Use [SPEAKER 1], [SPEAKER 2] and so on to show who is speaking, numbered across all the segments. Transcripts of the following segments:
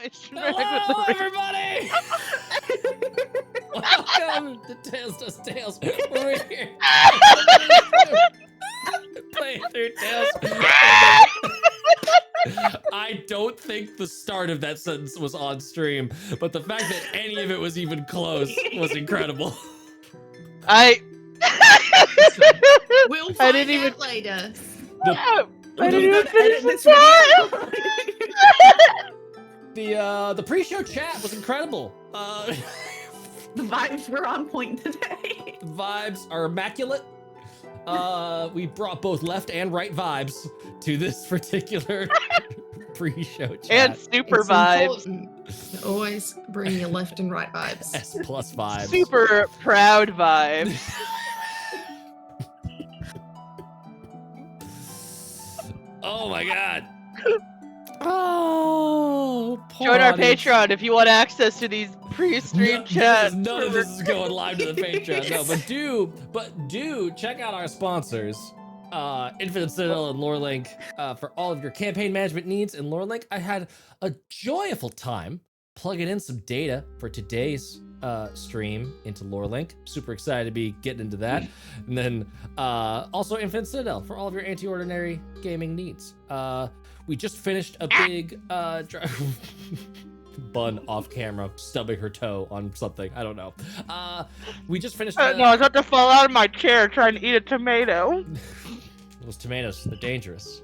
[SPEAKER 1] Hello, everybody! Welcome to Tales Does Tales. We're here. Playing through Tales. I don't think the start of that sentence was on stream, but the fact that any of it was even close was incredible.
[SPEAKER 2] We'll find out later.
[SPEAKER 3] I didn't even finish this video.
[SPEAKER 1] The pre-show chat was incredible.
[SPEAKER 2] The vibes were on point today.
[SPEAKER 1] The vibes are immaculate. We brought both left and right vibes to this particular pre-show chat.
[SPEAKER 3] And super
[SPEAKER 2] It's
[SPEAKER 3] vibes.
[SPEAKER 2] important. Always bring your left and right vibes.
[SPEAKER 1] S+ vibes.
[SPEAKER 3] Super proud vibes.
[SPEAKER 1] Oh my god. Oh, poor
[SPEAKER 3] Join our
[SPEAKER 1] audience.
[SPEAKER 3] Patreon if you want access to these pre-stream chats.
[SPEAKER 1] None of this is going live to the Patreon. No, but do check out our sponsors. Infinite Citadel and LoreLink for all of your campaign management needs in LoreLink. I had a joyful time plugging in some data for today's stream into LoreLink. Super excited to be getting into that. And then also Infinite Citadel for all of your anti-ordinary gaming needs. We just finished a big Bun off camera stubbing her toe on something. I don't know. We just finished.
[SPEAKER 3] No, I was about to fall out of my chair trying to eat a tomato.
[SPEAKER 1] Those tomatoes, they're dangerous.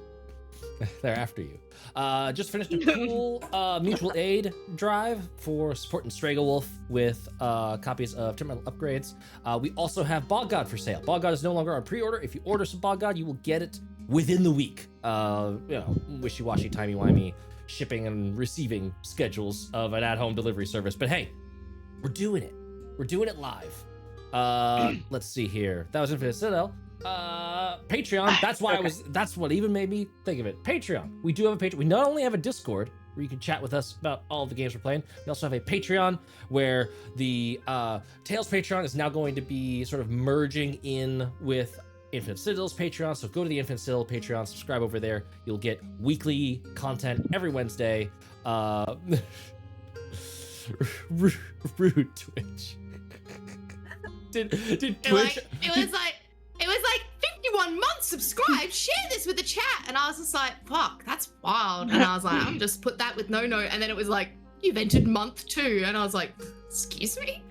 [SPEAKER 1] They're after you. Just finished a cool mutual aid drive for supporting Stragolwolf with copies of terminal upgrades. We also have Bog God for sale. Bog God is no longer on pre-order. If you order some Bog God, you will get it within the week. Wishy-washy, timey-wimey shipping and receiving schedules of an at-home delivery service. But hey, we're doing it. We're doing it live. Let's see here. That was Infinite Citadel. Patreon. That's what even made me think of it. Patreon. We do have a Patreon. We not only have a Discord where you can chat with us about all of the games we're playing, we also have a Patreon where the Tales Patreon is now going to be sort of merging in with Infinite Citadel's Patreon. So go to the Infinite Citadel Patreon, subscribe over there. You'll get weekly content every Wednesday. Rude Twitch. Did Twitch?
[SPEAKER 2] It was like 51 months subscribed. Share this with the chat, and I was just like, "Fuck, that's wild." And I was like, "I'm just put that with no note." And then it was like, "You've entered month 2," and I was like, "Excuse me."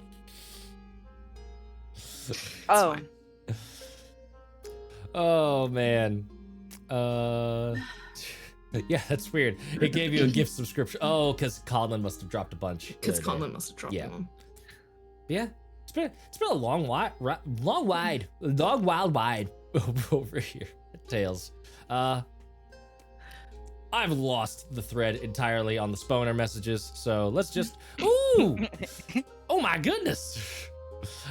[SPEAKER 3] Oh.
[SPEAKER 1] Oh man. Yeah, that's weird. It gave you a gift subscription. Oh, because Colin must have dropped a bunch.
[SPEAKER 2] Because Colin must have dropped them.
[SPEAKER 1] Yeah, it's been a long wild ride over here at Tales. I've lost the thread entirely on the spawner messages, so let's just. Ooh! Oh my goodness!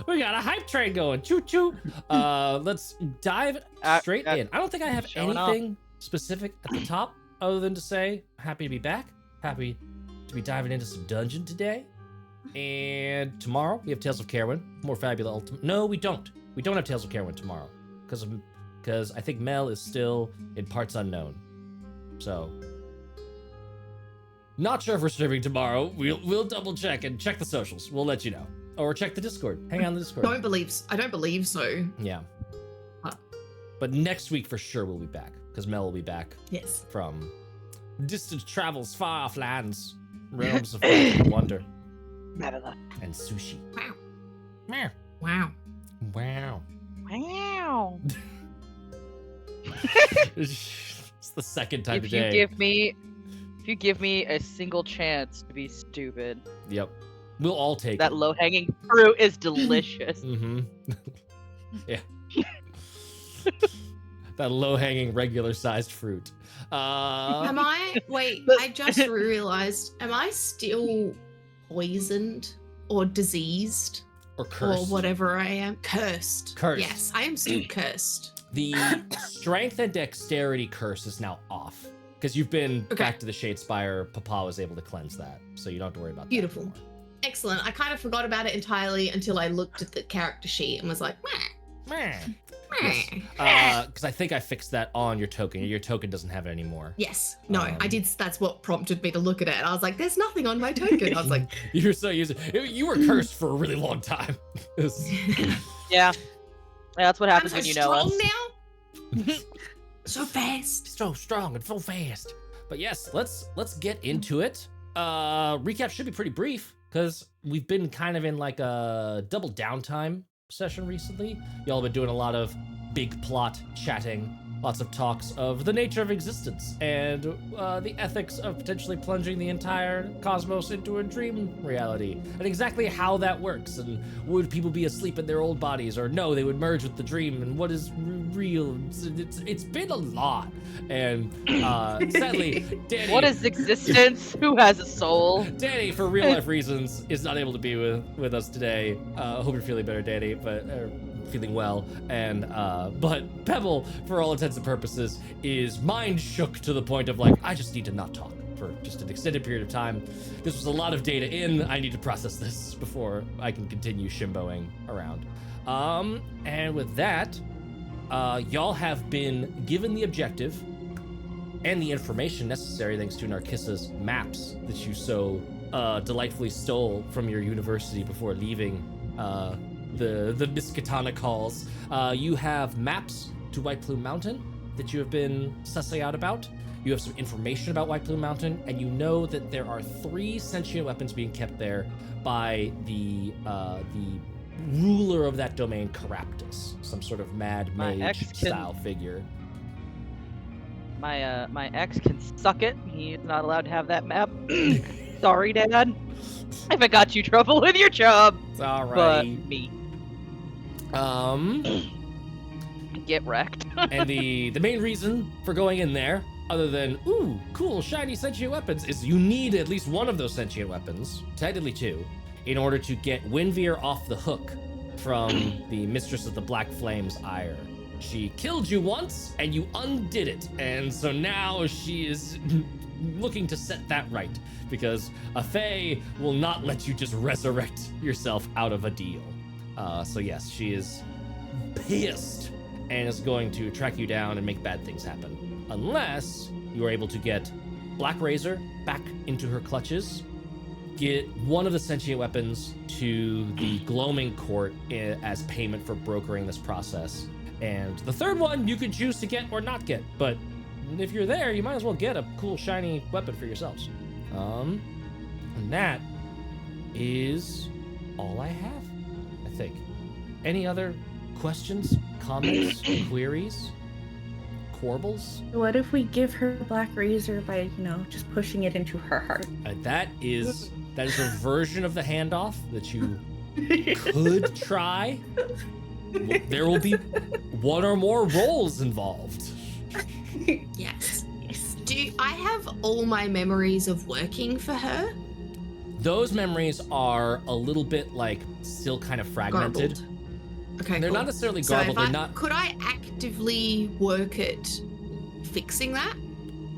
[SPEAKER 1] We got a hype train going. Choo choo. Let's dive straight in. I don't think I have anything specific at the top other than to say happy to be back. Happy to be diving into some dungeon today. And tomorrow we have Tales of Kerwin. More fabulous ultimate. No, we don't. We don't have Tales of Kerwin tomorrow because I think Mel is still in parts unknown. So not sure if we're streaming tomorrow. We'll double check and check the socials. We'll let you know. Or check the Discord. Hang on the Discord.
[SPEAKER 2] I don't believe so.
[SPEAKER 1] Yeah. But next week for sure we'll be back. Because Mel will be back.
[SPEAKER 2] Yes.
[SPEAKER 1] From distant travels, far off lands, realms of wonder. And sushi.
[SPEAKER 2] Wow.
[SPEAKER 1] Wow.
[SPEAKER 2] Wow.
[SPEAKER 3] Wow.
[SPEAKER 1] It's the second time
[SPEAKER 3] If
[SPEAKER 1] today.
[SPEAKER 3] you give me a single chance to be stupid.
[SPEAKER 1] Yep. We'll all take
[SPEAKER 3] that
[SPEAKER 1] it.
[SPEAKER 3] low-hanging fruit is delicious.
[SPEAKER 1] Mm-hmm. Yeah. That low-hanging regular-sized fruit.
[SPEAKER 2] I just realized, am I still poisoned or diseased?
[SPEAKER 1] Or cursed.
[SPEAKER 2] Or whatever I am. Cursed.
[SPEAKER 1] Cursed.
[SPEAKER 2] Yes, I am still cursed.
[SPEAKER 1] The strength and dexterity curse is now off. Because you've been back to the Shadespire. Papa was able to cleanse that. So you don't have to worry about that.
[SPEAKER 2] Beautiful. Excellent. I kind of forgot about it entirely until I looked at the character sheet and was like, meh.
[SPEAKER 1] Because I think I fixed that on your token. Your token doesn't have it anymore.
[SPEAKER 2] Yes. No, I did. That's what prompted me to look at it. And I was like, there's nothing on my token. I was like,
[SPEAKER 1] You're so used to You were cursed for a really long time.
[SPEAKER 3] Yeah. That's what happens
[SPEAKER 2] I'm so
[SPEAKER 3] when you know us.
[SPEAKER 2] strong now. So fast.
[SPEAKER 1] So strong and so fast. But yes, let's get into it. Recap should be pretty brief because we've been kind of in like a double downtime session recently. Y'all have been doing a lot of big plot chatting, lots of talks of the nature of existence and the ethics of potentially plunging the entire cosmos into a dream reality, and exactly how that works, and would people be asleep in their old bodies, or no, they would merge with the dream, and what is real. It's been a lot, and sadly, Danny...
[SPEAKER 3] What is existence? Who has a soul?
[SPEAKER 1] Danny, for real life reasons, is not able to be with us today. Hope you're feeling better, Danny, but... feeling well, and but Pebble, for all intents and purposes, is mind shook to the point of like, I just need to not talk for just an extended period of time. This was a lot of data in. I need to process this before I can continue shimboing around. And with that, y'all have been given the objective and the information necessary thanks to Narcissa's maps that you so delightfully stole from your university before leaving the Miskatonic halls. You have maps to White Plume Mountain that you have been sussing out about. You have some information about White Plume Mountain, and you know that there are 3 sentient weapons being kept there by the ruler of that domain, Keraptis, some sort of mad mage style figure.
[SPEAKER 3] My ex can suck it. He's not allowed to have that map. Sorry, Dad. If I got you trouble with your job.
[SPEAKER 1] It's all right.
[SPEAKER 3] But me. Get wrecked.
[SPEAKER 1] And the main reason for going in there, other than, ooh, cool, shiny sentient weapons, is you need at least one of those sentient weapons, technically 2, in order to get Wynvyre off the hook from the Mistress of the Black Flame's ire. She killed you once, and you undid it, and so now she is looking to set that right, because a Fae will not let you just resurrect yourself out of a deal. So yes, she is pissed and is going to track you down and make bad things happen. Unless you are able to get Black Razor back into her clutches, get one of the sentient weapons to the Gloaming Court as payment for brokering this process. And the third one you can choose to get or not get, but if you're there, you might as well get a cool shiny weapon for yourselves. And that is all I have, I think. Any other questions, comments, queries, quarbles?
[SPEAKER 4] What if we give her Black Razor by, just pushing it into her heart?
[SPEAKER 1] That is a version of the handoff that you could try. There will be one or more roles involved.
[SPEAKER 2] Yes. Do I have all my memories of working for her?
[SPEAKER 1] Those memories are a little bit still kind of fragmented.
[SPEAKER 2] Garbled. Okay,
[SPEAKER 1] they're
[SPEAKER 2] cool.
[SPEAKER 1] not necessarily garbled.
[SPEAKER 2] So
[SPEAKER 1] they're not.
[SPEAKER 2] Could I actively work at fixing that,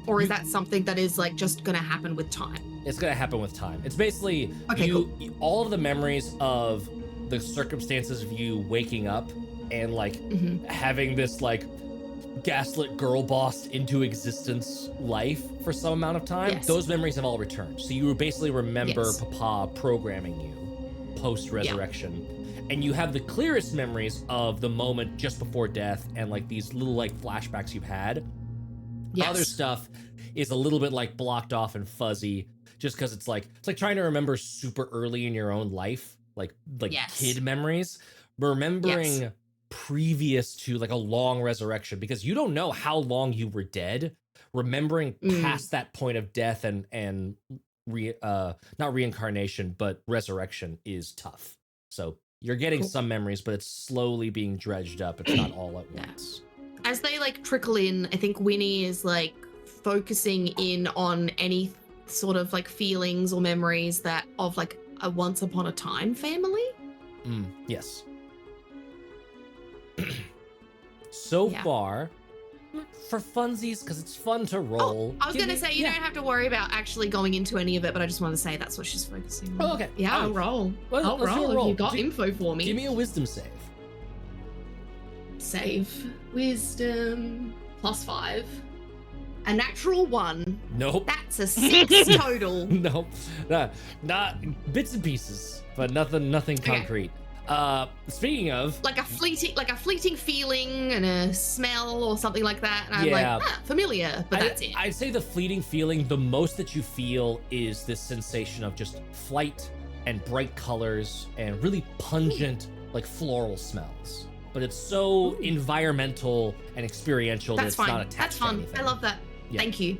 [SPEAKER 2] or is that something that is just gonna happen with time?
[SPEAKER 1] It's gonna happen with time. It's basically
[SPEAKER 2] cool.
[SPEAKER 1] all of the memories of the circumstances of you waking up and having this gaslit girl bossed into existence life for some amount of time.
[SPEAKER 2] Yes.
[SPEAKER 1] Those memories have all returned. So you basically remember
[SPEAKER 2] Yes.
[SPEAKER 1] Papa programming you post resurrection. And you have the clearest memories of the moment just before death and these little flashbacks you've had.
[SPEAKER 2] Yes.
[SPEAKER 1] Other stuff is a little bit blocked off and fuzzy, just because it's like trying to remember super early in your own life,
[SPEAKER 2] Yes.
[SPEAKER 1] kid memories, remembering
[SPEAKER 2] Yes.
[SPEAKER 1] previous to a long resurrection, because you don't know how long you were dead. Remembering past that point of death and not reincarnation, but resurrection is tough. So you're getting some memories, but it's slowly being dredged up. It's not all at once.
[SPEAKER 2] As they trickle in, I think Winnie is focusing in on any sort of feelings or memories that of a once upon a time family.
[SPEAKER 1] Yes. So far, for funsies, because it's fun to roll.
[SPEAKER 2] I was going to say, you don't have to worry about actually going into any of it, but I just want to say that's what she's focusing on.
[SPEAKER 1] Oh, okay.
[SPEAKER 2] Yeah, I'll roll.
[SPEAKER 1] Well,
[SPEAKER 2] I'll
[SPEAKER 1] let's do a
[SPEAKER 2] roll
[SPEAKER 1] roll.
[SPEAKER 2] if you got info for me.
[SPEAKER 1] Give me a wisdom save.
[SPEAKER 2] save. Wisdom +5. A natural 1.
[SPEAKER 1] Nope.
[SPEAKER 2] That's a 6 total.
[SPEAKER 1] Nope. Not bits and pieces, but nothing concrete. Speaking of,
[SPEAKER 2] Like a fleeting feeling and a smell or something like that. And I'm like, familiar, but that's it.
[SPEAKER 1] I'd say the fleeting feeling, the most that you feel is this sensation of just flight and bright colors and really pungent, like floral smells. But it's so environmental and experiential that it's not attached
[SPEAKER 2] That's
[SPEAKER 1] to
[SPEAKER 2] fun.
[SPEAKER 1] anything.
[SPEAKER 2] I love that.
[SPEAKER 1] Yeah.
[SPEAKER 2] Thank you.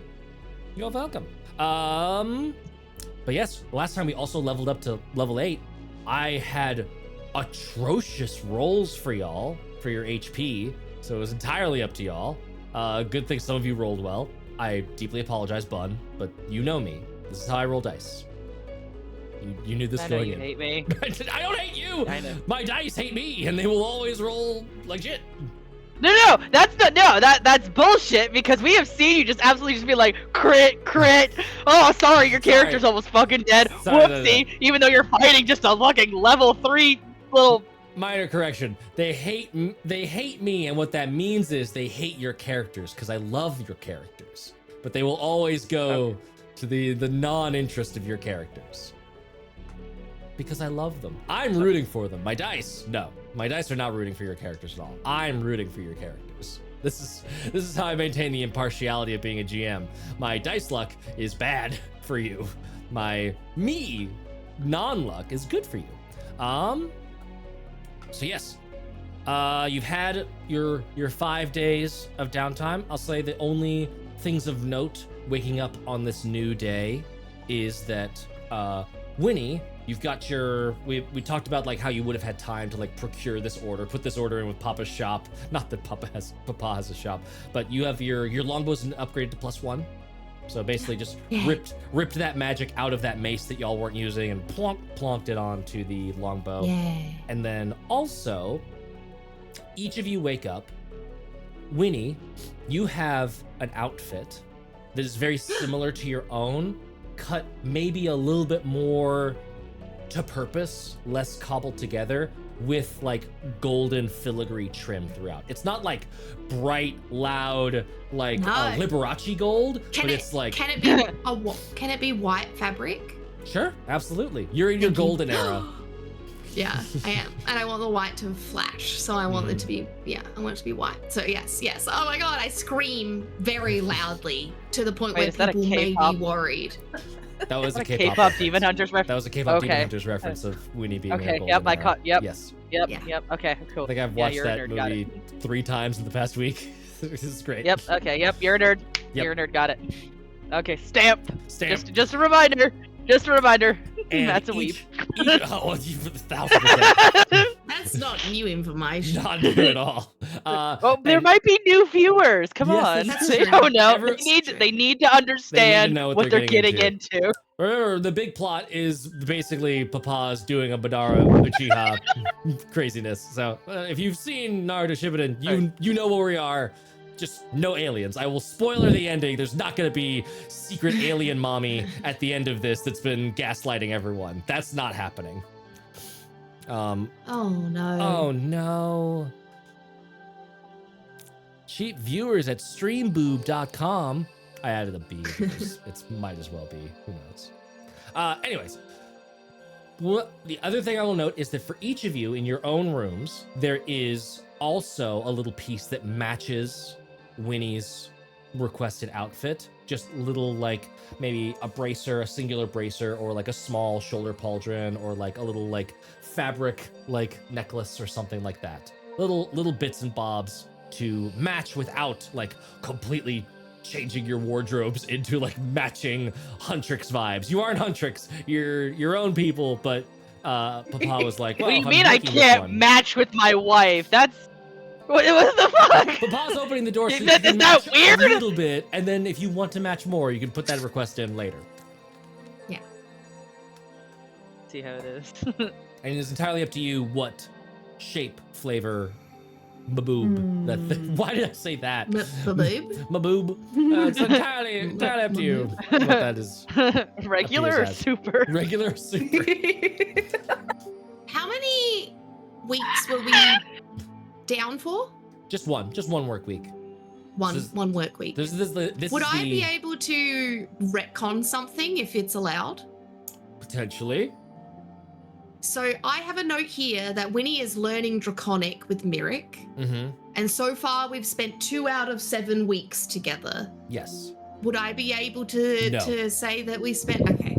[SPEAKER 1] You're welcome. But yes, last time we also leveled up to level 8. I had atrocious rolls for y'all for your HP, so it was entirely up to y'all. Good thing some of you rolled well. I deeply apologize, Bun, but you know me. This is how I roll dice. You knew this
[SPEAKER 3] I know
[SPEAKER 1] going
[SPEAKER 3] you
[SPEAKER 1] in.
[SPEAKER 3] hate me.
[SPEAKER 1] I don't hate you.
[SPEAKER 3] I know.
[SPEAKER 1] My dice hate me, and they will always roll like shit.
[SPEAKER 3] No, that's bullshit because we have seen you just absolutely just be like crit. Oh, sorry, your character's almost fucking dead. Whoopsie. No. Even though you're fighting just a fucking level 3 little.
[SPEAKER 1] Minor correction. They hate me, and what that means is they hate your characters because I love your characters, but they will always go to the non-interest of your characters because I love them. I'm rooting for them. My dice are not rooting for your characters at all. I'm rooting for your characters. This is how I maintain the impartiality of being a GM. My dice luck is bad for you. My non-luck is good for you. So yes, you've had your 5 days of downtime. I'll say the only things of note waking up on this new day is that Winnie, you've got we talked about like how you would have had time to like procure this order, put this order in with Papa's shop. Not that Papa has a shop, but you have your longbow's upgraded to +1. So basically just ripped that magic out of that mace that y'all weren't using and plonked it onto the longbow.
[SPEAKER 2] Yeah.
[SPEAKER 1] And then also, each of you wake up. Winnie, you have an outfit that is very similar to your own, cut maybe a little bit more to purpose, less cobbled together, with like golden filigree trim throughout. It's not like bright, loud, like Liberace gold, but it's like.
[SPEAKER 2] Can it be white fabric?
[SPEAKER 1] Sure, absolutely. You're in your golden era.
[SPEAKER 2] Yeah, I am, and I want the white to flash. So I want it to be, I want it to be white. So yes. Oh my god, I scream very loudly to the point where people may be worried.
[SPEAKER 1] That was a
[SPEAKER 3] K-pop Demon Hunters reference.
[SPEAKER 1] That was a K-pop Demon Hunters reference of Winnie being in a golden era.
[SPEAKER 3] Yep.
[SPEAKER 1] Yes.
[SPEAKER 3] Yep. Okay, cool.
[SPEAKER 1] I think I've watched that movie 3 times in the past week. This is great.
[SPEAKER 3] Yep. Okay. Yep. You're a nerd.
[SPEAKER 1] Yep.
[SPEAKER 3] You're a nerd. Got it. Okay. Stamp.
[SPEAKER 1] Just
[SPEAKER 3] a reminder.
[SPEAKER 1] And
[SPEAKER 3] that's a weep.
[SPEAKER 1] 1,000%.
[SPEAKER 2] That's not new information.
[SPEAKER 1] Not new at all.
[SPEAKER 3] There might be new viewers. Come on. They don't know. They need to understand what they're getting into.
[SPEAKER 1] Remember, the big plot is basically Papa's doing a Madara Uchiha craziness. So if you've seen Naruto Shippuden, you know where we are. Just no aliens. I will spoiler the ending. There's not going to be secret alien mommy at the end of this that's been gaslighting everyone. That's not happening.
[SPEAKER 2] Oh no.
[SPEAKER 1] Oh no. Cheap viewers at streamboob.com. I added a B because it might as well be. Who knows? Anyways. The other thing I will note is that for each of you in your own rooms, there is also a little piece that matches Winnie's requested outfit. Just little, like, maybe a bracer, a singular bracer, or like a small shoulder pauldron, or like a little like fabric like necklace or something like that. Little bits and bobs to match without like completely changing your wardrobes into like matching Huntrix vibes. You aren't Huntrix, you're your own people, but Papa was like, well,
[SPEAKER 3] what do you mean I can't match with my wife? That's what the fuck?
[SPEAKER 1] Papa's opening the door so you
[SPEAKER 3] is
[SPEAKER 1] can
[SPEAKER 3] that
[SPEAKER 1] match
[SPEAKER 3] weird?
[SPEAKER 1] a little bit, and then if you want to match more, you can put that request in later.
[SPEAKER 2] Yeah.
[SPEAKER 3] See how it is.
[SPEAKER 1] And it's entirely up to you what shape, flavor, maboob. Why did I say that?
[SPEAKER 2] Maboob?
[SPEAKER 1] Maboob. It's entirely up to you what that is.
[SPEAKER 3] Regular or super?
[SPEAKER 1] Regular or super.
[SPEAKER 2] How many weeks were we down for?
[SPEAKER 1] Just one work week.
[SPEAKER 2] One work week. Would I be able to retcon something if it's allowed?
[SPEAKER 1] Potentially.
[SPEAKER 2] So I have a note here that Winnie is learning Draconic with Myrick.
[SPEAKER 1] Mm-hmm.
[SPEAKER 2] And so far we've spent 2 out of 7 weeks together.
[SPEAKER 1] Yes.
[SPEAKER 2] Would I be able to say that we spent? Okay.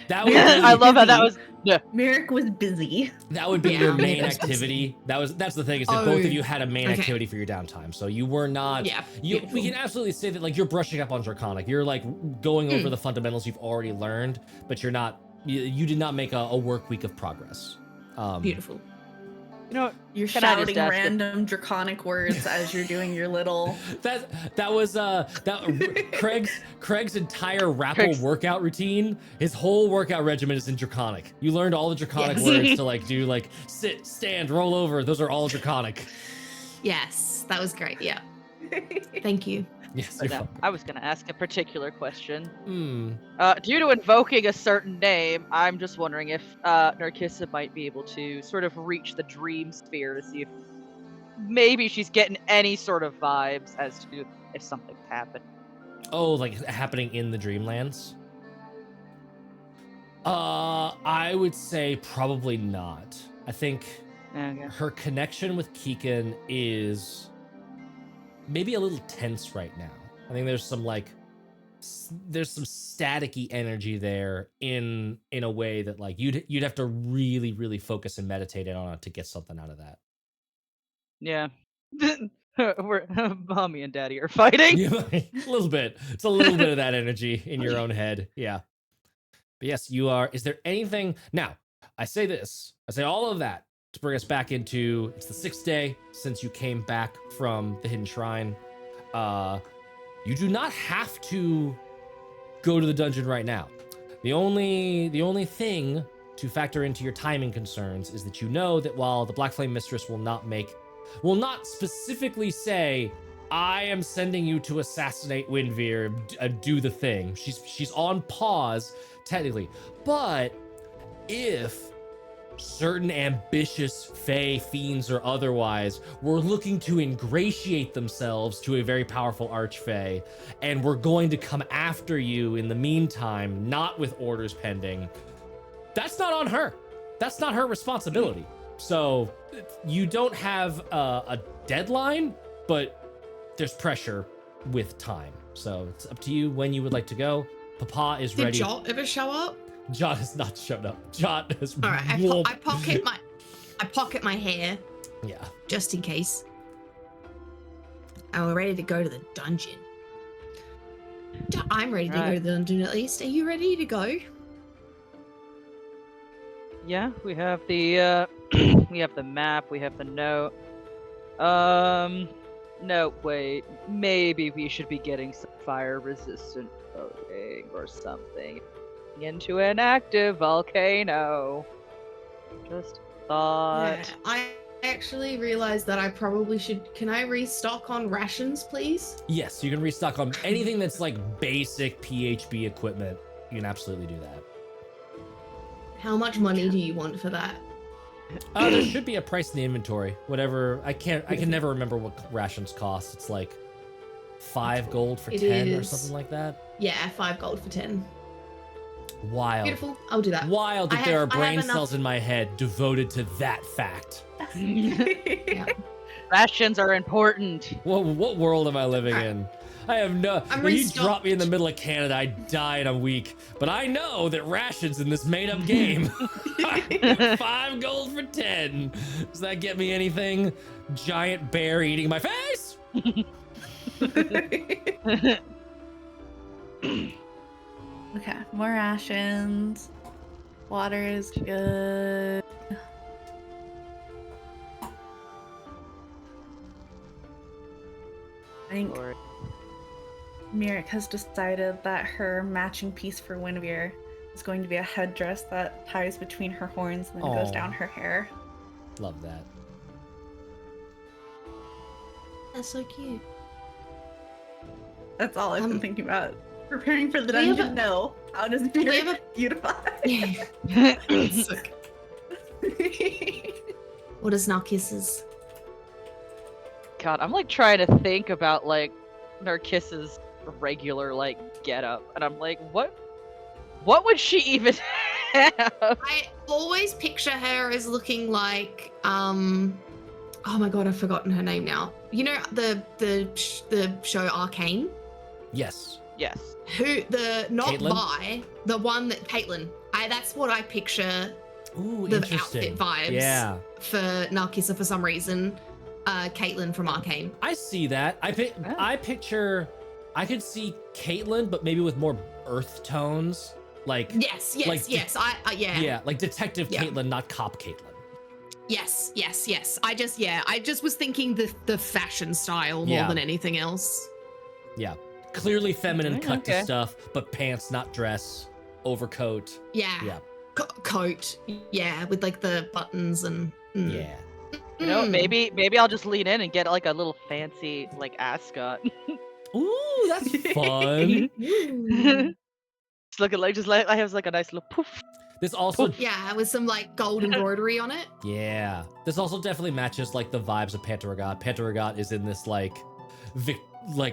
[SPEAKER 1] That would be,
[SPEAKER 3] I love how that was. Yeah.
[SPEAKER 4] Myrick was busy.
[SPEAKER 1] That would be your main
[SPEAKER 2] Myrick was
[SPEAKER 1] activity. That's the thing is that both of you had a main activity for your downtime. So you were not.
[SPEAKER 2] Yeah.
[SPEAKER 1] We can absolutely say that like you're brushing up on Draconic. You're like going over the fundamentals you've already learned, but you're not. You did not make a work week of progress.
[SPEAKER 2] Beautiful.
[SPEAKER 3] You know,
[SPEAKER 4] You're
[SPEAKER 3] can I just
[SPEAKER 4] shouting
[SPEAKER 3] ask
[SPEAKER 4] random draconic words as you're doing your little.
[SPEAKER 1] That was Craig's entire Rappel workout routine. His whole workout regimen is in Draconic. You learned all the Draconic words to like do like sit, stand, roll over. Those are all Draconic.
[SPEAKER 2] Yes, that was great. Yeah. Thank you.
[SPEAKER 1] Yes,
[SPEAKER 3] But no, I was going to ask a particular question.
[SPEAKER 1] Hmm.
[SPEAKER 3] Due to invoking a certain name, I'm just wondering if Narcissa might be able to sort of reach the dream sphere to see if maybe she's getting any sort of vibes as to if something's happened.
[SPEAKER 1] Oh, like happening in the Dreamlands? I would say probably not. I think
[SPEAKER 3] Okay.
[SPEAKER 1] her connection with Keegan is maybe a little tense right now. I think there's some staticky energy there in a way that like you'd have to really focus and meditate on it to get something out of that.
[SPEAKER 3] Yeah. We're mommy and daddy are fighting.
[SPEAKER 1] Yeah, a little bit. It's a little bit of that energy in your own head. Yeah. But yes, you are. Is there anything now? I say all of that to bring us back into it's the 6th day since you came back from the Hidden Shrine. You do not have to go to the dungeon right now. The only thing to factor into your timing concerns is that you know that while the Black Flame Mistress will not specifically say, I am sending you to assassinate Wynvyre, do the thing. She's on pause, technically. But if certain ambitious fae, fiends, or otherwise were looking to ingratiate themselves to a very powerful archfey, and we're going to come after you in the meantime, not with orders pending, that's not on her. That's not her responsibility. So you don't have a deadline, but there's pressure with time. So it's up to you when you would like to go. Papa is ready.
[SPEAKER 2] Did Jot ever show up?
[SPEAKER 1] Jot has not shown up. Jot has.
[SPEAKER 2] All right, I pocket my hair.
[SPEAKER 1] Yeah.
[SPEAKER 2] Just in case. And we're ready to go to the dungeon. I'm ready to go to the dungeon at least. Are you ready to go?
[SPEAKER 3] Yeah, we have the we have the map, we have the note. No, wait. Maybe we should be getting some fire resistant clothing or something into an active volcano. Just thought.
[SPEAKER 2] Yeah, I actually realized that I probably should. Can I restock on rations, please?
[SPEAKER 1] Yes, you can restock on anything that's like basic PHB equipment. You can absolutely do that.
[SPEAKER 2] How much money do you want for that?
[SPEAKER 1] There should be a price in the inventory. Whatever. I can never remember what rations cost. It's like 5 gold for 10 or something like that.
[SPEAKER 2] Yeah, 5 gold for 10.
[SPEAKER 1] Wild.
[SPEAKER 2] Beautiful. I'll do that.
[SPEAKER 1] Wild that there are brain cells in my head devoted to that fact.
[SPEAKER 2] Yeah.
[SPEAKER 3] Rations are important.
[SPEAKER 1] What world am I living in? I have no. If you drop me in the middle of Canada, I die in a week. But I know that rations in this made-up game. 5 gold for 10. Does that get me anything? Giant bear eating my face?
[SPEAKER 4] Okay, more rations. Water is good. I think Myrick has decided that her matching piece for Wynvyre is going to be a headdress that ties between her horns and then goes down her hair.
[SPEAKER 1] Love that.
[SPEAKER 2] That's so cute.
[SPEAKER 4] That's all I've been thinking about. Preparing for the dungeon? No. How does Myrick beautify?
[SPEAKER 2] What is Narcissus?
[SPEAKER 3] God, I'm like trying to think about like Narcissa's regular like getup, and I'm like, what would she even have?
[SPEAKER 2] I always picture her as looking like oh my god, I've forgotten her name now. You know the show Arcane?
[SPEAKER 1] Yes.
[SPEAKER 3] Yes.
[SPEAKER 2] Not
[SPEAKER 1] Caitlyn?
[SPEAKER 2] Vi, the one that Caitlyn. That's what I picture.
[SPEAKER 1] Ooh,
[SPEAKER 2] The
[SPEAKER 1] interesting.
[SPEAKER 2] outfit vibes.
[SPEAKER 1] Yeah.
[SPEAKER 2] For Narcissa for some reason. Caitlyn from Arcane.
[SPEAKER 1] I see that. I picture. I could see Caitlyn, but maybe with more earth tones. Like
[SPEAKER 2] Yes.
[SPEAKER 1] like
[SPEAKER 2] Yeah.
[SPEAKER 1] yeah, like Detective
[SPEAKER 2] Yeah.
[SPEAKER 1] Caitlyn, not Cop Caitlyn.
[SPEAKER 2] Yes. I just was thinking the fashion style more
[SPEAKER 1] Yeah.
[SPEAKER 2] than anything else.
[SPEAKER 1] Yeah, clearly feminine cut
[SPEAKER 3] Okay.
[SPEAKER 1] to stuff, but pants, not dress, overcoat.
[SPEAKER 2] Yeah.
[SPEAKER 1] Yeah,
[SPEAKER 2] Coat. Yeah, with like the buttons and.
[SPEAKER 1] yeah.
[SPEAKER 3] You know,
[SPEAKER 2] Mm.
[SPEAKER 3] maybe I'll just lean in and get like a little fancy like ascot.
[SPEAKER 1] Ooh, that's fun.
[SPEAKER 2] Mm.
[SPEAKER 3] Just looking like I have like a nice little poof.
[SPEAKER 1] This also,
[SPEAKER 2] Yeah, with some like gold embroidery on it.
[SPEAKER 1] yeah, this also definitely matches like the vibes of Panteragot. Panteragot is in this like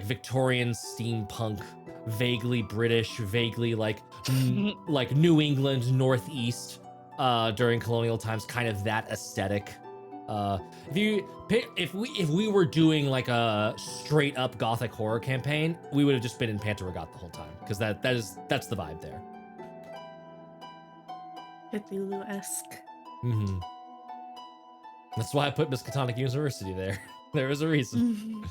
[SPEAKER 1] Victorian steampunk, vaguely British, vaguely like like New England Northeast during colonial times, kind of that aesthetic. If we were doing like a straight up gothic horror campaign, we would have just been in Panteragot the whole time, because that's the vibe there.
[SPEAKER 4] Cthulhu-esque.
[SPEAKER 1] Mm-hmm. That's why I put Miskatonic University there. There was a reason.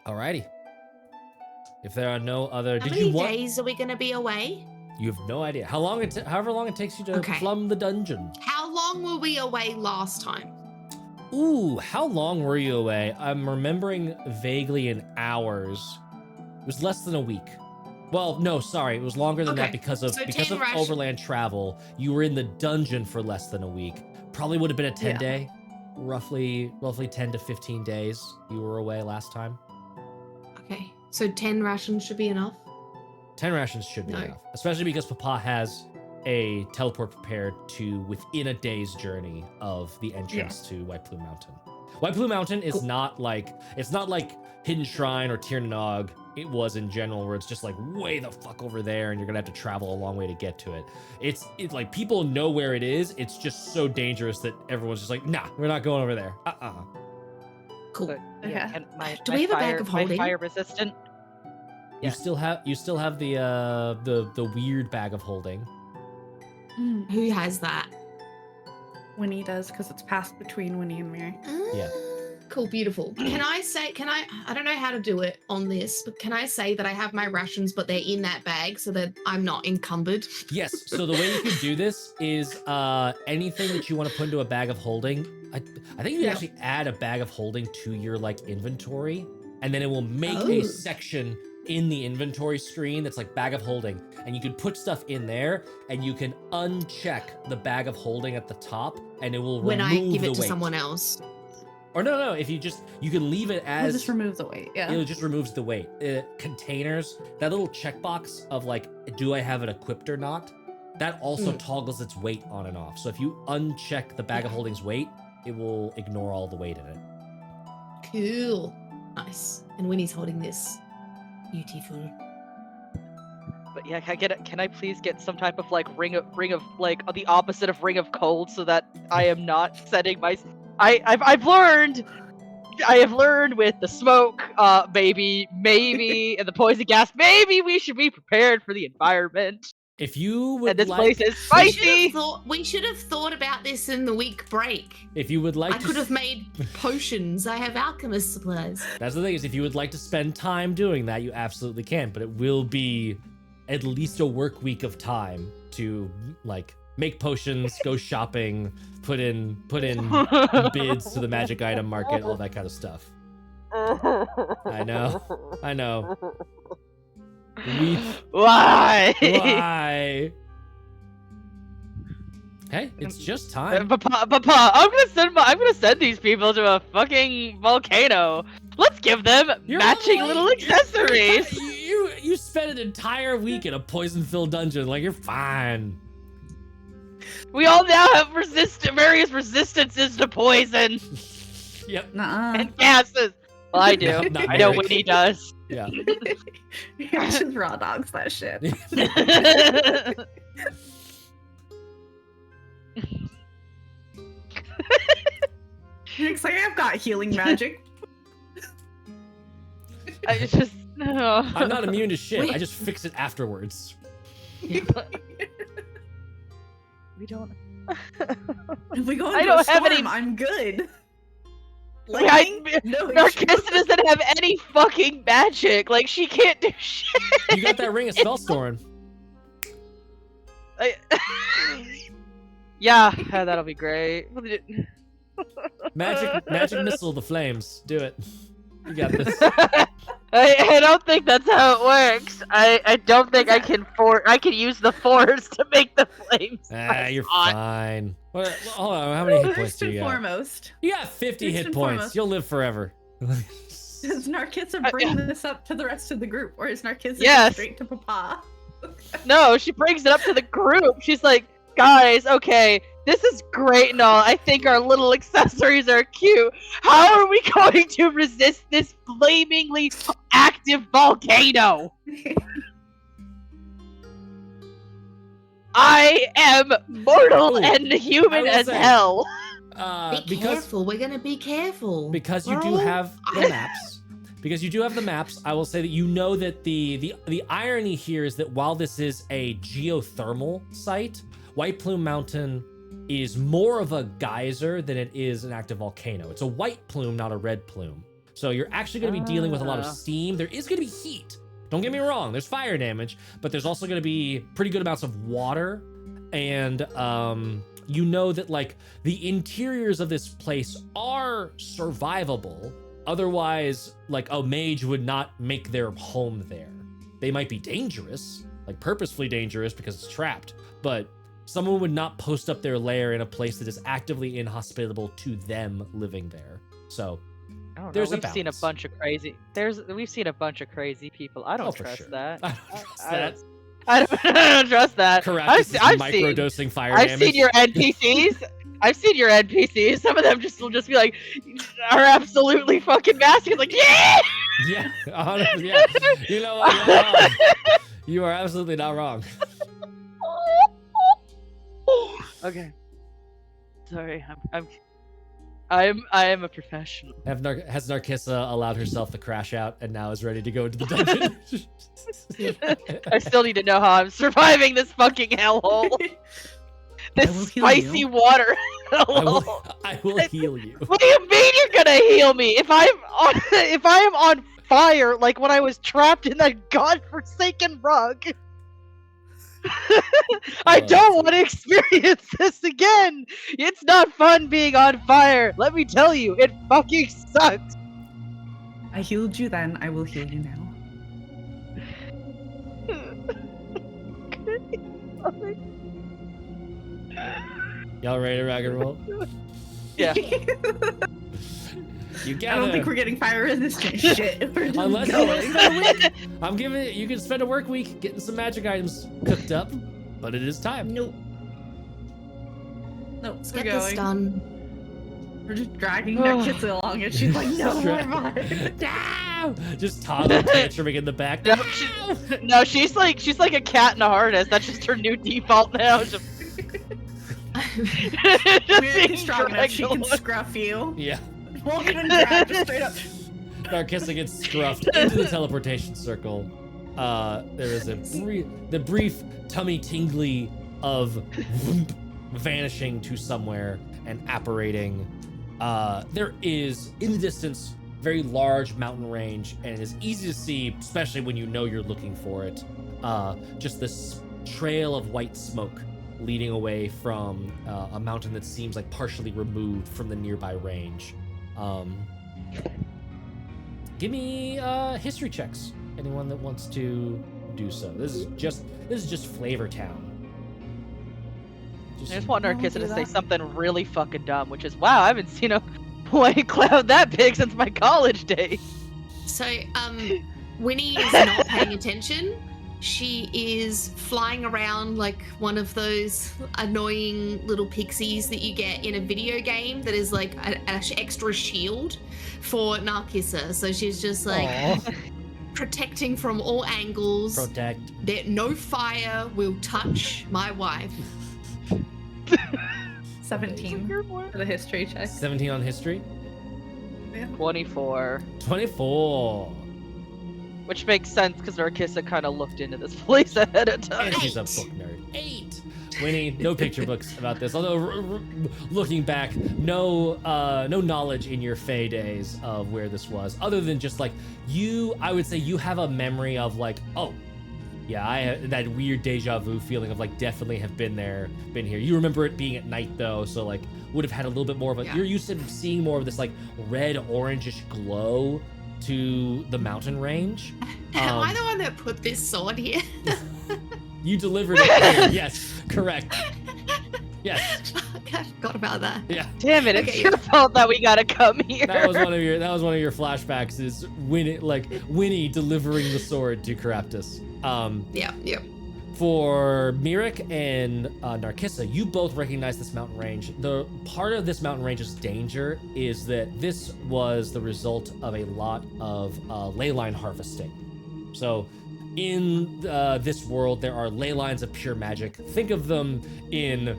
[SPEAKER 1] Alrighty. If there are no other,
[SPEAKER 2] How many days are we gonna be away?
[SPEAKER 1] You have no idea how long however long it takes you to
[SPEAKER 2] Okay.
[SPEAKER 1] plumb the dungeon.
[SPEAKER 2] How long were we away last time?
[SPEAKER 1] Ooh, how long were you away? I'm remembering vaguely in hours. It was less than a week. Well, no, sorry, it was longer than that
[SPEAKER 2] Okay,
[SPEAKER 1] because of
[SPEAKER 2] so 10 ration-
[SPEAKER 1] overland travel. You were in the dungeon for less than a week. Probably would have been a 10-day, roughly 10 to 15 days. You were away last time.
[SPEAKER 2] Okay, so 10 rations should be enough.
[SPEAKER 1] 10 rations should be
[SPEAKER 2] No.
[SPEAKER 1] enough, especially because Papa has a teleport prepared to within a day's journey of the entrance to White Plume Mountain. White Plume Mountain is not like Hidden Shrine or Tir Nanog it was in general, where it's just like way the fuck over there and you're gonna have to travel a long way to get to it. It's like people know where it is. It's just so dangerous that everyone's just like, nah, we're not going over there.
[SPEAKER 2] Cool.
[SPEAKER 3] But,
[SPEAKER 4] Yeah.
[SPEAKER 3] and my,
[SPEAKER 2] Do
[SPEAKER 3] my
[SPEAKER 2] we have a bag
[SPEAKER 3] fire,
[SPEAKER 2] of
[SPEAKER 3] my
[SPEAKER 2] holding?
[SPEAKER 3] fire resistant.
[SPEAKER 1] You still have the weird bag of holding.
[SPEAKER 2] Who has that?
[SPEAKER 4] Winnie does, because it's passed between Winnie and Mary.
[SPEAKER 1] Yeah.
[SPEAKER 2] Cool, beautiful. I don't know how to do it on this, but can I say that I have my rations, but they're in that bag so that I'm not encumbered?
[SPEAKER 1] Yes. So the way you can do this is anything that you want to put into a bag of holding. I think you can actually add a bag of holding to your like inventory, and then it will make a section in the inventory screen that's like bag of holding, and you can put stuff in there, and you can uncheck the bag of holding at the top, and it will
[SPEAKER 2] When
[SPEAKER 1] remove
[SPEAKER 2] I give
[SPEAKER 1] the
[SPEAKER 2] it to
[SPEAKER 1] weight.
[SPEAKER 2] someone else.
[SPEAKER 1] Or no, if you can leave it
[SPEAKER 4] We'll
[SPEAKER 1] as
[SPEAKER 4] just remove the weight. Yeah.
[SPEAKER 1] it just removes the weight. Containers, that little checkbox of like, do I have it equipped or not? That also toggles its weight on and off. So if you uncheck the bag of holding's weight, it will ignore all the weight in it.
[SPEAKER 2] Cool. Nice. And Winnie's holding this. Beautiful.
[SPEAKER 3] But yeah, can I please get some type of like ring of like the opposite of ring of cold, so that I am not setting my. I've learned with the smoke, maybe, and the poison gas, maybe we should be prepared for the environment.
[SPEAKER 1] If you would
[SPEAKER 3] And this
[SPEAKER 1] like,
[SPEAKER 3] place is spicy.
[SPEAKER 2] We should have thought about this in the week break.
[SPEAKER 1] if you would like
[SPEAKER 2] I
[SPEAKER 1] to,
[SPEAKER 2] could have made potions. I have alchemist supplies.
[SPEAKER 1] that's the thing is, if you would like to spend time doing that, you absolutely can. But it will be at least a work week of time to like make potions, go shopping, put in bids to the magic item market, all that kind of stuff. I know.
[SPEAKER 3] Why?
[SPEAKER 1] Why? Hey, it's just time.
[SPEAKER 3] Papa, I'm gonna send these people to a fucking volcano. Let's give them
[SPEAKER 1] You're
[SPEAKER 3] matching
[SPEAKER 1] right.
[SPEAKER 3] little accessories.
[SPEAKER 1] You spent an entire week in a poison-filled dungeon. Like, you're fine.
[SPEAKER 3] We all now have various resistances to poison
[SPEAKER 1] Yep.
[SPEAKER 4] Nuh-uh.
[SPEAKER 3] and gases. Well, I do.
[SPEAKER 1] Not
[SPEAKER 3] I know
[SPEAKER 1] Merrick.
[SPEAKER 3] Winnie does.
[SPEAKER 1] Yeah.
[SPEAKER 4] Just raw dogs that shit. It's like, I've got healing magic.
[SPEAKER 3] I just
[SPEAKER 1] I'm not immune to shit.
[SPEAKER 2] Wait.
[SPEAKER 1] I just fix it afterwards.
[SPEAKER 3] We don't.
[SPEAKER 4] If we go
[SPEAKER 3] I
[SPEAKER 4] into
[SPEAKER 3] don't
[SPEAKER 4] a storm,
[SPEAKER 3] have any-
[SPEAKER 4] I'm good.
[SPEAKER 3] I-
[SPEAKER 4] No,
[SPEAKER 3] Narcissa doesn't have any fucking magic. Like she can't do shit.
[SPEAKER 1] You got that ring of Spellstorm.
[SPEAKER 3] Yeah, that'll be great.
[SPEAKER 1] Magic missile the flames. Do it. You got this.
[SPEAKER 3] I don't think that's how it works. I don't think I can use the force to make the flames.
[SPEAKER 1] You're
[SPEAKER 3] hot.
[SPEAKER 1] fine. Hold on, how many hit points
[SPEAKER 4] First
[SPEAKER 1] do
[SPEAKER 4] and
[SPEAKER 1] you got?
[SPEAKER 4] foremost,
[SPEAKER 1] You got 50
[SPEAKER 4] First
[SPEAKER 1] hit
[SPEAKER 4] and
[SPEAKER 1] points.
[SPEAKER 4] foremost.
[SPEAKER 1] You'll live forever.
[SPEAKER 4] does Narcissa bring this up to the rest of the group, or is Narcissa
[SPEAKER 3] Yes.
[SPEAKER 4] straight to Papa?
[SPEAKER 3] No, she brings it up to the group. She's like, guys, okay, this is great and all. I think our little accessories are cute. How are we going to resist this flamingly active volcano? I am mortal
[SPEAKER 1] Ooh,
[SPEAKER 3] and
[SPEAKER 1] I
[SPEAKER 3] human
[SPEAKER 1] will
[SPEAKER 3] as
[SPEAKER 1] say-
[SPEAKER 3] hell.
[SPEAKER 2] Be careful. We're gonna be careful.
[SPEAKER 1] Because you do
[SPEAKER 2] bro.
[SPEAKER 1] have the maps. Because you do have the maps, I will say that you know that the irony here is that while this is a geothermal site, White Plume Mountain is more of a geyser than it is an active volcano. It's a white plume, not a red plume. So you're actually going to be dealing with a lot of steam. There is going to be heat. Don't get me wrong. There's fire damage, but there's also going to be pretty good amounts of water. And you know that like the interiors of this place are survivable. Otherwise, like a mage would not make their home there. They might be dangerous, like purposefully dangerous because it's trapped, but someone would not post up their lair in a place that is actively inhospitable to them living there. So
[SPEAKER 3] I don't know.
[SPEAKER 1] there's a
[SPEAKER 3] We've seen a
[SPEAKER 1] balance.
[SPEAKER 3] bunch of crazy. We've seen a bunch of crazy people. I don't
[SPEAKER 1] Oh, for
[SPEAKER 3] trust
[SPEAKER 1] sure.
[SPEAKER 3] that.
[SPEAKER 1] I don't trust
[SPEAKER 3] I
[SPEAKER 1] that.
[SPEAKER 3] don't- I don't trust that.
[SPEAKER 1] Keraptis is
[SPEAKER 3] I've seen.
[SPEAKER 1] microdosing fire
[SPEAKER 3] I've
[SPEAKER 1] damage.
[SPEAKER 3] seen your NPCs. I've seen your NPCs. Some of them will just be like, are absolutely fucking massive. Like, yeah.
[SPEAKER 1] Yeah, honestly, yeah. You know what? You're not wrong. You are absolutely not wrong.
[SPEAKER 3] Okay. Sorry, I am a professional.
[SPEAKER 1] Has Narcissa allowed herself to crash out and now is ready to go into the dungeon?
[SPEAKER 3] I still need to know how I'm surviving this fucking hellhole.
[SPEAKER 4] I
[SPEAKER 3] This
[SPEAKER 4] will heal
[SPEAKER 3] spicy
[SPEAKER 4] you.
[SPEAKER 3] water.
[SPEAKER 1] I will heal you.
[SPEAKER 3] What do you mean you're gonna heal me? If I am on fire, like when I was trapped in that godforsaken rug, I don't want to experience this again. It's not fun being on fire. Let me tell you, it fucking sucks.
[SPEAKER 4] I healed you then, I will heal you now.
[SPEAKER 1] Y'all ready to rock and roll?
[SPEAKER 3] Yeah.
[SPEAKER 1] You
[SPEAKER 4] I
[SPEAKER 1] got
[SPEAKER 4] don't think we're getting fire resistant shit. We're just
[SPEAKER 1] Unless you
[SPEAKER 4] going.
[SPEAKER 1] want to spend a week. I'm giving it. You can spend a work week getting some magic items cooked up, but it is time.
[SPEAKER 2] Nope.
[SPEAKER 4] Nope,
[SPEAKER 2] Let's
[SPEAKER 4] we're
[SPEAKER 2] get this
[SPEAKER 4] going.
[SPEAKER 2] done.
[SPEAKER 4] We're just dragging Narcissa along, and she's like, no more fire.
[SPEAKER 1] No! Just toddler tantruming in the back.
[SPEAKER 3] No, she's like a cat in a harness. That's just her new default now. Just
[SPEAKER 4] We're strong enough, she can scruff you.
[SPEAKER 1] Yeah.
[SPEAKER 4] Won't even grab, just straight up.
[SPEAKER 1] Narcissa gets scruffed into the teleportation circle. There is the brief tummy tingly of whoomp vanishing to somewhere and apparating. There is in the distance very large mountain range, and it is easy to see, especially when you know you're looking for it. Just this trail of white smoke leading away from a mountain that seems like partially removed from the nearby range. Give me history checks. Anyone that wants to do so. This is just Flavor Town.
[SPEAKER 3] I just want
[SPEAKER 4] I'll
[SPEAKER 3] Narcissa
[SPEAKER 4] do
[SPEAKER 3] to say
[SPEAKER 4] that.
[SPEAKER 3] something really fucking dumb, which is, wow, I haven't seen a white cloud that big since my college days.
[SPEAKER 2] So, Winnie is not paying attention, she is flying around like one of those annoying little pixies that you get in a video game that is like an extra shield for Narcissa. So she's just like protecting from all angles.
[SPEAKER 1] Protect.
[SPEAKER 2] That no fire will touch my wife.
[SPEAKER 4] 17 for the history check.
[SPEAKER 1] 17 on history.
[SPEAKER 3] 24.
[SPEAKER 1] 24.
[SPEAKER 3] Which makes sense because Narcissa kind of looked into this place ahead of time.
[SPEAKER 1] And she's a book nerd. 8. Winnie, no picture books about this. Although looking back, no knowledge in your Fae days of where this was, other than just like I would say you have a memory of like, oh, yeah, I had that weird deja vu feeling of like definitely have been here. You remember it being at night though, so like would have had a little bit more of a.
[SPEAKER 2] Yeah.
[SPEAKER 1] You're used to seeing more of this like red orangish glow to the mountain range.
[SPEAKER 2] Am I the one that put this sword here?
[SPEAKER 1] You delivered it here. Yes, correct. Yes.
[SPEAKER 2] I forgot about that.
[SPEAKER 1] Yeah.
[SPEAKER 3] Damn it! It's
[SPEAKER 2] Okay,
[SPEAKER 3] your fault that we gotta come here.
[SPEAKER 1] That was one of your flashbacks. Is Winnie delivering the sword to Keraptis.
[SPEAKER 2] Yeah.
[SPEAKER 1] For Mirik and Narcissa, you both recognize this mountain range. The part of this mountain range's danger is that this was the result of a lot of ley line harvesting. So in this world, there are ley lines of pure magic. Think of them in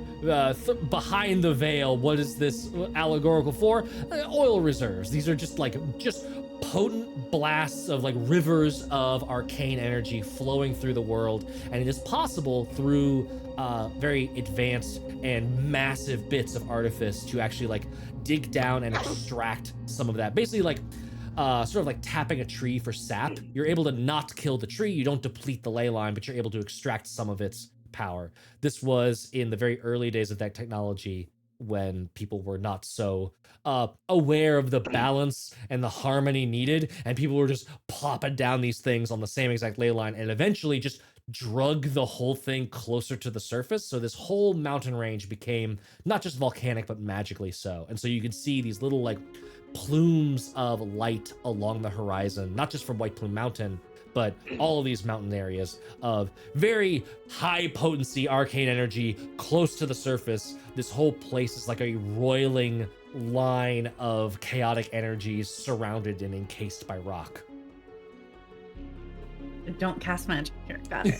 [SPEAKER 1] behind the veil. What is this allegorical for? Oil reserves. These are just potent blasts of like rivers of arcane energy flowing through the world, and it is possible through very advanced and massive bits of artifice to actually like dig down and extract some of that. Basically like sort of like tapping a tree for sap. You're able to not kill the tree, you don't deplete the ley line, but you're able to extract some of its power. This was in the very early days of that technology when people were not so aware of the balance and the harmony needed, and people were just plopping down these things on the same exact ley line and eventually just drug the whole thing closer to the surface. So this whole mountain range became not just volcanic, but magically so. And so you can see these little like plumes of light along the horizon, not just from White Plume Mountain, but all of these mountain areas of very high potency arcane energy close to the surface. This whole place is like a roiling line of chaotic energies surrounded and encased by rock.
[SPEAKER 4] Don't cast magic here. Got it.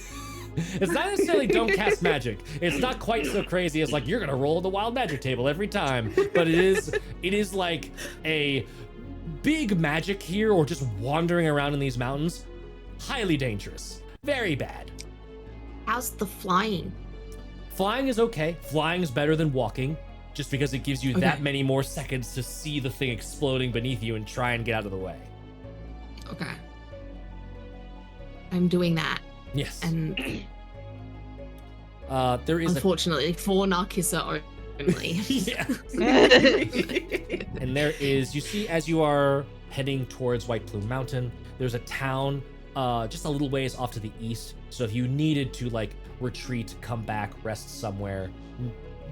[SPEAKER 1] It's not necessarily don't cast magic. It's not quite so crazy as like you're gonna roll the wild magic table every time, but it is like a big magic here, or just wandering around in these mountains. Highly dangerous. Very bad.
[SPEAKER 2] How's the flying?
[SPEAKER 1] Flying is okay. Flying is better than walking, just because it gives you that many more seconds to see the thing exploding beneath you and try and get out of the way.
[SPEAKER 2] Okay. I'm doing that.
[SPEAKER 1] Yes.
[SPEAKER 2] And
[SPEAKER 1] there is
[SPEAKER 2] unfortunately for Narcissa only.
[SPEAKER 1] Yeah. And there is, you see as you are heading towards White Plume Mountain, there's a town just a little ways off to the east. So if you needed to like retreat, come back, rest somewhere,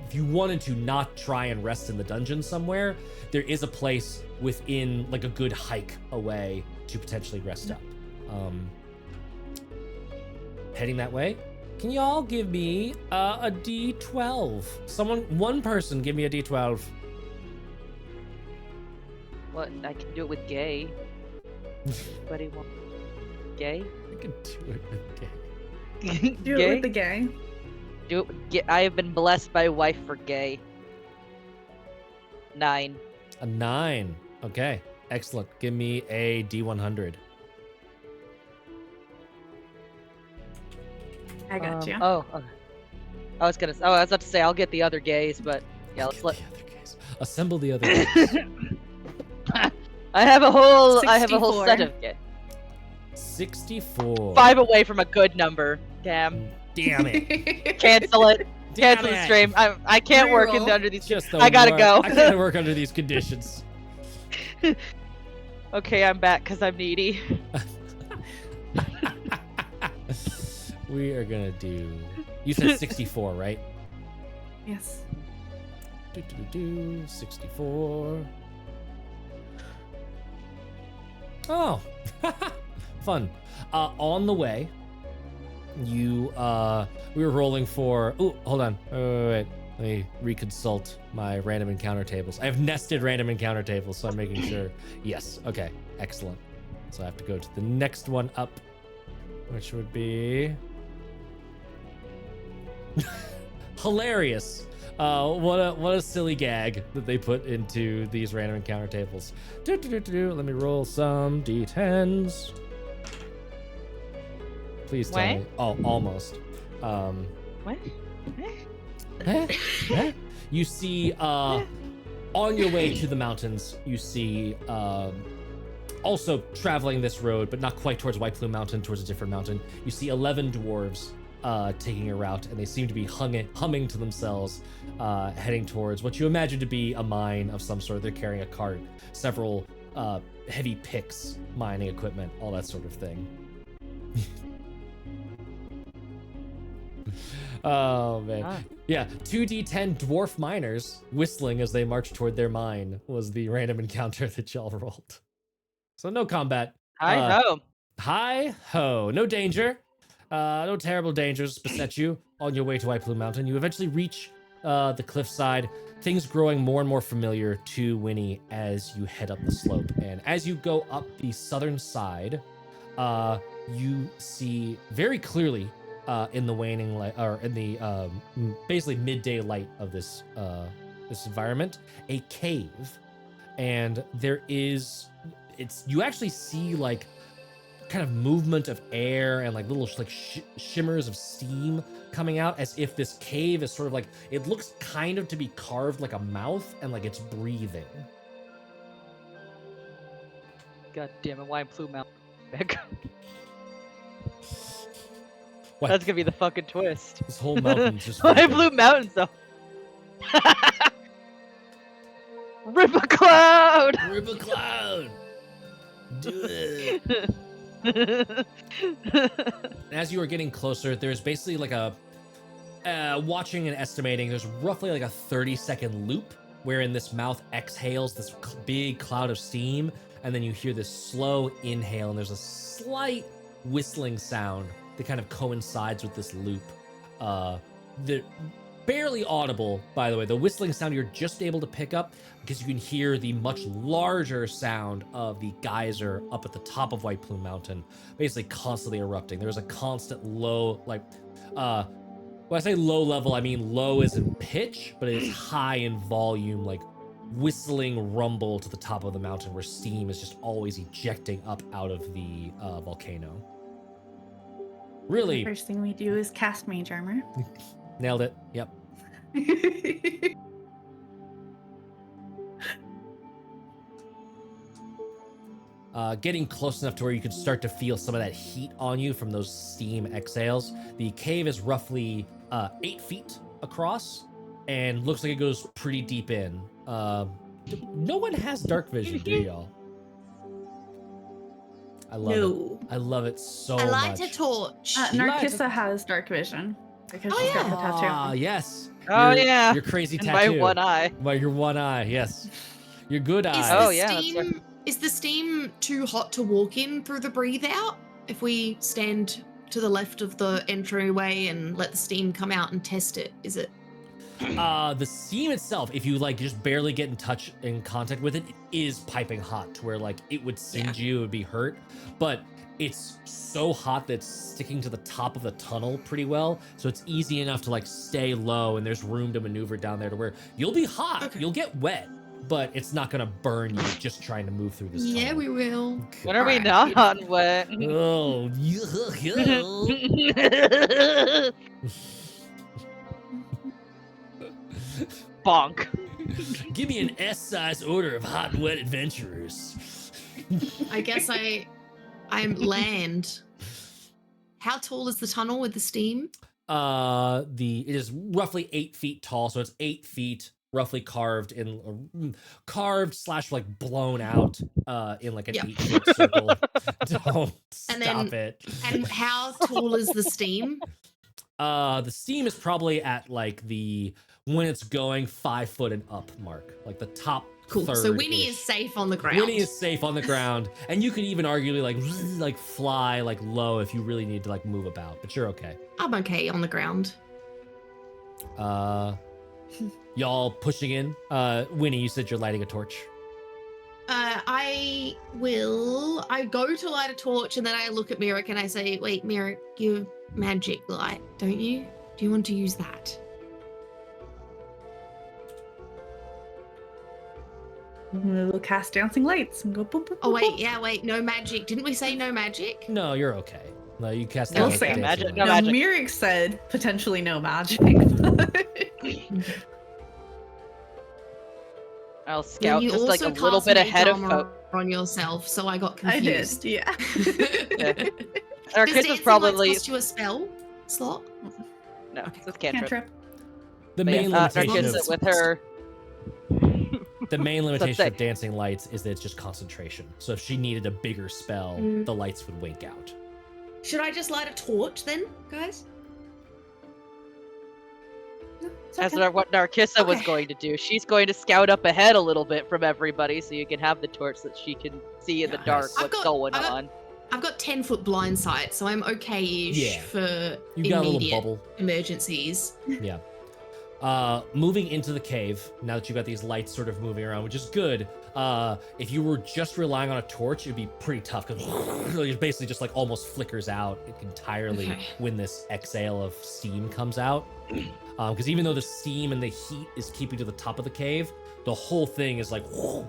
[SPEAKER 1] if you wanted to not try and rest in the dungeon somewhere, there is a place within like a good hike away to potentially rest up. Heading that way. Can y'all give me a D12? One person give me a D12.
[SPEAKER 3] What? I can do it with gay. Anybody want gay?
[SPEAKER 1] I can do it with gay.
[SPEAKER 4] Do it with the gay.
[SPEAKER 3] Do it with gay. I have been blessed by wife for gay. 9.
[SPEAKER 1] A 9. Okay, excellent. Give me a D100.
[SPEAKER 4] I got you.
[SPEAKER 3] Oh, okay. I was about to say I'll get the other gays, but yeah, let's let
[SPEAKER 1] the other guys. Assemble the other guys.
[SPEAKER 3] I have a whole
[SPEAKER 4] 64.
[SPEAKER 3] set of gays.
[SPEAKER 1] 64.
[SPEAKER 3] 5 away from a good number. Damn.
[SPEAKER 1] Damn it.
[SPEAKER 3] Cancel it.
[SPEAKER 1] Damn
[SPEAKER 3] Cancel the
[SPEAKER 1] it.
[SPEAKER 3] stream. I can't work
[SPEAKER 2] Reroll.
[SPEAKER 3] under these.
[SPEAKER 1] Just the
[SPEAKER 3] I gotta
[SPEAKER 1] one.
[SPEAKER 3] go.
[SPEAKER 1] I can't work under these conditions.
[SPEAKER 3] Okay, I'm back because I'm needy.
[SPEAKER 1] We are gonna do. You said 64, right?
[SPEAKER 4] Yes.
[SPEAKER 1] 64. Oh, fun. On the way, You we were rolling for. Oh, hold on. Wait. Let me reconsult my random encounter tables. I have nested random encounter tables, so I'm making sure. Yes. Okay. Excellent. So I have to go to the next one up, which would be hilarious. What a silly gag that they put into these random encounter tables. Let me roll some d10s. Please tell me. Oh, almost.
[SPEAKER 3] What?
[SPEAKER 1] You see, on your way to the mountains, you see, also traveling this road, but not quite towards White Plume Mountain, towards a different mountain. You see 11 dwarves taking a route, and they seem to be humming to themselves, heading towards what you imagine to be a mine of some sort. They're carrying a cart, several heavy picks, mining equipment, all that sort of thing. Oh man. Yeah, 2d10 dwarf miners whistling as they march toward their mine was the random encounter that y'all rolled. So no combat.
[SPEAKER 3] Hi ho.
[SPEAKER 1] Hi ho. No danger. No terrible dangers beset you on your way to White Plume Mountain. You eventually reach the cliffside. Things growing more and more familiar to Winnie as you head up the slope. And as you go up the southern side, you see very clearly in the waning light, or in the basically midday light of this this environment, a cave, and there is, you actually see like kind of movement of air and like little like shimmers of steam coming out, as if this cave is sort of like, it looks kind of to be carved like a mouth and like it's breathing.
[SPEAKER 3] God damn it! Why Plume Mountain?
[SPEAKER 1] What?
[SPEAKER 3] That's gonna be the fucking twist.
[SPEAKER 1] This whole mountain's just
[SPEAKER 3] Why Blue Mountains though? Rip a cloud!
[SPEAKER 1] Rip a cloud! Do it! As you are getting closer, there's basically like a watching and estimating, there's roughly like a 30-second loop wherein this mouth exhales this big cloud of steam, and then you hear this slow inhale, and there's a slight whistling sound that kind of coincides with this loop. They're barely audible, by the way. The whistling sound you're just able to pick up because you can hear the much larger sound of the geyser up at the top of White Plume Mountain, basically constantly erupting. There's a constant low, like, when I say low level, I mean low as in pitch, but it's high in volume, like whistling rumble to the top of the mountain where steam is just always ejecting up out of the volcano. Really?
[SPEAKER 4] The first thing we do is cast mage armor.
[SPEAKER 1] Nailed it. Yep. Getting close enough to where you can start to feel some of that heat on you from those steam exhales. The cave is roughly 8 feet across and looks like it goes pretty deep in. No one has dark vision, do y'all? I love it so much.
[SPEAKER 2] I light a torch.
[SPEAKER 4] Narcissa has dark vision because she's got the tattoo.
[SPEAKER 1] Ah, yes.
[SPEAKER 3] Oh yeah.
[SPEAKER 1] Your crazy
[SPEAKER 3] In
[SPEAKER 1] tattoo.
[SPEAKER 3] my one eye.
[SPEAKER 1] By your one eye, yes. Your good eye.
[SPEAKER 3] Oh, yeah, that's right.
[SPEAKER 2] Is the steam too hot to walk in through the breathe out? If we stand to the left of the entryway and let the steam come out and test it, is it?
[SPEAKER 1] The steam itself, if you like just barely get in contact with it, it is piping hot to where like it would singe you, it would be hurt. But it's so hot that it's sticking to the top of the tunnel pretty well. So it's easy enough to like stay low, and there's room to maneuver down there to where you'll be hot,
[SPEAKER 2] Okay.
[SPEAKER 1] You'll get wet, but it's not gonna burn you just trying to move through this tunnel.
[SPEAKER 2] Yeah, we will.
[SPEAKER 3] When are we
[SPEAKER 2] Alright.
[SPEAKER 3] not wet?
[SPEAKER 1] Oh,
[SPEAKER 3] Bonk.
[SPEAKER 1] give me an S-size order of hot and wet adventurers.
[SPEAKER 2] I guess I'm land. How tall is the tunnel with the steam?
[SPEAKER 1] It is roughly 8 feet tall, so it's 8 feet, roughly carved / like blown out in like an 8-foot circle. Don't stop it.
[SPEAKER 2] And how tall is the steam?
[SPEAKER 1] The steam is probably at like when it's going 5 foot and up mark, like the top
[SPEAKER 2] Cool. So
[SPEAKER 1] third-ish.
[SPEAKER 2] Winnie is safe on the ground.
[SPEAKER 1] Winnie is safe on the ground, and you could even arguably like fly like low if you really need to like move about, but you're okay.
[SPEAKER 2] I'm okay on the ground.
[SPEAKER 1] Y'all pushing in. Winnie, you said you're lighting a torch.
[SPEAKER 2] I go to light a torch and then I look at Mirik and I say, wait, Mirik, you have magic light, don't you? Do you want to use that?
[SPEAKER 4] We'll cast dancing lights and go boop, boop, boop,
[SPEAKER 2] Oh, wait,
[SPEAKER 4] boop.
[SPEAKER 2] yeah, wait, no magic. Didn't we say no magic?
[SPEAKER 1] No, you're okay. No, you cast
[SPEAKER 2] We'll
[SPEAKER 1] that
[SPEAKER 2] say
[SPEAKER 1] dancing
[SPEAKER 3] magic,
[SPEAKER 1] light.
[SPEAKER 3] no
[SPEAKER 4] No,
[SPEAKER 3] magic.
[SPEAKER 4] Mirik said potentially no magic.
[SPEAKER 3] I'll scout
[SPEAKER 2] You
[SPEAKER 3] just like a
[SPEAKER 2] also
[SPEAKER 3] little
[SPEAKER 2] cast
[SPEAKER 3] bit
[SPEAKER 2] Mage
[SPEAKER 3] ahead of
[SPEAKER 2] Armor on yourself, so I got
[SPEAKER 4] I did,
[SPEAKER 2] confused.
[SPEAKER 4] yeah.
[SPEAKER 3] Yeah.
[SPEAKER 2] Does
[SPEAKER 3] Our kiss is
[SPEAKER 2] Dancing
[SPEAKER 3] probably
[SPEAKER 2] Lights cost you a spell slot?
[SPEAKER 3] no,
[SPEAKER 2] Okay.
[SPEAKER 3] it's cantrip.
[SPEAKER 4] Cantrip.
[SPEAKER 1] The
[SPEAKER 3] But yeah,
[SPEAKER 1] main limitation
[SPEAKER 3] Narcissa
[SPEAKER 1] of
[SPEAKER 3] with her.
[SPEAKER 1] the main limitation
[SPEAKER 3] say-
[SPEAKER 1] of dancing lights is that it's just concentration. So if she needed a bigger spell, the lights would wink out.
[SPEAKER 2] Should I just light a torch then, guys? No, it's
[SPEAKER 3] That's
[SPEAKER 2] okay.
[SPEAKER 3] what Narcissa was
[SPEAKER 2] Okay.
[SPEAKER 3] going to do. She's going to scout up ahead a little bit from everybody so you can have the torch so that she can see in the
[SPEAKER 1] Nice.
[SPEAKER 3] dark
[SPEAKER 1] I've
[SPEAKER 3] what's
[SPEAKER 2] got-
[SPEAKER 3] going
[SPEAKER 2] I've got-
[SPEAKER 3] on.
[SPEAKER 2] I've got 10-foot blind sight, so I'm okay-ish
[SPEAKER 1] Yeah.
[SPEAKER 2] for
[SPEAKER 1] You got a little
[SPEAKER 2] immediate
[SPEAKER 1] bubble.
[SPEAKER 2] emergencies.
[SPEAKER 1] Yeah. Moving into the cave, now that you've got these lights sort of moving around, which is good. If you were just relying on a torch, it'd be pretty tough because it basically just like almost flickers out entirely
[SPEAKER 2] Okay.
[SPEAKER 1] when this exhale of steam comes out. Because even though the steam and the heat is keeping to the top of the cave, the whole thing is like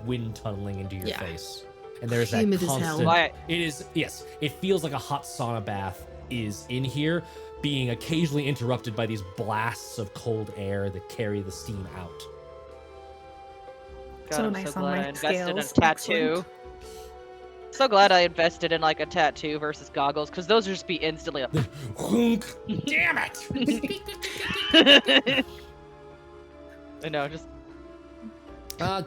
[SPEAKER 1] wind tunneling into your
[SPEAKER 2] Yeah.
[SPEAKER 1] face. And there's that
[SPEAKER 2] Humid as hell.
[SPEAKER 1] constant.
[SPEAKER 3] Why-
[SPEAKER 1] It is, yes, it feels like a hot sauna bath is in here, being occasionally interrupted by these blasts of cold air that carry the steam out.
[SPEAKER 3] God,
[SPEAKER 4] So
[SPEAKER 3] I'm
[SPEAKER 4] nice
[SPEAKER 3] so
[SPEAKER 4] on
[SPEAKER 3] glad
[SPEAKER 4] my
[SPEAKER 3] I invested in a
[SPEAKER 4] scales.
[SPEAKER 3] tattoo.
[SPEAKER 4] Excellent.
[SPEAKER 3] So glad I invested in like a tattoo versus goggles, because those would just be instantly like,
[SPEAKER 1] Damn it!
[SPEAKER 3] I know, just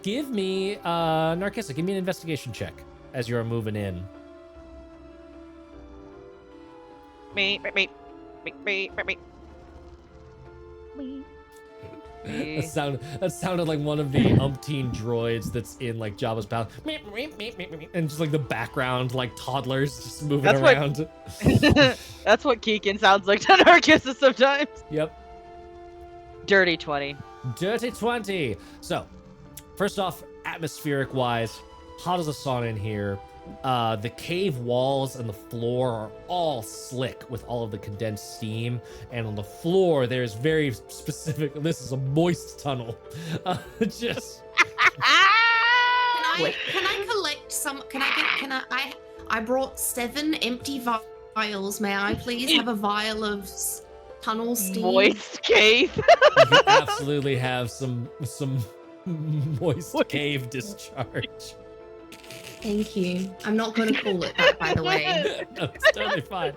[SPEAKER 1] Give me, Narcissa, give me an investigation check as you're moving in.
[SPEAKER 3] me.
[SPEAKER 1] That sounded like one of the umpteen droids that's in like Jabba's palace. And just like the background, like toddlers just moving
[SPEAKER 3] That's what-
[SPEAKER 1] around.
[SPEAKER 3] That's what Keegan sounds like to Narcissa sometimes.
[SPEAKER 1] Yep.
[SPEAKER 3] Dirty 20.
[SPEAKER 1] Dirty 20. So, first off, atmospheric wise, hot as a sauna in here. The cave walls and the floor are all slick with all of the condensed steam. And on the floor, there's very specific, this is a moist tunnel. Just,
[SPEAKER 2] Can I collect some? I brought 7 empty vials. May I please have a vial of tunnel steam?
[SPEAKER 3] Moist cave.
[SPEAKER 1] you absolutely have some moist cave discharge.
[SPEAKER 2] Thank you. I'm not going to call it that, by the way.
[SPEAKER 1] No, it's totally fine.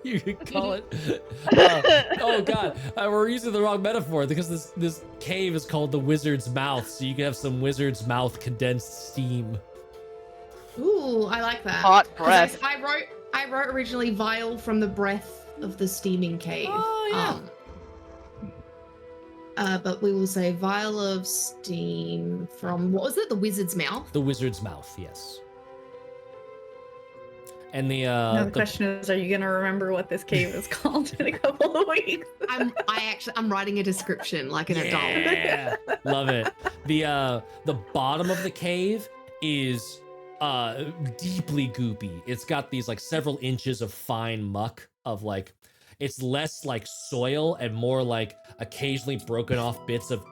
[SPEAKER 1] You can call it. Oh god, we're using the wrong metaphor because this cave is called the Wizard's Mouth, so you can have some Wizard's Mouth condensed steam.
[SPEAKER 2] Ooh, I like that.
[SPEAKER 3] Hot
[SPEAKER 2] 'Cause
[SPEAKER 3] breath.
[SPEAKER 2] I wrote originally vial from the breath of the steaming cave.
[SPEAKER 1] Oh, yeah.
[SPEAKER 2] But we will say vial of steam from, what was it? The Wizard's Mouth?
[SPEAKER 1] The Wizard's Mouth, yes. And
[SPEAKER 4] Now the question is, are you gonna remember what this cave is called in a couple of weeks?
[SPEAKER 2] I'm writing a description like an adult.
[SPEAKER 1] yeah, love it. The bottom of the cave is deeply goopy. It's got these like several inches of fine muck of like, it's less like soil and more like occasionally broken off bits of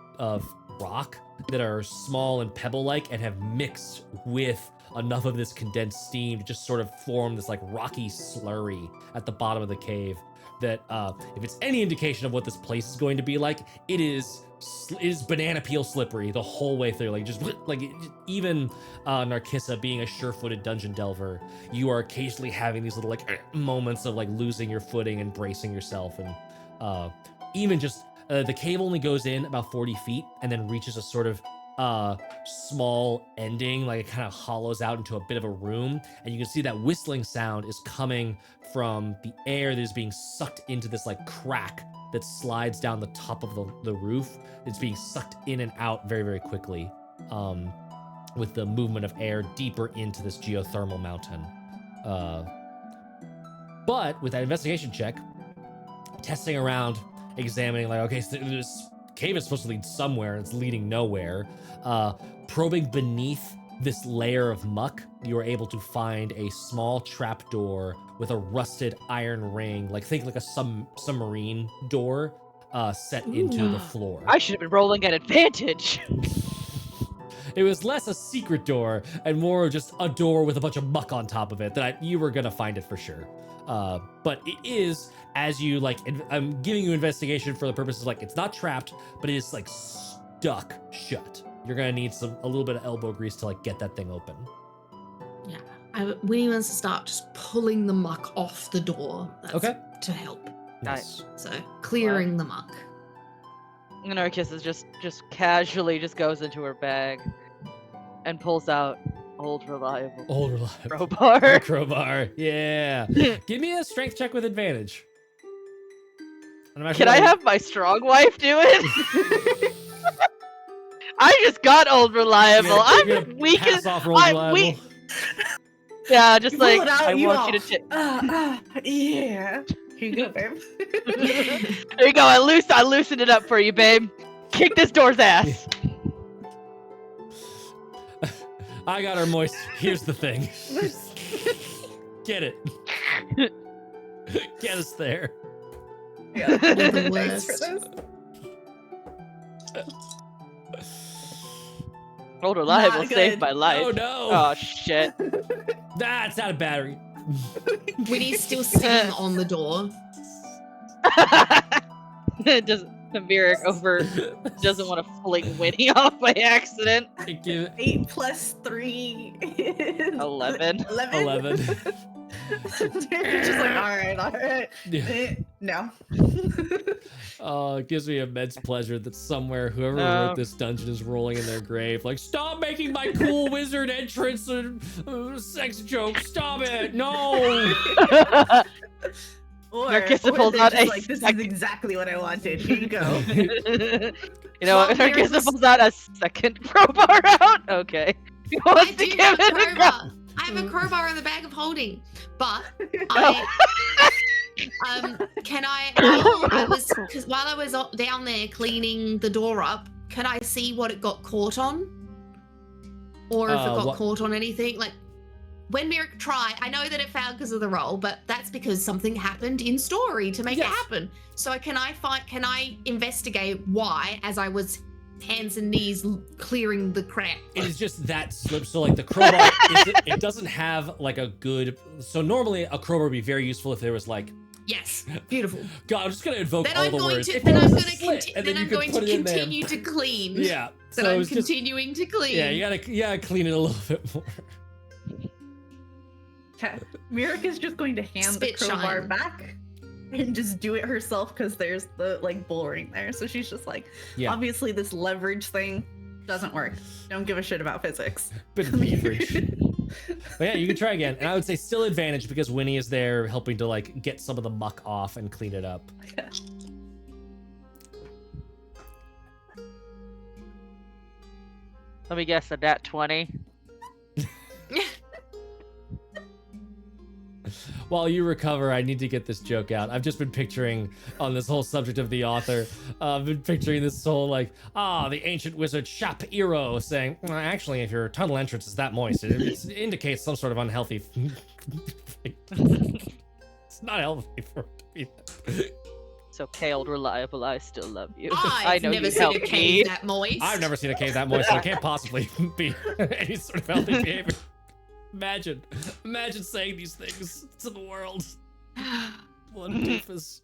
[SPEAKER 1] rock that are small and pebble-like and have mixed with enough of this condensed steam to just sort of form this like rocky slurry at the bottom of the cave that if it's any indication of what this place is going to be like, it is banana peel slippery the whole way through. Like just like even Narcissa being a sure-footed dungeon delver, you are occasionally having these little like moments of like losing your footing and bracing yourself. And even just the cave only goes in about 40 feet and then reaches a sort of small ending, like it kind of hollows out into a bit of a room, and you can see that whistling sound is coming from the air that is being sucked into this like crack that slides down the top of the roof. It's being sucked in and out very, very quickly. with the movement of air deeper into this geothermal mountain. But with that investigation check, testing around, examining, like, okay, so this cave is supposed to lead somewhere, and it's leading nowhere. Probing beneath this layer of muck, you are able to find a small trapdoor with a rusted iron ring, like think like a submarine door, set into the floor.
[SPEAKER 3] I should have been rolling at advantage.
[SPEAKER 1] It was less a secret door and more just a door with a bunch of muck on top of it that you were gonna find it for sure. But it is, as you like, I'm giving you investigation for the purposes, like, it's not trapped, but it is like stuck shut. You're gonna need a little bit of elbow grease to like get that thing open.
[SPEAKER 2] Yeah, Winnie wants to start just pulling the muck off the door. That's
[SPEAKER 1] Okay.
[SPEAKER 2] To help.
[SPEAKER 1] Nice.
[SPEAKER 2] So clearing the muck.
[SPEAKER 3] And Arcus just casually just goes into her bag and pulls out old reliable crowbar.
[SPEAKER 1] A crowbar, yeah. Give me a strength check with advantage.
[SPEAKER 3] Can I have my strong wife do it? I just got old reliable. I'm weak as weak. Yeah, just like I want you to.
[SPEAKER 4] Yeah. Here you go, babe.
[SPEAKER 3] There you go. I loosened it up for you, babe. Kick this door's ass.
[SPEAKER 1] I got her moist. Here's the thing. Get it. Get us there.
[SPEAKER 4] Yeah.
[SPEAKER 2] You're the
[SPEAKER 4] Thanks for
[SPEAKER 2] worst.
[SPEAKER 4] this.
[SPEAKER 3] Old reliable
[SPEAKER 4] Not
[SPEAKER 3] saved
[SPEAKER 4] good.
[SPEAKER 3] my life.
[SPEAKER 1] Oh no!
[SPEAKER 3] Oh shit.
[SPEAKER 1] That's not a battery.
[SPEAKER 2] Winnie's still sitting on the door.
[SPEAKER 3] Just Viric doesn't want to fling Winnie off by accident.
[SPEAKER 4] 8 plus 3 is
[SPEAKER 3] 11.
[SPEAKER 1] 11.
[SPEAKER 4] They're just like, all right.
[SPEAKER 1] Yeah.
[SPEAKER 4] No.
[SPEAKER 1] It gives me immense pleasure that somewhere whoever wrote this dungeon is rolling in their grave. Like, stop making my cool wizard entrance a sex joke. Stop it. No.
[SPEAKER 4] Or
[SPEAKER 3] Narcissa
[SPEAKER 4] they're
[SPEAKER 3] pulls out
[SPEAKER 4] just
[SPEAKER 3] a
[SPEAKER 4] like, this is
[SPEAKER 3] second-
[SPEAKER 4] exactly what I wanted. Here you go.
[SPEAKER 3] You know
[SPEAKER 2] Well,
[SPEAKER 3] what?
[SPEAKER 2] there
[SPEAKER 3] Narcissa
[SPEAKER 2] is-
[SPEAKER 3] pulls out a second crowbar out. Okay. He wants
[SPEAKER 2] I
[SPEAKER 3] to
[SPEAKER 2] do
[SPEAKER 3] give
[SPEAKER 2] have a
[SPEAKER 3] it a go.
[SPEAKER 2] crowbar. I have a crowbar in the bag of holding, but I can while I was down there cleaning the door up, can I see what it got caught on, or if it got
[SPEAKER 1] what-
[SPEAKER 2] caught on anything? Like when Merrick tried, I know that it failed because of the roll, but that's because something happened in story to make it happen. So can I investigate why, as I was hands and knees clearing the crack?
[SPEAKER 1] It is just that slip. So like the crowbar, it doesn't have like a good. So normally a crowbar would be very useful if there was like.
[SPEAKER 2] Yes, beautiful.
[SPEAKER 1] God, I'm just gonna invoke
[SPEAKER 2] Then
[SPEAKER 1] all
[SPEAKER 2] I'm
[SPEAKER 1] the
[SPEAKER 2] going
[SPEAKER 1] words.
[SPEAKER 2] to.
[SPEAKER 1] If
[SPEAKER 2] Then
[SPEAKER 1] there
[SPEAKER 2] I'm
[SPEAKER 1] was a
[SPEAKER 2] going to.
[SPEAKER 1] slit, and
[SPEAKER 2] Then
[SPEAKER 1] then you
[SPEAKER 2] I'm
[SPEAKER 1] could
[SPEAKER 2] going
[SPEAKER 1] put
[SPEAKER 2] to
[SPEAKER 1] it in there.
[SPEAKER 2] continue to clean.
[SPEAKER 1] Yeah.
[SPEAKER 2] Then
[SPEAKER 1] so
[SPEAKER 2] I'm
[SPEAKER 1] it's just-
[SPEAKER 2] continuing to clean.
[SPEAKER 1] Yeah, you gotta clean it a little bit more.
[SPEAKER 4] Okay. Mirek is just going to hand
[SPEAKER 2] Spit
[SPEAKER 4] the crowbar
[SPEAKER 2] shine.
[SPEAKER 4] back and just do it herself because there's the like bull ring there. So she's just like,
[SPEAKER 1] Yeah.
[SPEAKER 4] obviously this leverage thing doesn't work. Don't give a shit about physics.
[SPEAKER 1] Bit of leverage. But yeah, you can try again. And I would say still advantage because Winnie is there helping to like get some of the muck off and clean it up.
[SPEAKER 3] Let me guess, a nat 20.
[SPEAKER 1] While you recover, I need to get this joke out. I've just been picturing on this whole subject of the author. I've been picturing this whole like, the ancient wizard Shap-Iro saying, well, actually, if your tunnel entrance is that moist, it indicates some sort of unhealthy. It's not healthy for it to be that.
[SPEAKER 3] It's okay, old reliable. I still love you.
[SPEAKER 2] I've
[SPEAKER 3] I know
[SPEAKER 2] never
[SPEAKER 3] you
[SPEAKER 2] seen a
[SPEAKER 3] helped
[SPEAKER 2] cave
[SPEAKER 3] me.
[SPEAKER 2] that moist.
[SPEAKER 1] I've never seen a cave that moist, so it can't possibly be any sort of healthy behavior. Imagine saying these things to the world. What a doofus.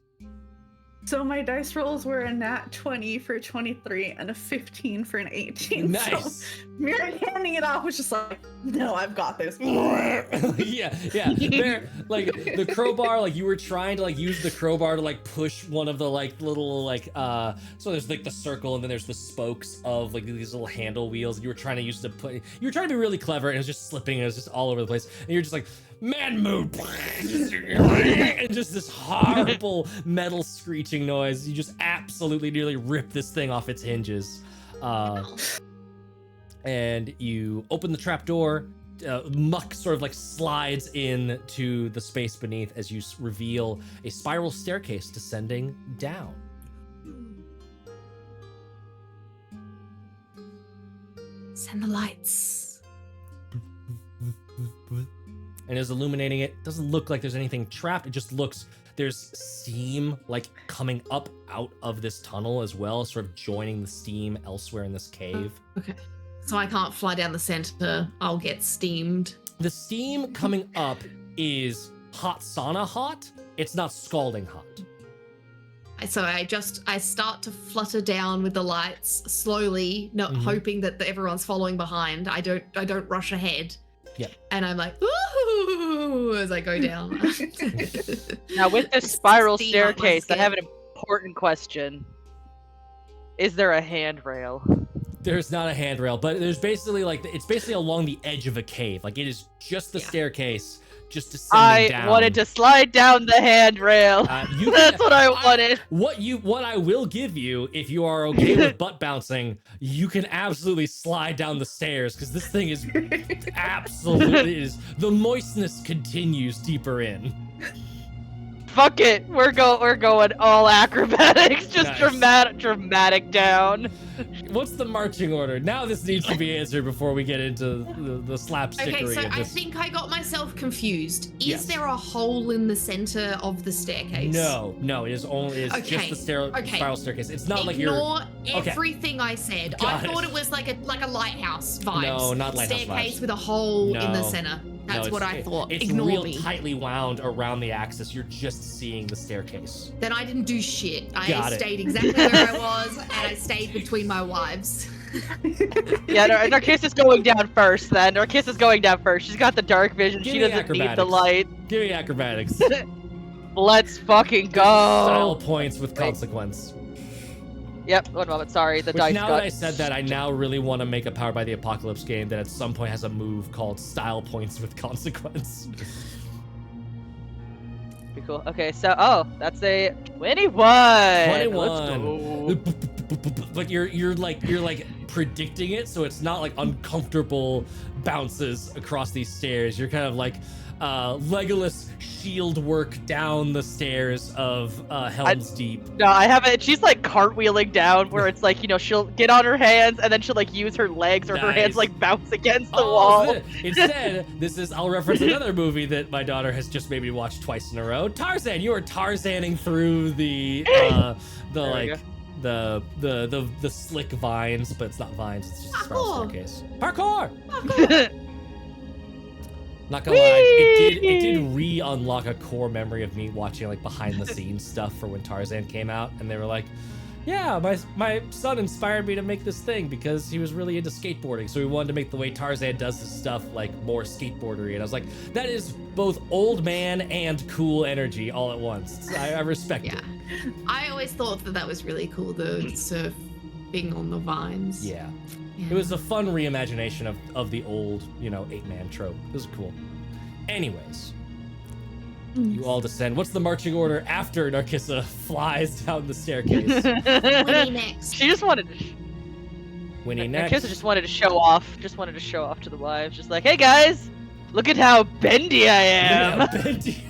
[SPEAKER 4] So my dice rolls were a nat 20 for 23 and a 15 for an 18.
[SPEAKER 1] Nice.
[SPEAKER 4] So Mirek handing it off was just like, no, I've got this.
[SPEAKER 1] yeah. There, like the crowbar, like you were trying to like use the crowbar to like push one of the like little like so there's like the circle and then there's the spokes of like these little handle wheels. And you were trying to use you were trying to be really clever and it was just slipping and it was just all over the place. And you're just like, man move and just this horrible metal screeching noise. You just absolutely nearly rip this thing off its hinges. and you open the trapdoor. Muck sort of like slides in to the space beneath as you reveal a spiral staircase descending down.
[SPEAKER 2] Send the lights.
[SPEAKER 1] And is illuminating it. Doesn't look like there's anything trapped. It just looks, there's steam like coming up out of this tunnel as well, sort of joining the steam elsewhere in this cave.
[SPEAKER 2] Okay. So I can't fly down the center. I'll get steamed.
[SPEAKER 1] The steam coming up is hot sauna hot. It's not scalding hot.
[SPEAKER 2] So I start to flutter down with the lights slowly, not hoping that everyone's following behind. I don't rush ahead.
[SPEAKER 1] Yeah.
[SPEAKER 2] And I'm like, ooh, as I go down.
[SPEAKER 3] Now with this spiral
[SPEAKER 2] Steam up my
[SPEAKER 3] staircase, I
[SPEAKER 2] skin.
[SPEAKER 3] have an important question. Is there a handrail?
[SPEAKER 1] There's not a handrail, but there's basically like, it's basically along the edge of a cave. Like it is just the staircase, just descending down.
[SPEAKER 3] I wanted to slide down the handrail. That's what I wanted.
[SPEAKER 1] What I will give you, if you are okay with butt bouncing, you can absolutely slide down the stairs because this thing is absolutely the moistness continues deeper in.
[SPEAKER 3] Fuck it, we're going all acrobatics, just
[SPEAKER 1] Nice.
[SPEAKER 3] dramatic down.
[SPEAKER 1] What's the marching order? Now this needs to be answered before we get into the slapstickery
[SPEAKER 2] Okay, so
[SPEAKER 1] of
[SPEAKER 2] I
[SPEAKER 1] this.
[SPEAKER 2] think I got myself confused. Is
[SPEAKER 1] Yes.
[SPEAKER 2] there a hole in the center of the staircase?
[SPEAKER 1] No, it is only just
[SPEAKER 2] Okay,
[SPEAKER 1] the spiral staircase. It's not like you're.
[SPEAKER 2] Ignore
[SPEAKER 1] Okay.
[SPEAKER 2] everything I said.
[SPEAKER 1] Got
[SPEAKER 2] I thought
[SPEAKER 1] it.
[SPEAKER 2] it was like a lighthouse vibes.
[SPEAKER 1] No, not lighthouse
[SPEAKER 2] Staircase
[SPEAKER 1] vibes.
[SPEAKER 2] with a hole in the
[SPEAKER 1] No.
[SPEAKER 2] center. That's
[SPEAKER 1] No,
[SPEAKER 2] what I thought.
[SPEAKER 1] It's
[SPEAKER 2] Ignore
[SPEAKER 1] real
[SPEAKER 2] me.
[SPEAKER 1] tightly wound around the axis. You're just seeing the staircase.
[SPEAKER 2] Then I didn't do shit. I
[SPEAKER 1] Got it.
[SPEAKER 2] stayed exactly where I was, and I stayed between my wives.
[SPEAKER 3] Yeah, Narcissus going down first then. Narcissus going down first. She's got the dark vision.
[SPEAKER 1] Give
[SPEAKER 3] She
[SPEAKER 1] me
[SPEAKER 3] doesn't need the
[SPEAKER 1] acrobatics.
[SPEAKER 3] light.
[SPEAKER 1] Give me acrobatics.
[SPEAKER 3] Let's fucking
[SPEAKER 1] Style
[SPEAKER 3] go.
[SPEAKER 1] points with
[SPEAKER 3] Wait.
[SPEAKER 1] consequence.
[SPEAKER 3] Yep, 1 moment. Sorry, the
[SPEAKER 1] Which
[SPEAKER 3] dice
[SPEAKER 1] now
[SPEAKER 3] got
[SPEAKER 1] that I said that, I now really want to make a Powered by the Apocalypse game that at some point has a move called Style Points with Consequence.
[SPEAKER 3] Pretty cool. Okay, so that's a 21.
[SPEAKER 1] 21.
[SPEAKER 3] Let's go.
[SPEAKER 1] But you're like predicting it, so it's not like uncomfortable bounces across these stairs. You're kind of like Legolas shield work down the stairs of Helm's Deep.
[SPEAKER 3] No, I haven't. She's like cartwheeling down, where it's like, she'll get on her hands and then she'll like use her legs or her hands
[SPEAKER 1] Nice.
[SPEAKER 3] like bounce against the
[SPEAKER 1] Oh,
[SPEAKER 3] wall.
[SPEAKER 1] Instead, I'll reference another movie that my daughter has just made me watch twice in a row. Tarzan. You are Tarzaning through the
[SPEAKER 3] There we
[SPEAKER 1] the slick vines, but it's not vines. It's just a spiral
[SPEAKER 2] Parkour.
[SPEAKER 1] staircase. Parkour. Not gonna lie, it did re-unlock a core memory of me watching like behind the scenes stuff for when Tarzan came out, and they were like, yeah, my son inspired me to make this thing because he was really into skateboarding, so we wanted to make the way Tarzan does his stuff like more skateboardery. And I was like, that is both old man and cool energy all at once. I respect
[SPEAKER 2] Yeah.
[SPEAKER 1] it.
[SPEAKER 2] I always thought that was really cool, the surfing on the vines.
[SPEAKER 1] Yeah.
[SPEAKER 2] Yeah.
[SPEAKER 1] It was a fun reimagination of the old, 8-man trope. It was cool. Anyways, you all descend. What's the marching order after Narcissa flies down the staircase?
[SPEAKER 2] Winnie next.
[SPEAKER 3] She just wanted to.
[SPEAKER 1] Winnie next.
[SPEAKER 3] Narcissa just wanted to show off. Just wanted to show off to the wives. Just like, hey guys, look at how bendy I am.
[SPEAKER 1] Yeah, Bendy.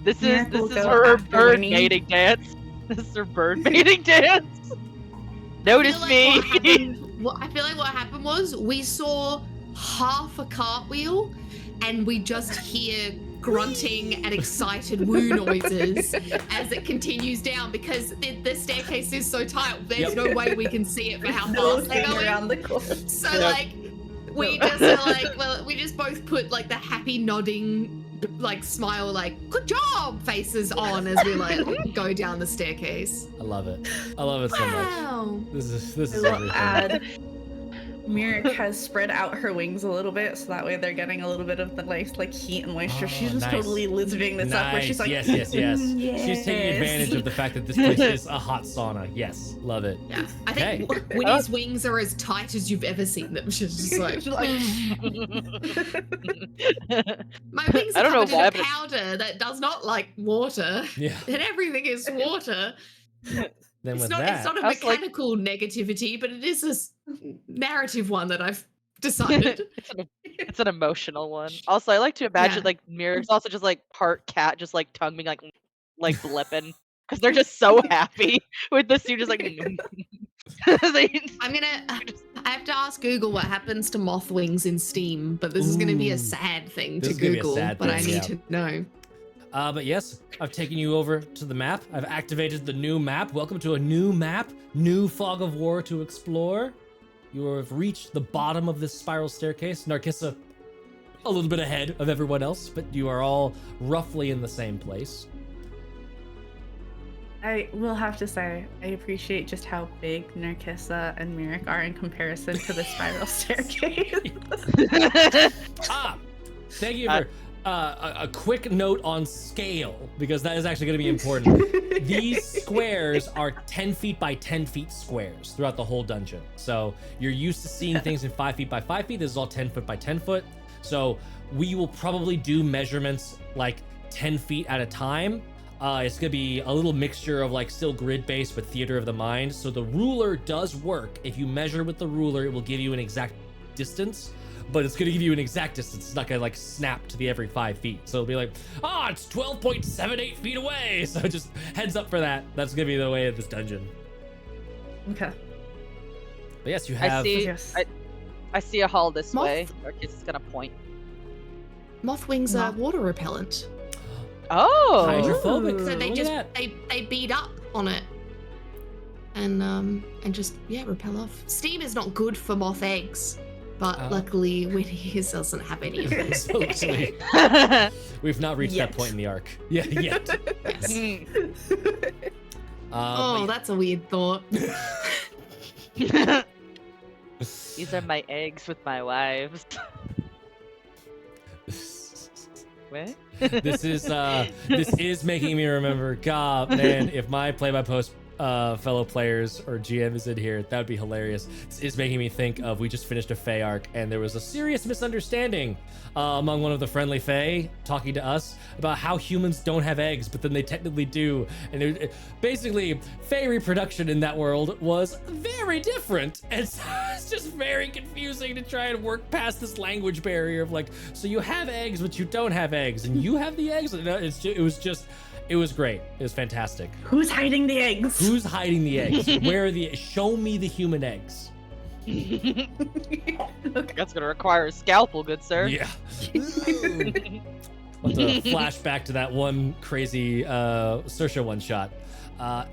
[SPEAKER 3] This
[SPEAKER 4] Yeah,
[SPEAKER 3] is
[SPEAKER 4] we'll go
[SPEAKER 3] her
[SPEAKER 4] after
[SPEAKER 3] bird
[SPEAKER 4] Winnie.
[SPEAKER 3] mating dance. This is her bird mating dance. Notice me.
[SPEAKER 2] I feel like what happened was we saw half a cartwheel and we just hear grunting and excited woo noises as it continues down because the staircase is so tight. There's no way we can see it for how fast they're
[SPEAKER 4] Looking
[SPEAKER 2] going.
[SPEAKER 4] around the corner.
[SPEAKER 2] So
[SPEAKER 3] Yep.
[SPEAKER 2] like we just are like, well, we just both put like the happy nodding, like smile, like good job faces on as we like go down the staircase.
[SPEAKER 1] I love it. I love it so much.
[SPEAKER 2] Wow.
[SPEAKER 1] This
[SPEAKER 4] I
[SPEAKER 1] is
[SPEAKER 4] will
[SPEAKER 1] everything.
[SPEAKER 4] add, Mirek has spread out her wings a little bit, so that way they're getting a little bit of the nice like heat and moisture. She's just
[SPEAKER 1] nice.
[SPEAKER 4] totally lizarding this up, where she's like,
[SPEAKER 1] yes.
[SPEAKER 4] "Mm,
[SPEAKER 1] She's taking advantage of the fact that this place is a hot sauna. Yes, love it.
[SPEAKER 2] Yeah, I think
[SPEAKER 1] Okay.
[SPEAKER 2] Winnie's wings are as tight as you've ever seen them. She's just like,
[SPEAKER 4] She's like,
[SPEAKER 2] my wings
[SPEAKER 3] I
[SPEAKER 2] are
[SPEAKER 3] don't know
[SPEAKER 2] covered
[SPEAKER 3] why,
[SPEAKER 2] in a
[SPEAKER 3] but-
[SPEAKER 2] powder that does not like water,
[SPEAKER 1] Yeah.
[SPEAKER 2] and everything is water.
[SPEAKER 1] then
[SPEAKER 2] It's
[SPEAKER 1] with
[SPEAKER 2] not.
[SPEAKER 1] that,
[SPEAKER 2] It's not a
[SPEAKER 3] That's like-
[SPEAKER 2] mechanical negativity, but it is a narrative one that I've decided.
[SPEAKER 3] It's an emotional one. Also, I like to imagine
[SPEAKER 2] Yeah.
[SPEAKER 3] like Mirror's also just like part cat, just like tongue being like blipping because they're just so happy with the suit. Just like
[SPEAKER 2] I have to ask Google what happens to moth wings in Steam, but this is going to be
[SPEAKER 1] Ooh.
[SPEAKER 2] a sad thing
[SPEAKER 1] This
[SPEAKER 2] to
[SPEAKER 1] is gonna be a
[SPEAKER 2] Google.
[SPEAKER 1] sad
[SPEAKER 2] But I
[SPEAKER 1] thing,
[SPEAKER 2] need
[SPEAKER 1] yeah.
[SPEAKER 2] to know.
[SPEAKER 1] But yes, I've taken you over to the map. I've activated the new map. Welcome to a new map, new fog of war to explore. You have reached the bottom of this spiral staircase. Narcissa, a little bit ahead of everyone else, but you are all roughly in the same place.
[SPEAKER 4] I will have to say, I appreciate just how big Narcissa and Myrick are in comparison to the spiral staircase.
[SPEAKER 1] Thank you for a quick note on scale, because that is actually going to be important. These squares are 10 feet by 10 feet squares throughout the whole dungeon. So you're used to seeing things in 5 feet by 5 feet. This is all 10 foot by 10 foot. So we will probably do measurements like 10 feet at a time. It's gonna be a little mixture of like still grid based, but theater of the mind. So the ruler does work. If you measure with the ruler, it will give you an exact distance, but it's gonna give you an exact distance. It's not gonna like snap to the every 5 feet. So it'll be like, it's 12.78 feet away. So just heads up for that. That's gonna be the way of this dungeon.
[SPEAKER 4] Okay.
[SPEAKER 1] But yes, you have.
[SPEAKER 4] Yes.
[SPEAKER 3] I see a hall this
[SPEAKER 2] Moth-
[SPEAKER 3] way. Marcus is gonna point.
[SPEAKER 2] Moth wings are water repellent,
[SPEAKER 3] Oh.
[SPEAKER 1] Hydrophobic.
[SPEAKER 2] so they
[SPEAKER 1] Look
[SPEAKER 2] just
[SPEAKER 1] at that.
[SPEAKER 2] they beat up on it, and just repel off. Steam is not good for moth eggs, but luckily Wynvyre doesn't have any of those.
[SPEAKER 1] So luckily, we've not reached that
[SPEAKER 4] Yet.
[SPEAKER 1] point in the arc. Yeah, yet.
[SPEAKER 2] Yes.
[SPEAKER 1] But
[SPEAKER 2] That's a weird thought.
[SPEAKER 3] These are my eggs with my wives. What?
[SPEAKER 1] this is making me remember. God, man, if my play-by-post fellow players or GM is in here, that would be hilarious. This is making me think of, we just finished a Fae arc, and there was a serious misunderstanding among one of the friendly Fae talking to us about how humans don't have eggs, but then they technically do. And basically, Fae reproduction in that world was very different. And so it's just very confusing to try and work past this language barrier of like, so you have eggs, but you don't have eggs, and you have the eggs. It was great. It was fantastic.
[SPEAKER 4] Who's hiding the eggs?
[SPEAKER 1] Who's hiding the eggs? Show me the human eggs.
[SPEAKER 3] That's gonna require a scalpel, good sir.
[SPEAKER 1] Yeah. I'll have to flash back to that one crazy Sersha one shot.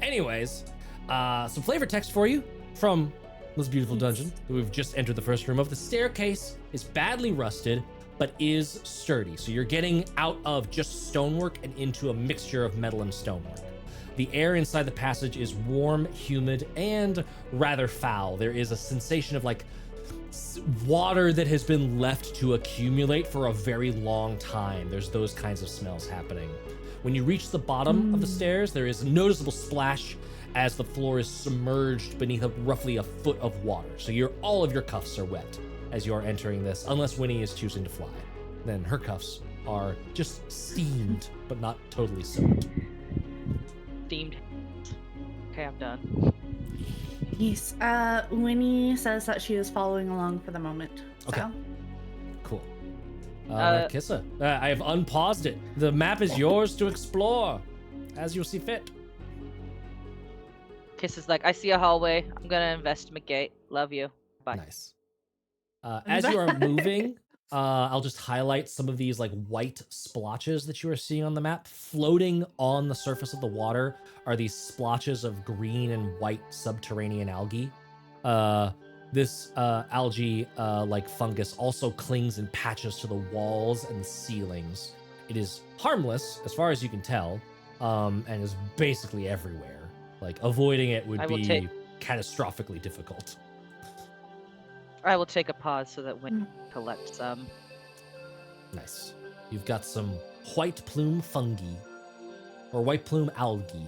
[SPEAKER 1] Anyways, some flavor text for you from this beautiful dungeon that we've just entered the first room of. The staircase is badly rusted, but is sturdy. So you're getting out of just stonework and into a mixture of metal and stonework. The air inside the passage is warm, humid, and rather foul. There is a sensation of like water that has been left to accumulate for a very long time. There's those kinds of smells happening. When you reach the bottom of the stairs, there is a noticeable splash as the floor is submerged beneath roughly a foot of water. So all of your cuffs are wet as you are entering this, unless Winnie is choosing to fly. Then her cuffs are just steamed, but not totally soaked.
[SPEAKER 3] Steamed. Okay, I'm done.
[SPEAKER 4] Yes. Winnie says that she is following along for the moment.
[SPEAKER 1] Okay.
[SPEAKER 4] So.
[SPEAKER 1] Cool. Narcissa, I have unpaused it. The map is yours to explore as you see fit.
[SPEAKER 3] Kiss is like, I see a hallway. I'm gonna investigate. Love you. Bye.
[SPEAKER 1] Nice. As you are moving, I'll just highlight some of these like white splotches that you are seeing on the map. Floating on the surface of the water are these splotches of green and white subterranean algae. This algae, like fungus, also clings in patches to the walls and the ceilings. It is harmless, as far as you can tell, and is basically everywhere. Like, avoiding it would be catastrophically difficult.
[SPEAKER 3] I will take a pause so that Wynn collects some.
[SPEAKER 1] Nice. You've got some white plume fungi, or white plume algae.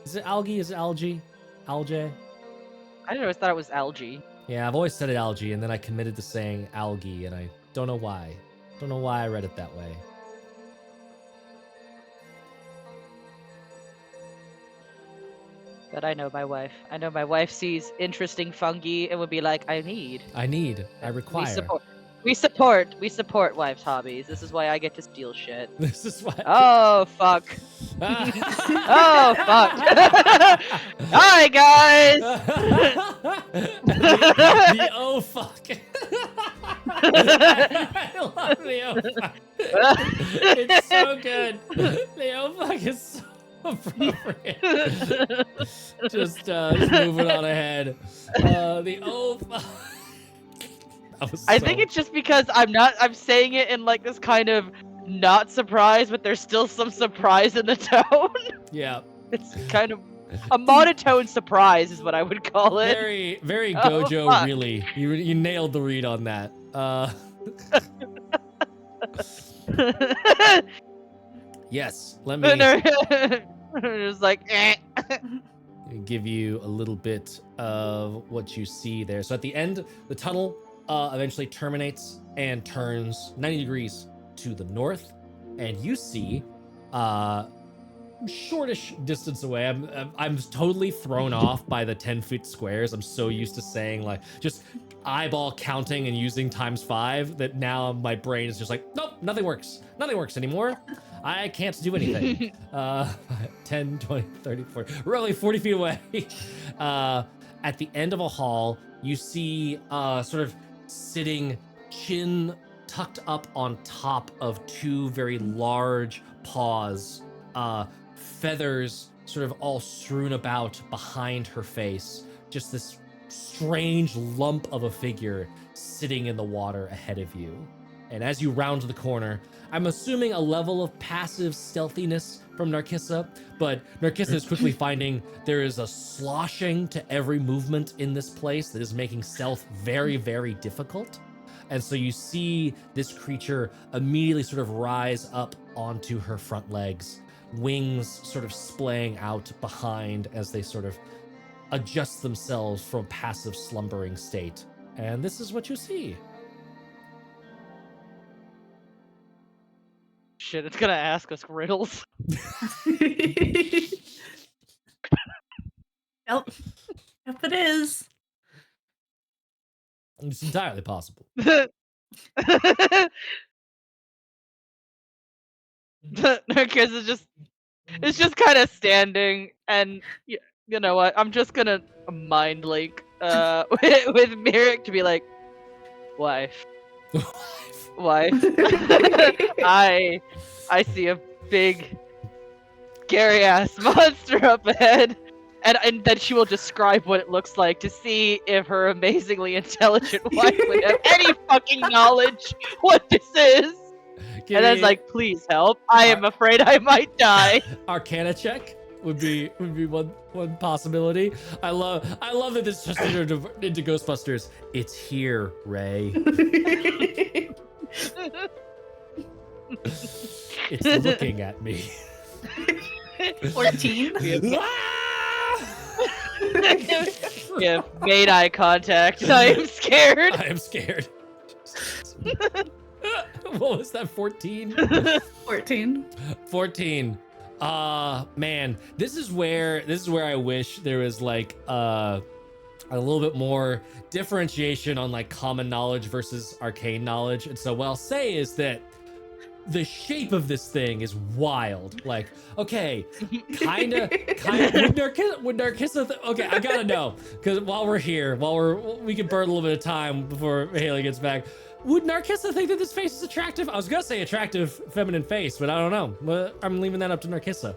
[SPEAKER 1] Is it algae? Is it algae? Algae?
[SPEAKER 3] I always thought it was algae.
[SPEAKER 1] Yeah, I've always said it algae, and then I committed to saying algae, and I don't know why. Don't know why I read it that way.
[SPEAKER 3] But I know my wife. I know my wife sees interesting fungi and would be like, I
[SPEAKER 1] require.
[SPEAKER 3] We support wives' hobbies. This is why I get to steal shit.
[SPEAKER 1] This is why.
[SPEAKER 3] Oh fuck. Oh fuck. Hi guys.
[SPEAKER 1] the oh fuck. I love the oh fuck. It's so good. The oh fuck is so appropriate. Just moving on ahead. The oh fuck.
[SPEAKER 3] I think it's just because I'm saying it in like this kind of not surprise, but there's still some surprise in the tone.
[SPEAKER 1] Yeah.
[SPEAKER 3] It's kind of a monotone surprise is what I would call it.
[SPEAKER 1] Very, very Gojo,
[SPEAKER 3] fuck.
[SPEAKER 1] really. You nailed the read on that. Yes, let me
[SPEAKER 3] Just like, eh.
[SPEAKER 1] give you a little bit of what you see there. So at the end, the tunnel eventually terminates and turns 90 degrees to the north, and you see shortish distance away. I'm totally thrown off by the 10-foot squares. I'm so used to saying like just eyeball counting and using ×5 that now my brain is just like, nope, nothing works anymore. I can't do anything. 10, 20, 30, 40, we're only 40 feet away. At the end of a hall, you see sort of sitting, chin tucked up on top of two very large paws, feathers sort of all strewn about behind her face, just this strange lump of a figure sitting in the water ahead of you. And as you round the corner, I'm assuming a level of passive stealthiness from Narkissa, but Narkissa is quickly finding there is a sloshing to every movement in this place that is making stealth very, very difficult. And so you see this creature immediately sort of rise up onto her front legs, wings sort of splaying out behind as they sort of adjust themselves from passive slumbering state. And this is what you see.
[SPEAKER 3] Shit, it's gonna ask us riddles.
[SPEAKER 4] Yep. Yep, it is.
[SPEAKER 1] It's entirely possible.
[SPEAKER 3] Narkis is just kind of standing, and you know what? I'm just gonna mind link with Merrick to be like, wife. I see a big, scary ass monster up ahead, and then she will describe what it looks like to see if her amazingly intelligent wife would have any fucking knowledge what this is. And then it's like, please help. I am afraid I might die.
[SPEAKER 1] Arcana check would be one possibility. I love that this just into Ghostbusters. It's here, Ray. It's looking at me.
[SPEAKER 4] 14.
[SPEAKER 3] We have made eye contact. I am scared.
[SPEAKER 1] I am scared. What was that? 14?
[SPEAKER 4] 14.
[SPEAKER 1] 14. Man, this is where I wish there was like a little bit more differentiation on like common knowledge versus arcane knowledge. And so what I'll say is that the shape of this thing is wild. Like, okay, kind of would Narkissa okay, I gotta know, because while we're here, we can burn a little bit of time before Haley gets back. Would Narkissa think that this face is attractive? I was gonna say attractive feminine face, but I don't know. I'm leaving that up to Narkissa.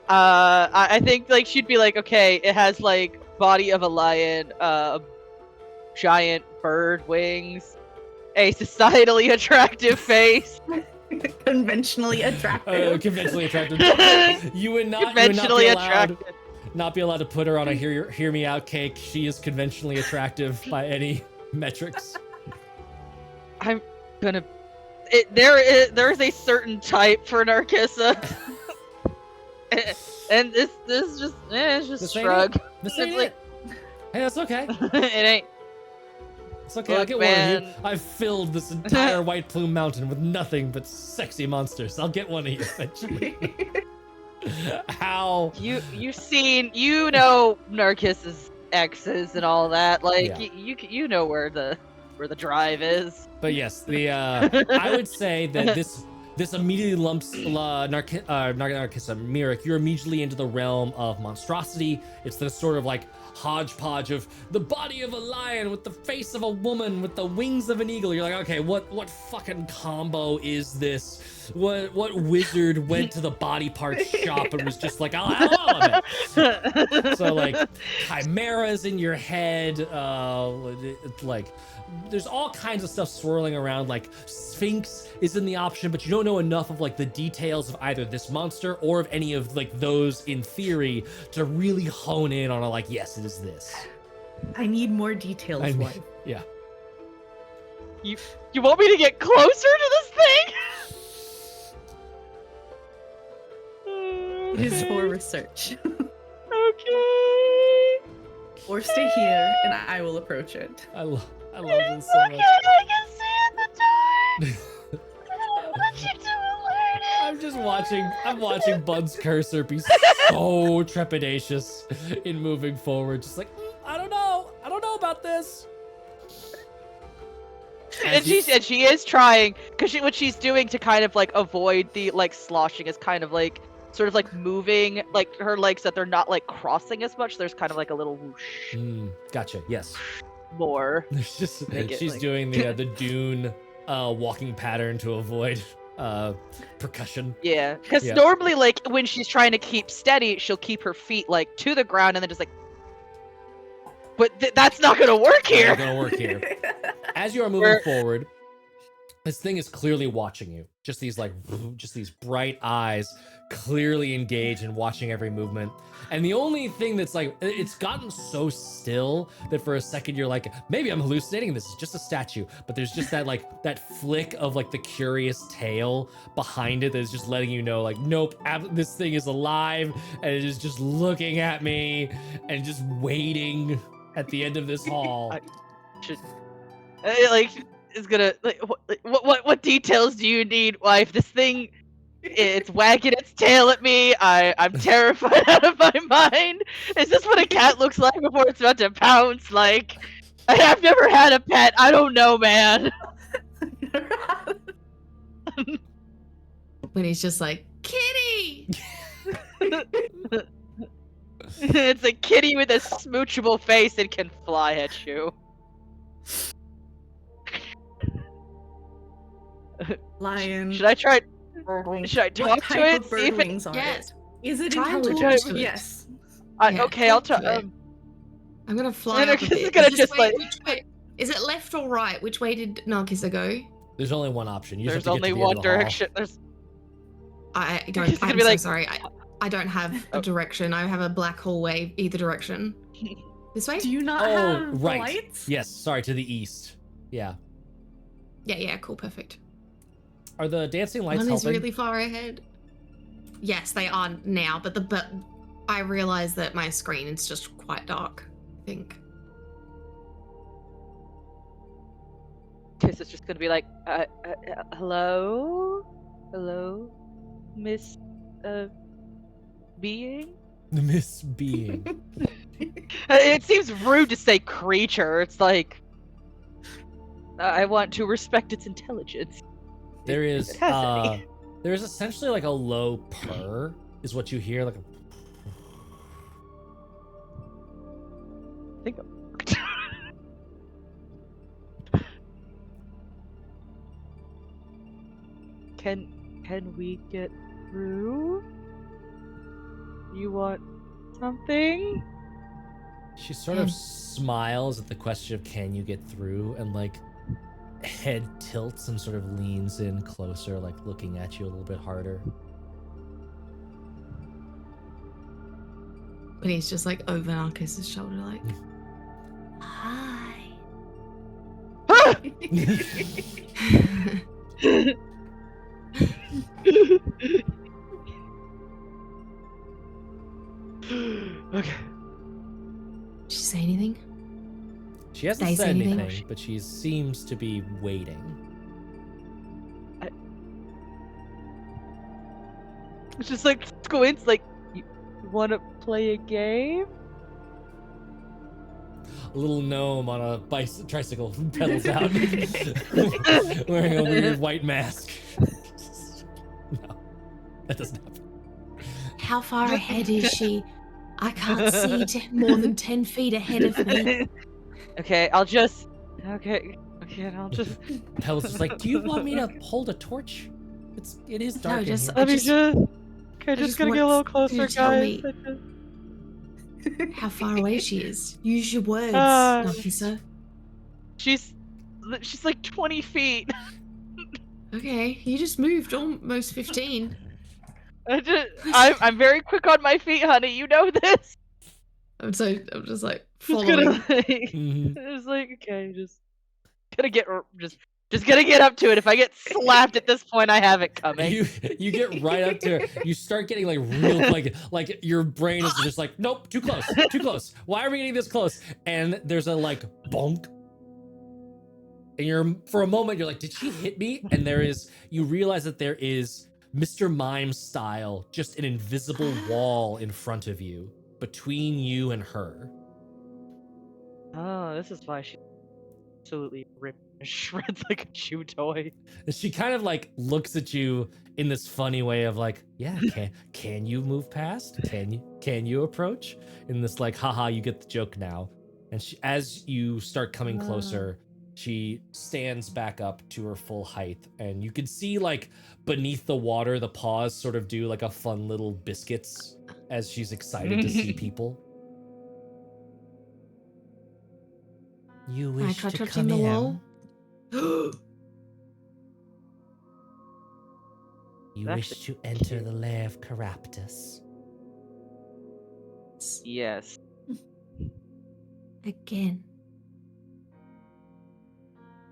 [SPEAKER 3] I think like she'd be like, okay, it has like body of a lion, giant bird wings, a societally attractive face.
[SPEAKER 4] Conventionally attractive.
[SPEAKER 1] Conventionally attractive. You would not be allowed to put her on a hear me out cake. She is conventionally attractive by any metrics.
[SPEAKER 3] I'm gonna. There is a certain type for Narkissa, and this is just it's just shrug.
[SPEAKER 1] This ain't it. Hey, that's okay.
[SPEAKER 3] It ain't.
[SPEAKER 1] It's okay. I'll get one of you. I've filled this entire White Plume Mountain with nothing but sexy monsters. I'll get one of you eventually. How
[SPEAKER 3] you know Narcissus exes and all that. Like
[SPEAKER 1] Yeah.
[SPEAKER 3] you know where the drive is.
[SPEAKER 1] But yes, the I would say that this immediately lumps Narcissa, Myrick, you're immediately into the realm of monstrosity. It's this sort of like hodgepodge of the body of a lion with the face of a woman with the wings of an eagle. You're like, okay, what fucking combo is this? What wizard went to the body parts shop and was just like, I'll have all of it? So like chimeras in your head, like there's all kinds of stuff swirling around. Like Sphinx is in the option, but you don't know enough of like the details of either this monster or of any of like those in theory to really hone in on a like, yes, it is this.
[SPEAKER 4] I need more details, wife.
[SPEAKER 1] Yeah.
[SPEAKER 3] You want me to get closer to this thing?
[SPEAKER 4] It is for research.
[SPEAKER 3] Okay.
[SPEAKER 4] Or stay here and I will approach it.
[SPEAKER 1] I love this so much.
[SPEAKER 3] I can see in the dark. I want you to alert it.
[SPEAKER 1] I'm watching Bud's cursor be so trepidatious in moving forward. Just like, I don't know about this.
[SPEAKER 3] And she is trying, because what she's doing to kind of like avoid the like sloshing is kind of like sort of like moving like her legs that they're not like crossing as much. There's kind of like a little whoosh.
[SPEAKER 1] Gotcha. Yes.
[SPEAKER 3] More.
[SPEAKER 1] She's doing the Dune walking pattern to avoid percussion.
[SPEAKER 3] Yeah, because normally like when she's trying to keep steady, she'll keep her feet like to the ground and then just like. But that's not gonna work here.
[SPEAKER 1] Not gonna work here. As you are moving forward, this thing is clearly watching you. Just these bright eyes, clearly engaged in watching every movement. And the only thing that's like, it's gotten so still that for a second you're like, maybe I'm hallucinating. This is just a statue. But there's just that like that flick of like the curious tail behind it that is just letting you know, like, nope, this thing is alive and it is just looking at me and just waiting at the end of this hall.
[SPEAKER 3] Is gonna like what details do you need, wife? This thing, it's wagging its tail at me. I'm terrified out of my mind. Is this what a cat looks like before it's about to pounce? Like, I've never had a pet. I don't know, man.
[SPEAKER 2] When he's just like, kitty.
[SPEAKER 3] It's a kitty with a smoochable face and can fly at you.
[SPEAKER 4] Lion.
[SPEAKER 3] Should I try?
[SPEAKER 4] Birdwing.
[SPEAKER 3] Should I talk
[SPEAKER 4] What
[SPEAKER 3] to
[SPEAKER 4] type
[SPEAKER 3] it?
[SPEAKER 4] of
[SPEAKER 3] See if it...
[SPEAKER 4] birdwings are
[SPEAKER 2] Yes.
[SPEAKER 4] it? Is it
[SPEAKER 2] Try and talk
[SPEAKER 4] intelligent?
[SPEAKER 2] to it.
[SPEAKER 4] Yes.
[SPEAKER 2] Yeah,
[SPEAKER 3] Okay, I'll
[SPEAKER 2] talk
[SPEAKER 3] try.
[SPEAKER 2] to it. I'm gonna fly up a
[SPEAKER 3] Narcissus
[SPEAKER 2] bit.
[SPEAKER 3] is gonna
[SPEAKER 2] Is this
[SPEAKER 3] just,
[SPEAKER 2] way-
[SPEAKER 3] like-
[SPEAKER 2] which way? Is it left or right? Which way did Narcissa go?
[SPEAKER 1] There's only one option. You just
[SPEAKER 3] There's
[SPEAKER 1] have to get
[SPEAKER 3] only
[SPEAKER 1] to the
[SPEAKER 3] one
[SPEAKER 1] end of the hall.
[SPEAKER 3] direction. There's
[SPEAKER 2] I
[SPEAKER 3] It's
[SPEAKER 2] don't.
[SPEAKER 3] gonna
[SPEAKER 2] I'm
[SPEAKER 3] be
[SPEAKER 2] so
[SPEAKER 3] like-
[SPEAKER 2] sorry. I don't have a direction. I have a black hallway either direction. This way?
[SPEAKER 4] Do you not
[SPEAKER 1] Oh,
[SPEAKER 4] have
[SPEAKER 1] right.
[SPEAKER 4] lights?
[SPEAKER 1] Yes, sorry, to the east. Yeah.
[SPEAKER 2] Yeah. Cool. Perfect.
[SPEAKER 1] Are the dancing lights
[SPEAKER 2] One is
[SPEAKER 1] helping?
[SPEAKER 2] really far ahead. Yes, they are now, but I realize that my screen is just quite dark. I think.
[SPEAKER 3] Tiss is just gonna be like, hello, Miss, being.
[SPEAKER 1] Miss Being.
[SPEAKER 3] It seems rude to say creature. It's like, I want to respect its intelligence.
[SPEAKER 1] There is
[SPEAKER 3] It has any.
[SPEAKER 1] there's essentially like a low purr is what you hear, like a
[SPEAKER 3] I think Can we get through? You want something?
[SPEAKER 1] she sort of smiles at the question of can you get through, and like head tilts and sort of leans in closer, like looking at you a little bit harder.
[SPEAKER 2] But he's just like over Narcissus' shoulder, like, hi.
[SPEAKER 3] Okay.
[SPEAKER 2] Did she say anything?
[SPEAKER 1] She hasn't
[SPEAKER 2] Did I
[SPEAKER 1] said
[SPEAKER 2] say anything?
[SPEAKER 1] anything, but she seems to be waiting.
[SPEAKER 3] It's just like squints like, you want to play a game?
[SPEAKER 1] A little gnome on a tricycle pedals out, wearing a weird white mask. No, that doesn't happen.
[SPEAKER 2] How far ahead is she? I can't see more than 10 feet ahead of me.
[SPEAKER 3] Okay, I'll just.
[SPEAKER 1] Pebbles is like, do you want me to hold a torch? It is dark.
[SPEAKER 2] No,
[SPEAKER 1] in
[SPEAKER 2] just
[SPEAKER 1] here.
[SPEAKER 3] Let me just. Okay,
[SPEAKER 2] I
[SPEAKER 3] just
[SPEAKER 2] just
[SPEAKER 3] gonna get a little
[SPEAKER 2] want you
[SPEAKER 3] closer,
[SPEAKER 2] to tell
[SPEAKER 3] guys.
[SPEAKER 2] me. How far away she is? Use your words,
[SPEAKER 3] Uh,
[SPEAKER 2] officer.
[SPEAKER 3] She's like 20 feet.
[SPEAKER 2] Okay, you just moved almost 15.
[SPEAKER 3] I'm very quick on my feet, honey. You know this.
[SPEAKER 2] I'm just like
[SPEAKER 3] Just gonna
[SPEAKER 2] following.
[SPEAKER 3] like, just like okay, just gonna get up to it. If I get slapped at this point, I have it coming.
[SPEAKER 1] You get right up to her. You start getting like real like your brain is just like, nope, too close, too close. Why are we getting this close? And there's a like bonk. And for a moment you're like, did she hit me? And you realize that there is Mr. Mime style, just an invisible wall in front of you, between you and her.
[SPEAKER 3] Oh, this is why she absolutely ripped and shreds like a chew toy.
[SPEAKER 1] And she kind of like looks at you in this funny way of like, yeah, can you move past? Can you approach? In this like, haha, you get the joke now. And as you start coming closer, she stands back up to her full height, and you can see like beneath the water, the paws sort of do like a fun little biscuits as she's excited to see people. You
[SPEAKER 2] I
[SPEAKER 1] wish
[SPEAKER 2] try
[SPEAKER 1] to
[SPEAKER 2] touching
[SPEAKER 1] come
[SPEAKER 2] the
[SPEAKER 1] in?
[SPEAKER 2] wall.
[SPEAKER 1] You wish to enter the lair of Keraptis?
[SPEAKER 3] Yes.
[SPEAKER 2] Again.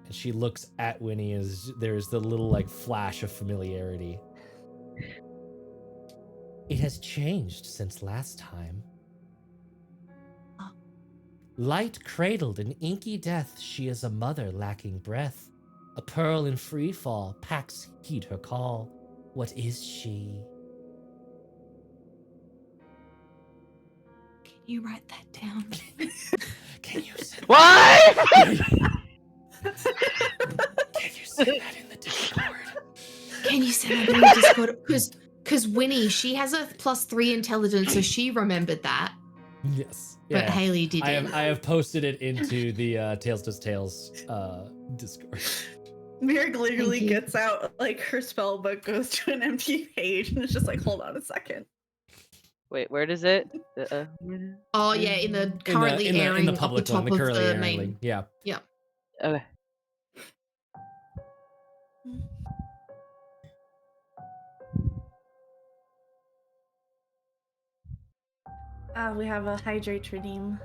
[SPEAKER 1] And she looks at Winnie as there's the little like flash of familiarity. It has changed since last time. Light cradled in inky death, she is a mother lacking breath. A pearl in free fall, Pax heed her call. What is she?
[SPEAKER 2] Can you write that down?
[SPEAKER 1] Can you send
[SPEAKER 3] What?
[SPEAKER 1] Can you send that in the Discord?
[SPEAKER 2] Can you send that in the Discord? Because Winnie, she has a +3 intelligence, so she remembered that.
[SPEAKER 1] Yes.
[SPEAKER 2] But Haley didn't.
[SPEAKER 1] I have posted it into the Tales to Tales Discord.
[SPEAKER 4] Mirk literally
[SPEAKER 2] Thank you.
[SPEAKER 4] gets out like her spell book, goes to an empty page, and it's just like, hold on a second.
[SPEAKER 3] Wait, where does it?
[SPEAKER 2] Oh yeah, in the currently airing
[SPEAKER 1] in the
[SPEAKER 2] off
[SPEAKER 1] public
[SPEAKER 2] the top
[SPEAKER 1] one, the currently
[SPEAKER 2] of the
[SPEAKER 1] airing
[SPEAKER 2] main.
[SPEAKER 1] link. Yeah.
[SPEAKER 3] Okay.
[SPEAKER 4] We have a hydrate redeem.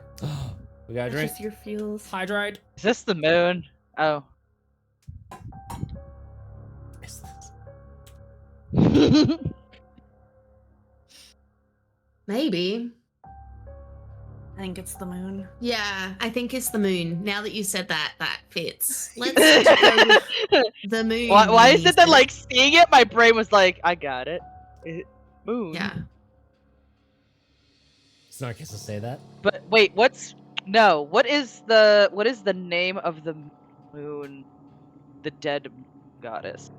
[SPEAKER 1] We got a drink.
[SPEAKER 4] Just your fuels.
[SPEAKER 1] Hydrate.
[SPEAKER 3] Is this the moon? Oh.
[SPEAKER 1] Is this?
[SPEAKER 2] Maybe.
[SPEAKER 4] I think it's the moon.
[SPEAKER 2] Yeah, I think it's the moon. Now that you said that, that fits. Let's go with the moon.
[SPEAKER 3] Why is it that like seeing it, my brain was like, I got it. Moon.
[SPEAKER 2] Yeah.
[SPEAKER 1] It's not to say that.
[SPEAKER 3] But wait, what is the name of the moon? The dead goddess.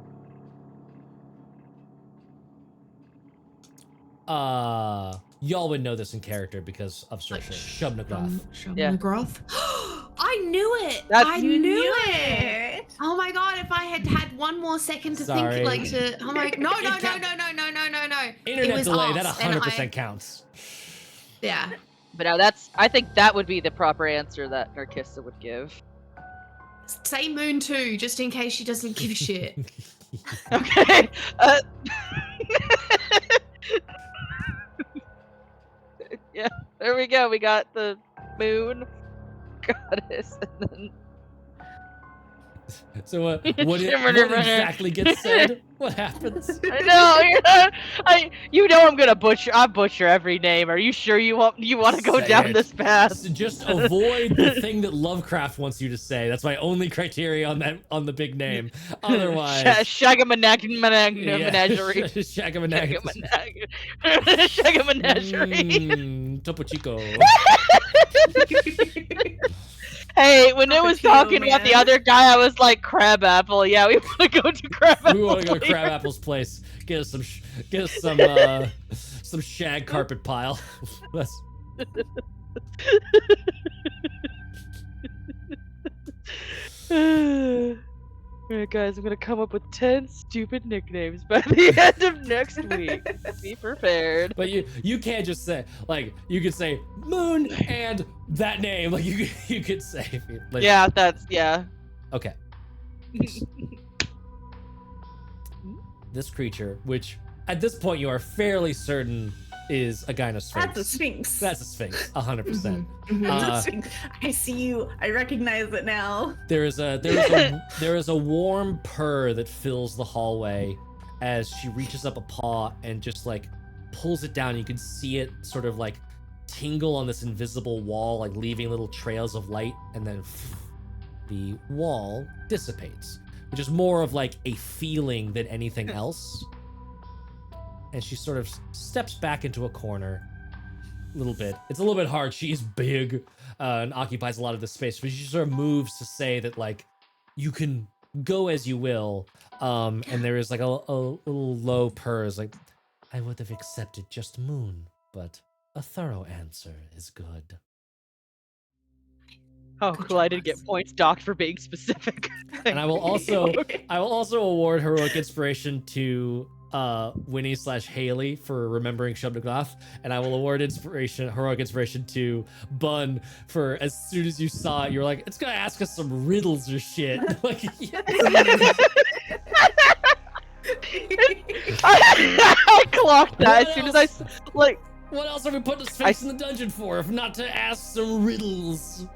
[SPEAKER 1] Y'all would know this in character because of Sorcerer. Shub-Nagroth.
[SPEAKER 3] Yeah.
[SPEAKER 2] McGrath. I knew it.
[SPEAKER 4] You knew it.
[SPEAKER 2] Oh my god! If I had had one more second to
[SPEAKER 1] Sorry.
[SPEAKER 2] think, like to, oh my, no.
[SPEAKER 1] Internet
[SPEAKER 2] was
[SPEAKER 1] delay, that
[SPEAKER 2] us, and
[SPEAKER 1] 100% counts.
[SPEAKER 2] Yeah.
[SPEAKER 3] But now I think that would be the proper answer that Narkissa would give.
[SPEAKER 2] Say moon too, just in case she doesn't give a shit.
[SPEAKER 3] Okay. Yeah, there we go. We got the moon goddess, and then
[SPEAKER 1] So what exactly gets said? What happens?
[SPEAKER 3] I know. You know I'm gonna butcher. I butcher every name. Are you sure you want to go
[SPEAKER 1] Say
[SPEAKER 3] down
[SPEAKER 1] it.
[SPEAKER 3] this path?
[SPEAKER 1] So just avoid the thing that Lovecraft wants you to say. That's my only criteria on the big name. Otherwise,
[SPEAKER 3] Shagamenagerie. Shagamenagerie.
[SPEAKER 1] Topo Chico.
[SPEAKER 3] Hey, when it was
[SPEAKER 4] Cappuccino,
[SPEAKER 3] talking about the
[SPEAKER 4] man.
[SPEAKER 3] other guy, I was like, Crabapple. Yeah, we want to go to Crabapple.
[SPEAKER 1] We want to go to
[SPEAKER 3] later.
[SPEAKER 1] Crabapple's place. Get us some shag carpet pile. Let's.
[SPEAKER 3] Alright, guys, I'm gonna come up with 10 stupid nicknames by the end of next week. Be prepared.
[SPEAKER 1] But you can't just say, like, you could say Moon and that name. Like you could say. Like,
[SPEAKER 3] Yeah, yeah.
[SPEAKER 1] Okay. This creature, which at this point you are fairly certain is a gynosphinx.
[SPEAKER 4] That's a sphinx.
[SPEAKER 1] That's a sphinx, 100%.
[SPEAKER 4] That's a sphinx. I see you. I recognize it now.
[SPEAKER 1] There is a warm purr that fills the hallway as she reaches up a paw and just like pulls it down. You can see it sort of like tingle on this invisible wall, like leaving little trails of light, and then the wall dissipates, which is more of like a feeling than anything else. And she sort of steps back into a corner a little bit. It's a little bit hard. She's big and occupies a lot of the space, but she sort of moves to say that, like, you can go as you will. And there is like a little low purrs, like, I would have accepted just Moon, but a thorough answer is good.
[SPEAKER 3] Oh,
[SPEAKER 2] Good
[SPEAKER 3] cool! I
[SPEAKER 2] job,
[SPEAKER 3] didn't get
[SPEAKER 2] Max.
[SPEAKER 3] points docked for being specific.
[SPEAKER 1] And I will also award heroic inspiration to Winnie/Haley for remembering Shubnagloth, and I will award heroic inspiration to Bun for as soon as you saw it, you're like, it's gonna ask us some riddles or shit. Like,
[SPEAKER 3] I clocked that as soon as I like.
[SPEAKER 1] what else are we putting a sphinx in the dungeon for if not to ask some riddles?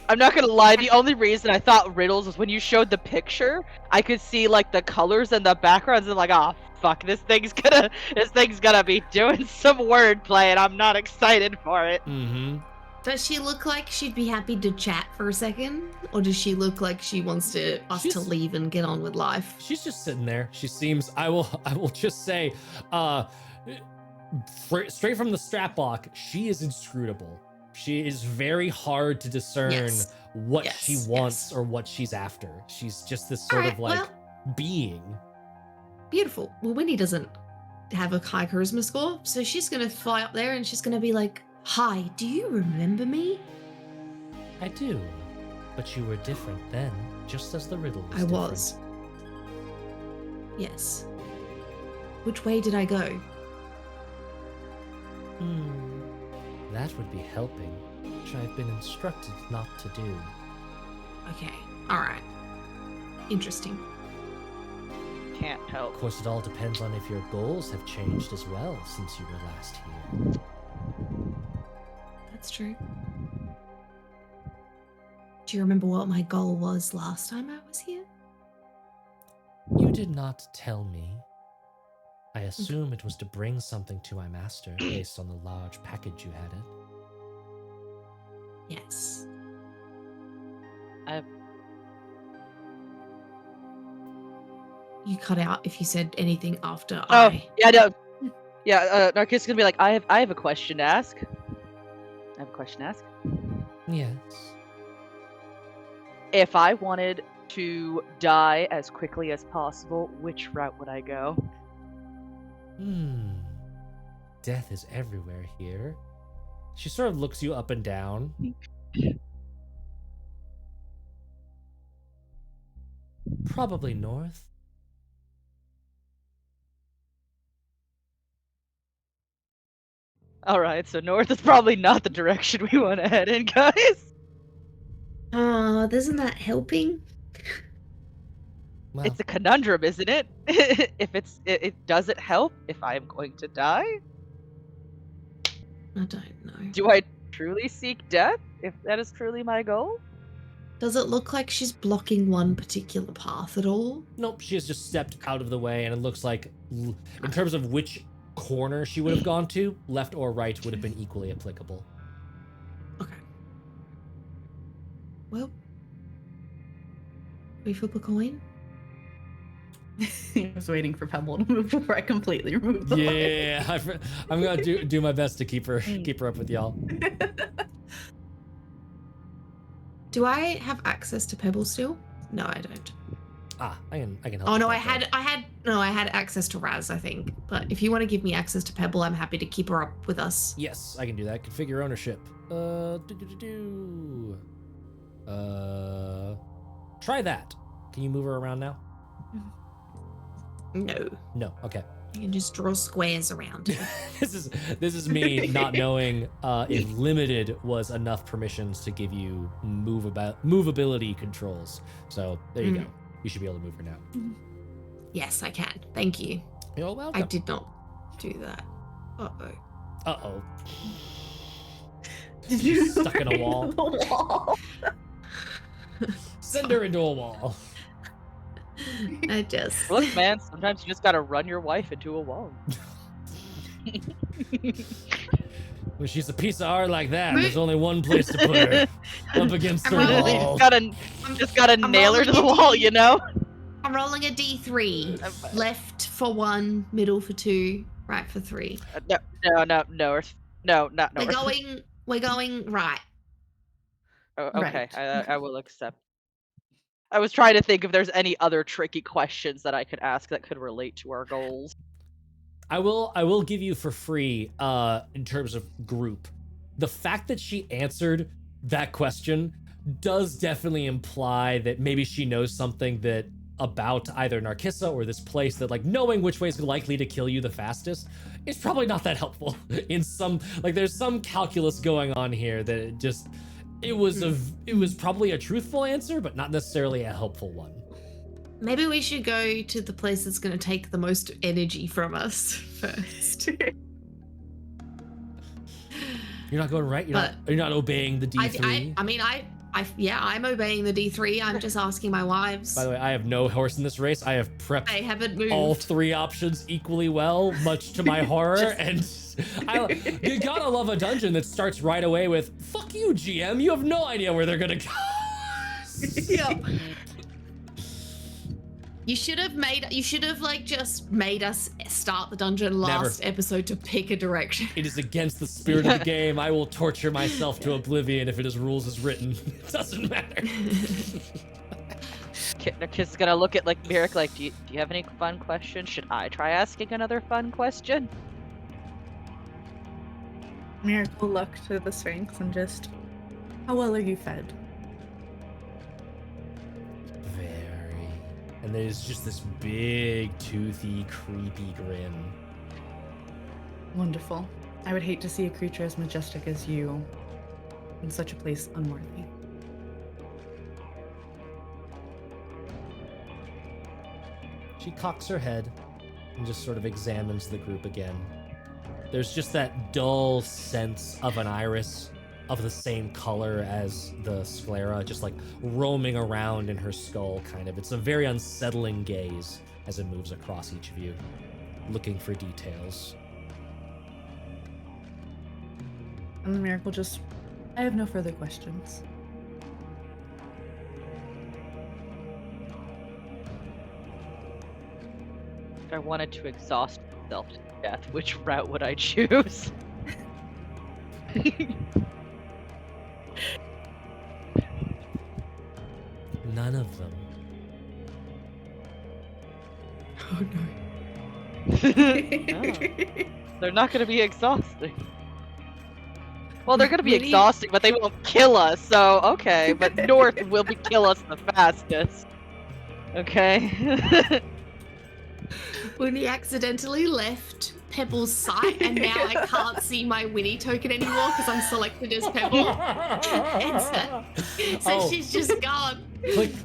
[SPEAKER 3] I'm not gonna lie, the only reason I thought riddles was when you showed the picture, I could see like the colors and the backgrounds and like, oh fuck, this thing's gonna be doing some wordplay and I'm not excited for it.
[SPEAKER 1] Mm-hmm.
[SPEAKER 2] Does she look like she'd be happy to chat for a second? Or does she look like she wants us to leave and get on with life?
[SPEAKER 1] She's just sitting there. She seems, I will just say, straight from the strap block, she is inscrutable. She is very hard to discern what she wants or what she's after. She's just this sort of like being.
[SPEAKER 2] Beautiful. Well, Winnie doesn't have a high charisma score, so she's gonna fly up there and she's gonna be like, hi, do you remember me?
[SPEAKER 1] I do, but you were different then, just as the riddle was
[SPEAKER 2] I
[SPEAKER 1] different.
[SPEAKER 2] was. Yes. Which way did I go?
[SPEAKER 1] That would be helping, which I've been instructed not to do.
[SPEAKER 2] Okay. Alright. Interesting.
[SPEAKER 3] Can't help.
[SPEAKER 1] Of course, it all depends on if your goals have changed as well since you were last here.
[SPEAKER 2] That's true. Do you remember what my goal was last time I was here?
[SPEAKER 1] You did not tell me. I assume it was to bring something to my master based on the large package you had it.
[SPEAKER 2] Yes. You cut out if you said anything after I.
[SPEAKER 3] Yeah, no. Yeah, Narcissus gonna be like, I have a question to ask. I have a question to ask.
[SPEAKER 1] Yes.
[SPEAKER 3] If I wanted to die as quickly as possible, which route would I go?
[SPEAKER 1] Death is everywhere here. She sort of looks you up and down. Probably north.
[SPEAKER 3] Alright, so north is probably not the direction we want to head in, guys.
[SPEAKER 2] Isn't that helping?
[SPEAKER 1] Well,
[SPEAKER 3] It's a conundrum, isn't it? If it does it help if I am going to die?
[SPEAKER 2] I don't know.
[SPEAKER 3] Do I truly seek death if that is truly my goal?
[SPEAKER 2] Does it look like she's blocking one particular path at all?
[SPEAKER 1] Nope, she has just stepped out of the way, and it looks like, in terms of which corner she would have gone to, left or right would have been equally applicable.
[SPEAKER 2] Okay. Well, we flip a coin?
[SPEAKER 4] I was waiting for Pebble to move before I completely removed the
[SPEAKER 1] Yeah, I'm gonna do my best to keep her up with y'all.
[SPEAKER 2] Do I have access to Pebble still? No, I don't.
[SPEAKER 1] I can help.
[SPEAKER 2] Oh
[SPEAKER 1] you
[SPEAKER 2] no,
[SPEAKER 1] with
[SPEAKER 2] I
[SPEAKER 1] that.
[SPEAKER 2] had access to Raz, I think. But if you want to give me access to Pebble, I'm happy to keep her up with us.
[SPEAKER 1] Yes, I can do that. Configure ownership. Try that. Can you move her around now?
[SPEAKER 2] No.
[SPEAKER 1] No. Okay.
[SPEAKER 2] You can just draw squares around her.
[SPEAKER 1] This is me not knowing if limited was enough permissions to give you movability controls. So there you go. You should be able to move her now.
[SPEAKER 2] Yes, I can. Thank you.
[SPEAKER 1] You're welcome.
[SPEAKER 2] I did not do that. Uh-oh.
[SPEAKER 1] Uh-oh.
[SPEAKER 4] Did you
[SPEAKER 1] Stuck in a
[SPEAKER 4] break
[SPEAKER 1] wall.
[SPEAKER 4] the wall?
[SPEAKER 1] Send her into a wall.
[SPEAKER 2] I just...
[SPEAKER 3] Look, man, sometimes you just gotta run your wife into a wall.
[SPEAKER 1] When she's a piece of art like that, there's only one place to put her. Up against the
[SPEAKER 2] I'm rolling.
[SPEAKER 1] wall.
[SPEAKER 3] Just gotta
[SPEAKER 2] I'm
[SPEAKER 3] nail her to the
[SPEAKER 2] rolling
[SPEAKER 3] wall, you know?
[SPEAKER 2] I'm rolling a D3. Left for 1, middle for 2, right for 3.
[SPEAKER 3] No, not north.
[SPEAKER 2] We're going right.
[SPEAKER 3] Oh, okay,
[SPEAKER 4] Right.
[SPEAKER 3] I will accept. I was trying to think if there's any other tricky questions that I could ask that could relate to our goals.
[SPEAKER 1] I will give you for free, in terms of group. The fact that she answered that question does definitely imply that maybe she knows something that about either Narcissa or this place, that like knowing which way is likely to kill you the fastest is probably not that helpful. In some, like, there's some calculus going on here that it was probably a truthful answer, but not necessarily a helpful one.
[SPEAKER 2] Maybe we should go to the place that's going to take the most energy from us first.
[SPEAKER 1] You're not going right. You're not obeying the D3.
[SPEAKER 2] I'm obeying the D3. I'm just asking my wives.
[SPEAKER 1] By the way, I have no horse in this race. I have prepped
[SPEAKER 2] I haven't moved.
[SPEAKER 1] all 3 options equally well, much to my horror. And you gotta love a dungeon that starts right away with "fuck you, GM." You have no idea where they're gonna go.
[SPEAKER 2] Yep. You should have just made us start the dungeon last episode to pick a direction.
[SPEAKER 1] It is against the spirit of the game. I will torture myself to oblivion if it is rules as written. It doesn't matter.
[SPEAKER 3] Kid's gonna look at like Merrick like, do you have any fun questions? Should I try asking another fun question?
[SPEAKER 4] Merrick will look to the Sphinx and just, how well are you fed?
[SPEAKER 1] Very. And there's just this big, toothy, creepy grin.
[SPEAKER 4] Wonderful. I would hate to see a creature as majestic as you in such a place unworthy.
[SPEAKER 1] She cocks her head and just sort of examines the group again. There's just that dull sense of an iris of the same color as the sclera, just like roaming around in her skull, kind of. It's a very unsettling gaze as it moves across each of you, looking for details.
[SPEAKER 4] And the miracle just, I have no further questions.
[SPEAKER 3] If I wanted to exhaust myself to death, which route would I choose?
[SPEAKER 1] None of them.
[SPEAKER 2] Oh no.
[SPEAKER 3] No. They're not going to be exhausting. Well, they're going to be
[SPEAKER 2] Really?
[SPEAKER 3] exhausting, but they won't kill us, so okay. But North will kill us the fastest. Okay?
[SPEAKER 2] When he accidentally left Pebble's sight, and now I can't see my Winnie token anymore because I'm selected as Pebble. So she's just gone.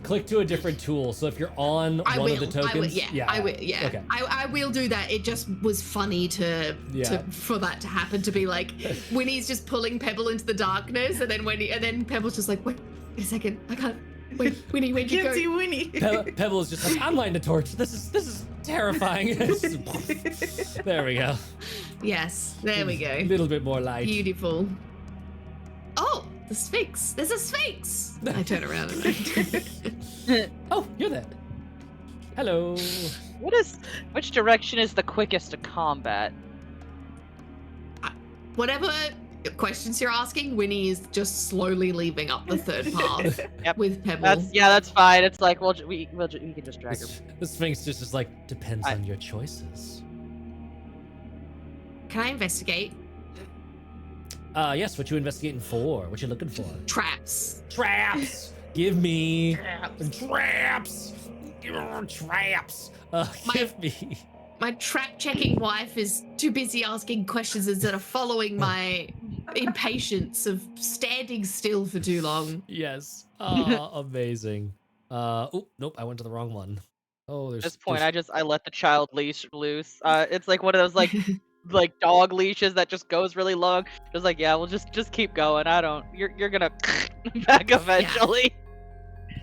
[SPEAKER 1] Click to a different tool. So if you're on
[SPEAKER 2] I
[SPEAKER 1] one
[SPEAKER 2] will.
[SPEAKER 1] of the tokens,
[SPEAKER 2] I will. Yeah.
[SPEAKER 1] Okay.
[SPEAKER 2] I will do that. It just was funny for that to happen. To be like, Winnie's just pulling Pebble into the darkness, and then Pebble's just like, a second. I can't. Wait, Winnie, where'd you
[SPEAKER 4] Can't
[SPEAKER 2] go?
[SPEAKER 4] see Winnie.
[SPEAKER 1] Pebble is just like, I'm lighting a torch. This is terrifying. There we go.
[SPEAKER 2] Yes, there we
[SPEAKER 1] A
[SPEAKER 2] go.
[SPEAKER 1] little bit more light.
[SPEAKER 2] Beautiful. Oh, the Sphinx. There's a Sphinx. I turn around and
[SPEAKER 1] Oh, you're there. Hello.
[SPEAKER 3] Which direction is the quickest to combat?
[SPEAKER 2] whatever questions you're asking, Winnie is just slowly leaving up the third path
[SPEAKER 3] Yep.
[SPEAKER 2] with Pebble.
[SPEAKER 3] That's fine. It's like we can just drag her.
[SPEAKER 1] The Sphinx just is like, depends on your choices.
[SPEAKER 2] Can I investigate?
[SPEAKER 1] Yes, what you investigating for? What you looking for?
[SPEAKER 2] Traps.
[SPEAKER 1] Traps! Give me
[SPEAKER 2] Traps.
[SPEAKER 1] traps! Traps! Give me.
[SPEAKER 2] My trap checking wife is too busy asking questions instead of following my impatience of standing still for too long.
[SPEAKER 1] Yes. Oh, amazing. Oh, nope, I went to the wrong one. Oh, there's
[SPEAKER 3] At this point,
[SPEAKER 1] there's-
[SPEAKER 3] I let the child leash loose. It's like one of those like dog leashes that just goes really long. Just like, yeah, we'll just keep going. You're gonna back eventually.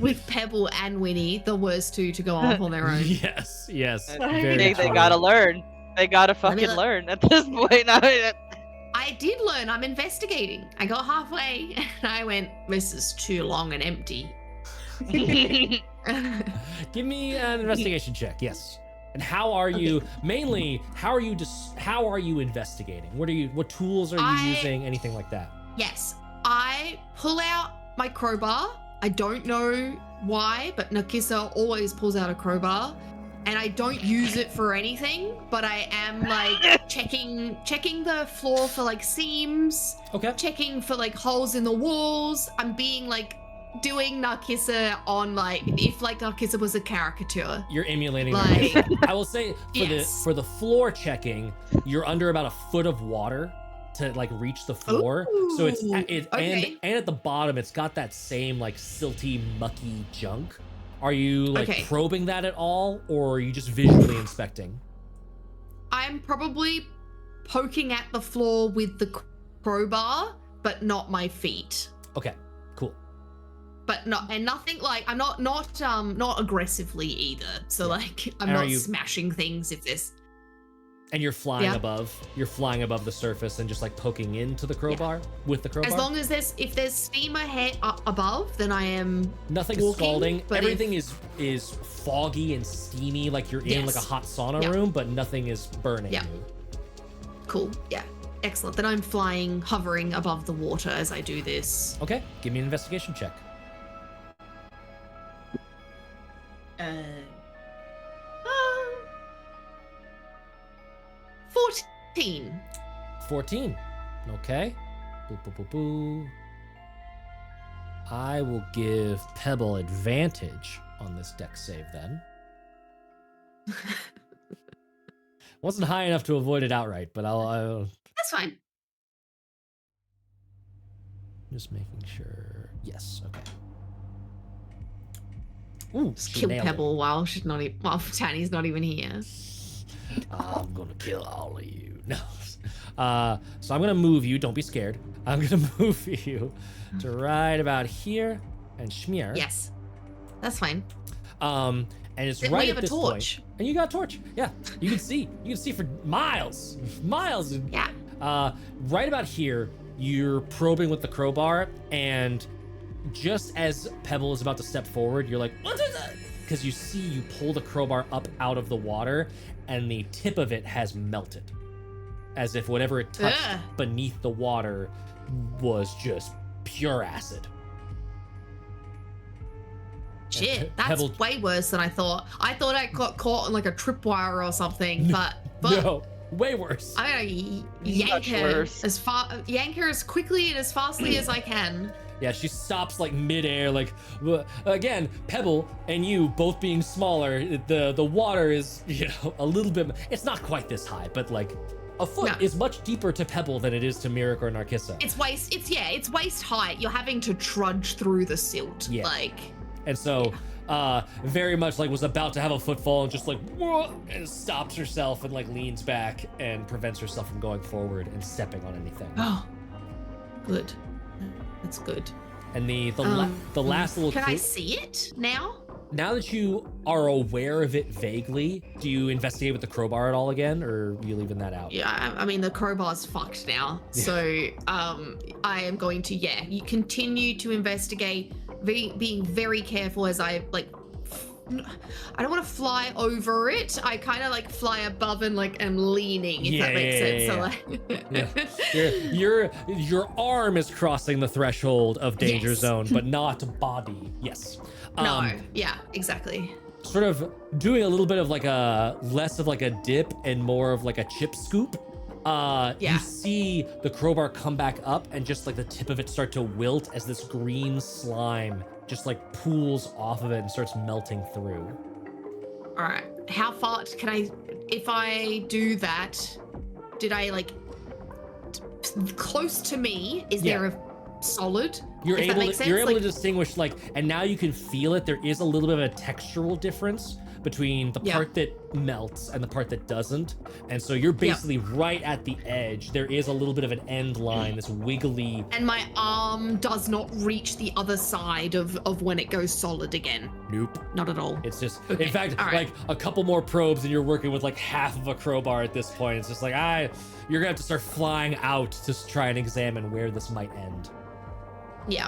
[SPEAKER 2] With Pebble and Winnie, the worst two to go off on their own.
[SPEAKER 1] Yes, yes.
[SPEAKER 4] They-
[SPEAKER 1] very
[SPEAKER 3] They
[SPEAKER 1] true.
[SPEAKER 3] gotta learn. They gotta
[SPEAKER 2] Let me
[SPEAKER 3] fucking
[SPEAKER 2] look.
[SPEAKER 3] learn at this point.
[SPEAKER 2] I did learn. I'm investigating. I got halfway and I went, this is too long and empty.
[SPEAKER 1] Give me an investigation check. Yes. And how are you? Mainly, how are you investigating? What tools are you using? Anything like that?
[SPEAKER 2] Yes, I pull out my crowbar. I don't know why, but Narkissa always pulls out a crowbar, and I don't use it for anything. But I am like checking the floor for like seams,
[SPEAKER 1] Okay.
[SPEAKER 2] checking for like holes in the walls. I'm being like doing Narkissa on like if like Narkissa was a caricature.
[SPEAKER 1] You're emulating.
[SPEAKER 2] Like-
[SPEAKER 1] I will say
[SPEAKER 2] Yes.
[SPEAKER 1] for the floor checking, you're under about a foot of water to like reach the floor. So it's
[SPEAKER 2] Ooh, okay.
[SPEAKER 1] and at the bottom it's got that same like silty, mucky junk. Are you like
[SPEAKER 2] Okay.
[SPEAKER 1] probing that at all, or are you just visually inspecting?
[SPEAKER 2] I'm probably poking at the floor with the crowbar, but not my feet.
[SPEAKER 1] Okay, cool.
[SPEAKER 2] But nothing like I'm not aggressively either. So like I'm
[SPEAKER 1] And are
[SPEAKER 2] not
[SPEAKER 1] you-
[SPEAKER 2] smashing things if there's
[SPEAKER 1] And you're flying
[SPEAKER 2] Yeah.
[SPEAKER 1] above. You're flying above the surface and just like poking into the crowbar with the crowbar.
[SPEAKER 2] as long as if there's steam ahead up above, then I am
[SPEAKER 1] Nothing's
[SPEAKER 2] walking,
[SPEAKER 1] scalding.
[SPEAKER 2] but
[SPEAKER 1] Everything is foggy and steamy, like you're in like a
[SPEAKER 2] Yes.
[SPEAKER 1] hot sauna
[SPEAKER 2] Yeah.
[SPEAKER 1] room, but nothing is burning
[SPEAKER 2] Yeah.
[SPEAKER 1] you.
[SPEAKER 2] cool. Yeah. Excellent. Then I'm hovering above the water as I do this.
[SPEAKER 1] Okay, give me an investigation check.
[SPEAKER 2] 14.
[SPEAKER 1] 14. Okay. Boo, boo, boo, boo. I will give Pebble advantage on this deck save then. Wasn't high enough to avoid it outright, but I'll
[SPEAKER 2] That's fine.
[SPEAKER 1] just making sure. Yes, okay. Ooh,
[SPEAKER 2] Just
[SPEAKER 1] she
[SPEAKER 2] kill
[SPEAKER 1] nailed it.
[SPEAKER 2] Pebble while she's not while Tanny's not even here.
[SPEAKER 1] I'm gonna kill all of you. No. So I'm gonna move you. Don't be scared. I'm gonna move you to right about here and Schmear.
[SPEAKER 2] Yes. That's fine.
[SPEAKER 1] And it's
[SPEAKER 2] Then
[SPEAKER 1] right
[SPEAKER 2] we have
[SPEAKER 1] at
[SPEAKER 2] a
[SPEAKER 1] this
[SPEAKER 2] torch.
[SPEAKER 1] point. And you got a torch. Yeah. You can see. You can see for miles. Miles.
[SPEAKER 2] Yeah.
[SPEAKER 1] Right about here, you're probing with the crowbar, and just as Pebble is about to step forward, you're like, what is that? Because you see you pull the crowbar up out of the water, and the tip of it has melted. As if whatever it touched
[SPEAKER 2] Ugh.
[SPEAKER 1] beneath the water was just pure acid.
[SPEAKER 2] Shit, that's
[SPEAKER 1] Pebble-
[SPEAKER 2] way worse than I thought. I thought I got caught on like a tripwire or something, but
[SPEAKER 1] No, way worse.
[SPEAKER 2] I'm gonna yank
[SPEAKER 3] Much
[SPEAKER 2] her
[SPEAKER 3] worse.
[SPEAKER 2] yank her as quickly and as fastly as I can.
[SPEAKER 1] Yeah, she stops like midair. Like again, Pebble and you both being smaller, the water is a little bit. It's not quite this high, but like a foot
[SPEAKER 2] No.
[SPEAKER 1] is much deeper to Pebble than it is to Mirik or Narkissa.
[SPEAKER 2] It's waist height. You're having to trudge through the silt.
[SPEAKER 1] Yeah.
[SPEAKER 2] Like
[SPEAKER 1] And so, very much like was about to have a footfall and just like whoa, and stops herself and like leans back and prevents herself from going forward and stepping on anything.
[SPEAKER 2] oh, good. That's good.
[SPEAKER 1] And the last little
[SPEAKER 2] Can I
[SPEAKER 1] clue-
[SPEAKER 2] see it now?
[SPEAKER 1] Now that you are aware of it vaguely, do you investigate with the crowbar at all again, or are you leaving that out?
[SPEAKER 2] Yeah, I mean the crowbar's fucked now. So I am going to you continue to investigate, being very careful as I I don't want to fly over it. I kind of like fly above and like am leaning, if that makes sense. So like
[SPEAKER 1] your arm is crossing the threshold of danger
[SPEAKER 2] Yes.
[SPEAKER 1] zone, but not body. Yes.
[SPEAKER 2] no, yeah, exactly.
[SPEAKER 1] Sort of doing a little bit of like a less of like a dip and more of like a chip scoop. You see the crowbar come back up and just like the tip of it start to wilt as this green slime just like pools off of it and starts melting through.
[SPEAKER 2] All right, how far can I? If I do that, did I like close to me? Is there a solid?
[SPEAKER 1] You're
[SPEAKER 2] if that
[SPEAKER 1] able
[SPEAKER 2] makes
[SPEAKER 1] to,
[SPEAKER 2] sense?
[SPEAKER 1] you're able
[SPEAKER 2] Like-
[SPEAKER 1] to distinguish like, and now you can feel it. There is a little bit of a textural difference between the part that melts and the part that doesn't. And so you're basically right at the edge. There is a little bit of an end line, this wiggly.
[SPEAKER 2] And my arm does not reach the other side of when it goes solid again.
[SPEAKER 1] Nope.
[SPEAKER 2] Not at all.
[SPEAKER 1] It's just,
[SPEAKER 2] Okay,
[SPEAKER 1] in fact,
[SPEAKER 2] all right.
[SPEAKER 1] like a couple more probes and you're working with like half of a crowbar at this point. It's just like, you're gonna have to start flying out to try and examine where this might end.
[SPEAKER 2] Yeah.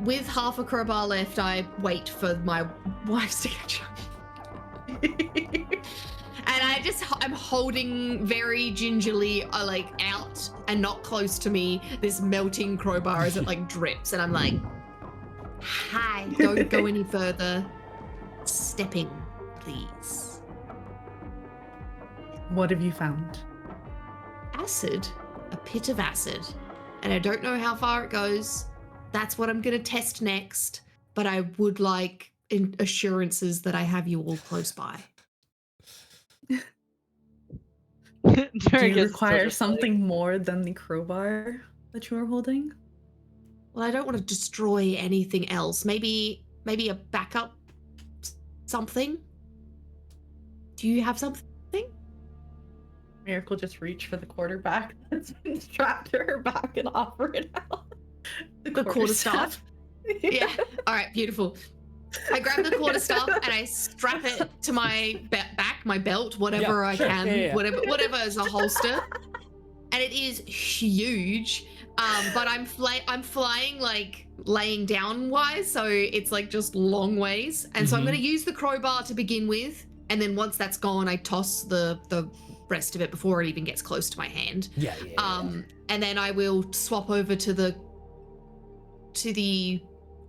[SPEAKER 2] With half a crowbar left, I wait for my wife to catch up. And I'm holding very gingerly, like out and not close to me, this melting crowbar as it like drips. And I'm like, hi, don't go any further. Stepping, please.
[SPEAKER 4] What have you found?
[SPEAKER 2] Acid, a pit of acid. And I don't know how far it goes. That's what I'm going to test next. But I would like assurances that I have you all close by.
[SPEAKER 4] Do you require something more than the crowbar that you are holding?
[SPEAKER 2] Well, I don't want to destroy anything else. Maybe a backup something? Do you have something?
[SPEAKER 4] Miracle just reach for the quarterback that's been strapped to her back and offer it out.
[SPEAKER 2] The quarterstaff? Yeah. All right, beautiful. I grab the quarterstaff and I strap it to my back, my belt, whatever I can, whatever is a holster. And it is huge, but I'm flying like laying down wise, so it's like just long ways. And so I'm going to use the crowbar to begin with, and then once that's gone, I toss the rest of it before it even gets close to my hand. And then I will swap over to the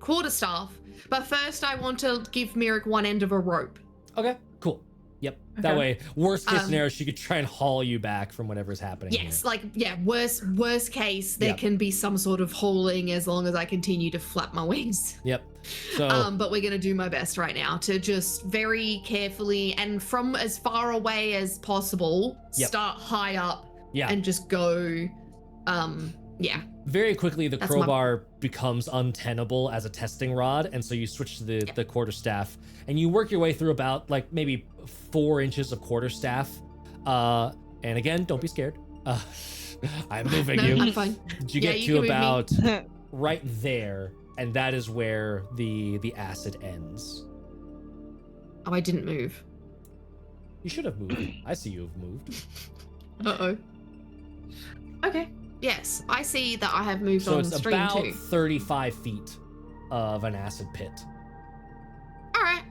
[SPEAKER 2] quarterstaff. But first, I want to give Mirik one end of a rope.
[SPEAKER 1] Okay, cool. Yep. That way, worst case scenario, she could try and haul you back from whatever's happening.
[SPEAKER 2] Yes, worst case, there can be some sort of hauling as long as I continue to flap my wings.
[SPEAKER 1] Yep. So,
[SPEAKER 2] but we're gonna do my best right now to just very carefully and from as far away as possible, start high up and just go,
[SPEAKER 1] very quickly, the crowbar becomes untenable as a testing rod, and so you switch to the quarterstaff, and you work your way through about like maybe 4 inches of quarterstaff. And again, don't be scared. I'm moving you.
[SPEAKER 2] I'm fine.
[SPEAKER 1] You get to about right there, and that is where the acid ends.
[SPEAKER 2] Oh, I didn't move.
[SPEAKER 1] You should have moved. I see you have moved.
[SPEAKER 2] Uh-oh. Okay. Yes, I see that I have moved
[SPEAKER 1] So
[SPEAKER 2] on
[SPEAKER 1] it's
[SPEAKER 2] stream
[SPEAKER 1] about
[SPEAKER 2] too.
[SPEAKER 1] 35 feet of an acid pit.
[SPEAKER 2] All right.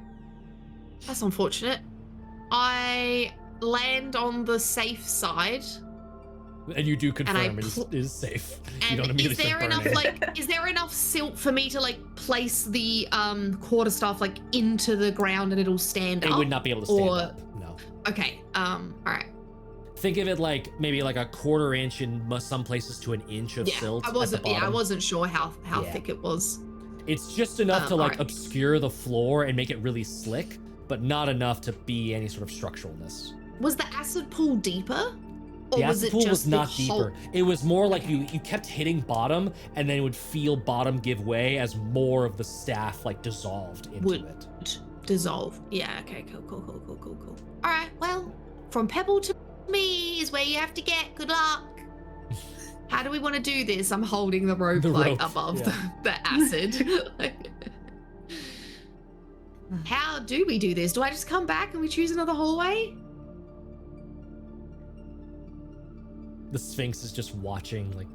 [SPEAKER 2] That's unfortunate. I land on the safe side.
[SPEAKER 1] And you do confirm
[SPEAKER 2] And
[SPEAKER 1] it is safe. You don't
[SPEAKER 2] And
[SPEAKER 1] immediately
[SPEAKER 2] is there
[SPEAKER 1] start
[SPEAKER 2] enough
[SPEAKER 1] burning.
[SPEAKER 2] is there enough silt for me to like place the quarterstaff like into the ground and it'll stand up?
[SPEAKER 1] It would not be able to stand
[SPEAKER 2] or-
[SPEAKER 1] up. No.
[SPEAKER 2] Okay. All right.
[SPEAKER 1] Think of it like maybe like a 1/4 inch in some places to an inch of silt.
[SPEAKER 2] I
[SPEAKER 1] at the
[SPEAKER 2] wasn't. Yeah, I
[SPEAKER 1] bottom.
[SPEAKER 2] wasn't sure how thick it was.
[SPEAKER 1] It's just enough to like
[SPEAKER 2] alright.
[SPEAKER 1] obscure the floor and make it really slick, but not enough to be any sort of structuralness.
[SPEAKER 2] Was the acid pool deeper? Or
[SPEAKER 1] The
[SPEAKER 2] was
[SPEAKER 1] acid
[SPEAKER 2] it
[SPEAKER 1] pool
[SPEAKER 2] just
[SPEAKER 1] was not
[SPEAKER 2] the whole-
[SPEAKER 1] deeper. It was more like you kept hitting bottom, and then would feel bottom give way as more of the staff like dissolved into
[SPEAKER 2] Would
[SPEAKER 1] it.
[SPEAKER 2] dissolve. Yeah. Okay. Cool. All right. Well, from pebble to me is where you have to get. Good luck. How do we want to do this? I'm holding the rope
[SPEAKER 1] The
[SPEAKER 2] like
[SPEAKER 1] rope,
[SPEAKER 2] above
[SPEAKER 1] yeah.
[SPEAKER 2] the acid. How do we do this? Do I just come back and we choose another hallway?
[SPEAKER 1] The Sphinx is just watching, like,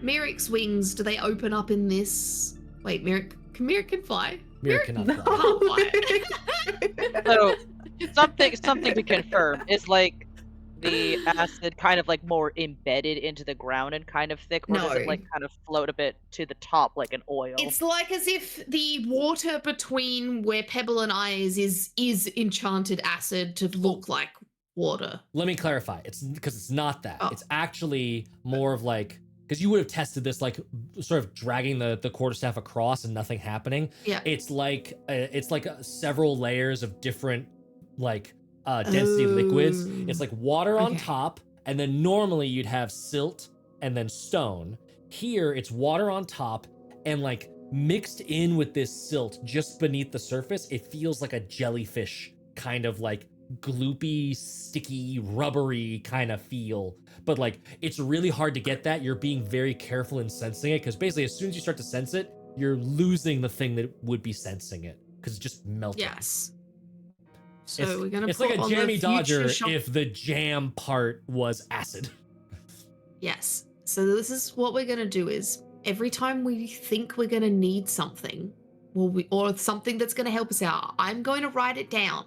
[SPEAKER 2] Miric's wings, do they open up in this? Wait, Miric can fly?
[SPEAKER 1] Mirror cannot fly.
[SPEAKER 2] Can't fly.
[SPEAKER 3] So something to confirm is like the acid kind of like more embedded into the ground and kind of thick, or does it
[SPEAKER 2] No.
[SPEAKER 3] like kind of float a bit to the top like an oil?
[SPEAKER 2] It's like as if the water between where Pebble and I is enchanted acid to look like water.
[SPEAKER 1] Let me clarify. It's because it's not that.
[SPEAKER 2] Oh.
[SPEAKER 1] It's actually more of like, because you would have tested this, like sort of dragging the quarterstaff across and nothing happening.
[SPEAKER 2] Yeah.
[SPEAKER 1] It's like several layers of different like density liquids. It's like water on
[SPEAKER 2] Okay.
[SPEAKER 1] top, and then normally you'd have silt and then stone. Here it's water on top and like mixed in with this silt just beneath the surface. It feels like a jellyfish kind of like gloopy, sticky, rubbery kind of feel. But like it's really hard to get that. You're being very careful in sensing it because basically as soon as you start to sense it, you're losing the thing that would be sensing it because it just melts.
[SPEAKER 2] Yes. So
[SPEAKER 1] It's,
[SPEAKER 2] we're gonna
[SPEAKER 1] it's
[SPEAKER 2] put
[SPEAKER 1] like a
[SPEAKER 2] on the
[SPEAKER 1] jammy dodger
[SPEAKER 2] future shop-
[SPEAKER 1] if the jam part was acid.
[SPEAKER 2] Yes. So this is what we're gonna do is every time we think we're gonna need something, or something that's gonna help us out, I'm going to write it down.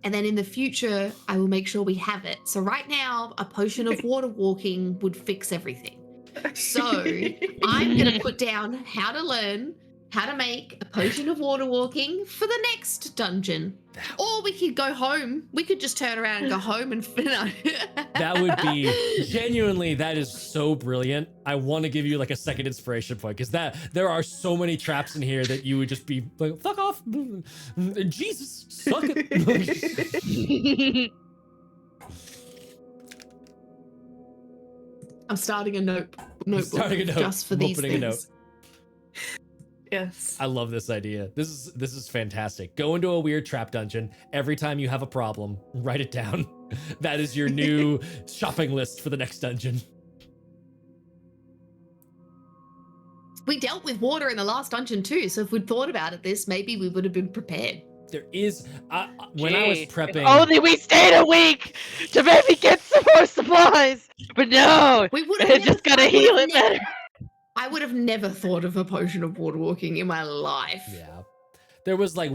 [SPEAKER 2] And then in the future, I will make sure we have it. So right now, a potion of water walking would fix everything. So I'm going to put down how to learn how to make a potion of water walking for the next dungeon. Or we could go home. We could just turn around and go home and
[SPEAKER 1] That would be genuinely, that is so brilliant. I want to give you like a second inspiration point because there are so many traps in here that you would just be like, fuck off. Jesus, suck it.
[SPEAKER 2] I'm starting a notebook
[SPEAKER 1] Starting a note.
[SPEAKER 2] just for
[SPEAKER 1] I'm
[SPEAKER 2] these
[SPEAKER 1] opening a
[SPEAKER 2] things.
[SPEAKER 4] Yes.
[SPEAKER 1] I love this idea. This is fantastic. Go into a weird trap dungeon. Every time you have a problem, write it down. That is your new shopping list for the next dungeon.
[SPEAKER 2] We dealt with water in the last dungeon too, so if we'd thought about it maybe we would have been prepared.
[SPEAKER 1] There is, when I was
[SPEAKER 3] Gee,
[SPEAKER 1] prepping,
[SPEAKER 3] if only we stayed a week to maybe get some more supplies. But no,
[SPEAKER 2] We would have
[SPEAKER 3] it's just gotta heal it better.
[SPEAKER 2] I would have never thought of a potion of water walking in my life.
[SPEAKER 1] yeah, there was like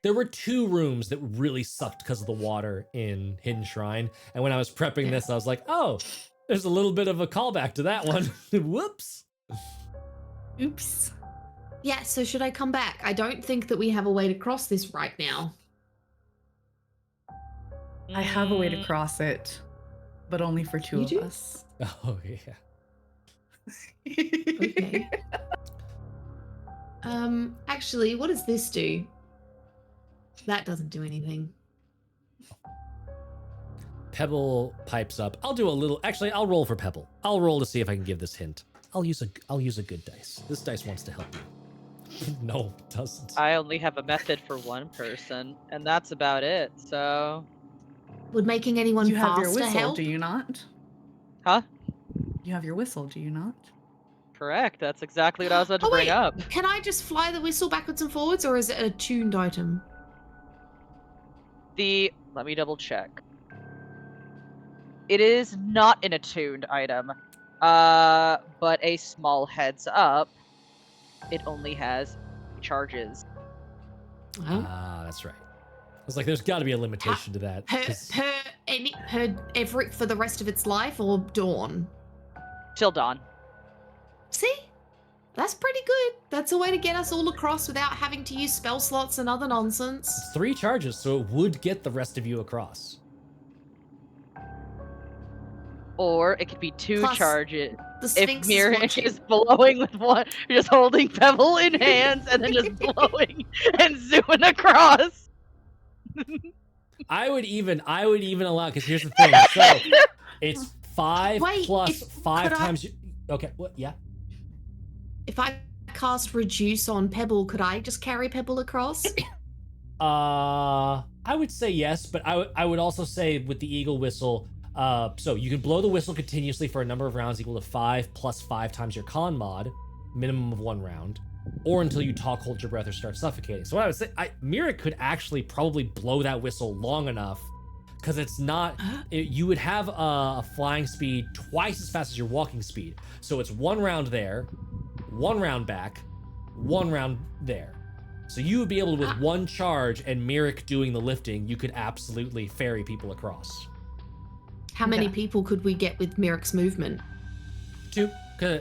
[SPEAKER 1] there were 2 rooms that really sucked because of the water in Hidden Shrine. And when I was prepping this, I was like, oh, there's a little bit of a callback to that one. Whoops.
[SPEAKER 4] Oops.
[SPEAKER 2] Yeah, so should I come back? I don't think that we have a way to cross this right now.
[SPEAKER 4] I have a way to cross it, but only for 2
[SPEAKER 2] You
[SPEAKER 4] of
[SPEAKER 2] do?
[SPEAKER 4] us.
[SPEAKER 1] Oh, yeah.
[SPEAKER 2] Okay. Actually, what does this do? That doesn't do anything.
[SPEAKER 1] Pebble pipes up. I'll do a little. Actually, I'll roll for Pebble. I'll roll to see if I can give this hint. I'll use a good dice. This dice wants to help you. No, it doesn't.
[SPEAKER 3] I only have a method for one person, and that's about it. So,
[SPEAKER 2] Would making anyone
[SPEAKER 4] You have your
[SPEAKER 2] faster
[SPEAKER 4] whistle,
[SPEAKER 2] help?
[SPEAKER 4] do you not?
[SPEAKER 3] huh?
[SPEAKER 4] You have your whistle, do you not?
[SPEAKER 3] Correct. That's exactly what I was about to
[SPEAKER 2] Oh,
[SPEAKER 3] bring
[SPEAKER 2] wait.
[SPEAKER 3] up.
[SPEAKER 2] Can I just fly the whistle backwards and forwards, or is it a tuned item?
[SPEAKER 3] Let me double check. It is not an attuned item, but a small heads up. It only has charges.
[SPEAKER 2] Well,
[SPEAKER 1] Ah, that's right. I was like, there's got to be a limitation to that. 'cause-
[SPEAKER 2] per for the rest of its life, or dawn?
[SPEAKER 3] Till dawn.
[SPEAKER 2] See? That's pretty good. That's a way to get us all across without having to use spell slots and other nonsense.
[SPEAKER 1] It's 3 charges, so it would get the rest of you across.
[SPEAKER 3] Or it could be 2
[SPEAKER 2] Plus,
[SPEAKER 3] charges.
[SPEAKER 2] The
[SPEAKER 3] If
[SPEAKER 2] Sphinx is
[SPEAKER 3] Mirror
[SPEAKER 2] watching.
[SPEAKER 3] is blowing with one, you're just holding Pebble in hands and then just blowing and zooming across.
[SPEAKER 1] I would even allow, because here's the thing. So it's 5
[SPEAKER 2] Wait,
[SPEAKER 1] plus
[SPEAKER 2] if-
[SPEAKER 1] 5
[SPEAKER 2] could I-
[SPEAKER 1] times. Okay, what? Yeah.
[SPEAKER 2] If I cast Reduce on Pebble, could I just carry Pebble across?
[SPEAKER 1] I would say yes, but I would also say with the eagle whistle, So you can blow the whistle continuously for a number of rounds equal to 5 plus 5 times your con mod, minimum of 1 round, or until you talk, hold your breath, or start suffocating. So what I would say, Mira could actually probably blow that whistle long enough, because it's not, you would have a flying speed twice as fast as your walking speed. So it's 1 round there, 1 round back, 1 round there. So you would be able to, with 1 charge and Mirik doing the lifting, you could absolutely ferry people across.
[SPEAKER 2] How many people could we get with Mirik's movement?
[SPEAKER 1] 2.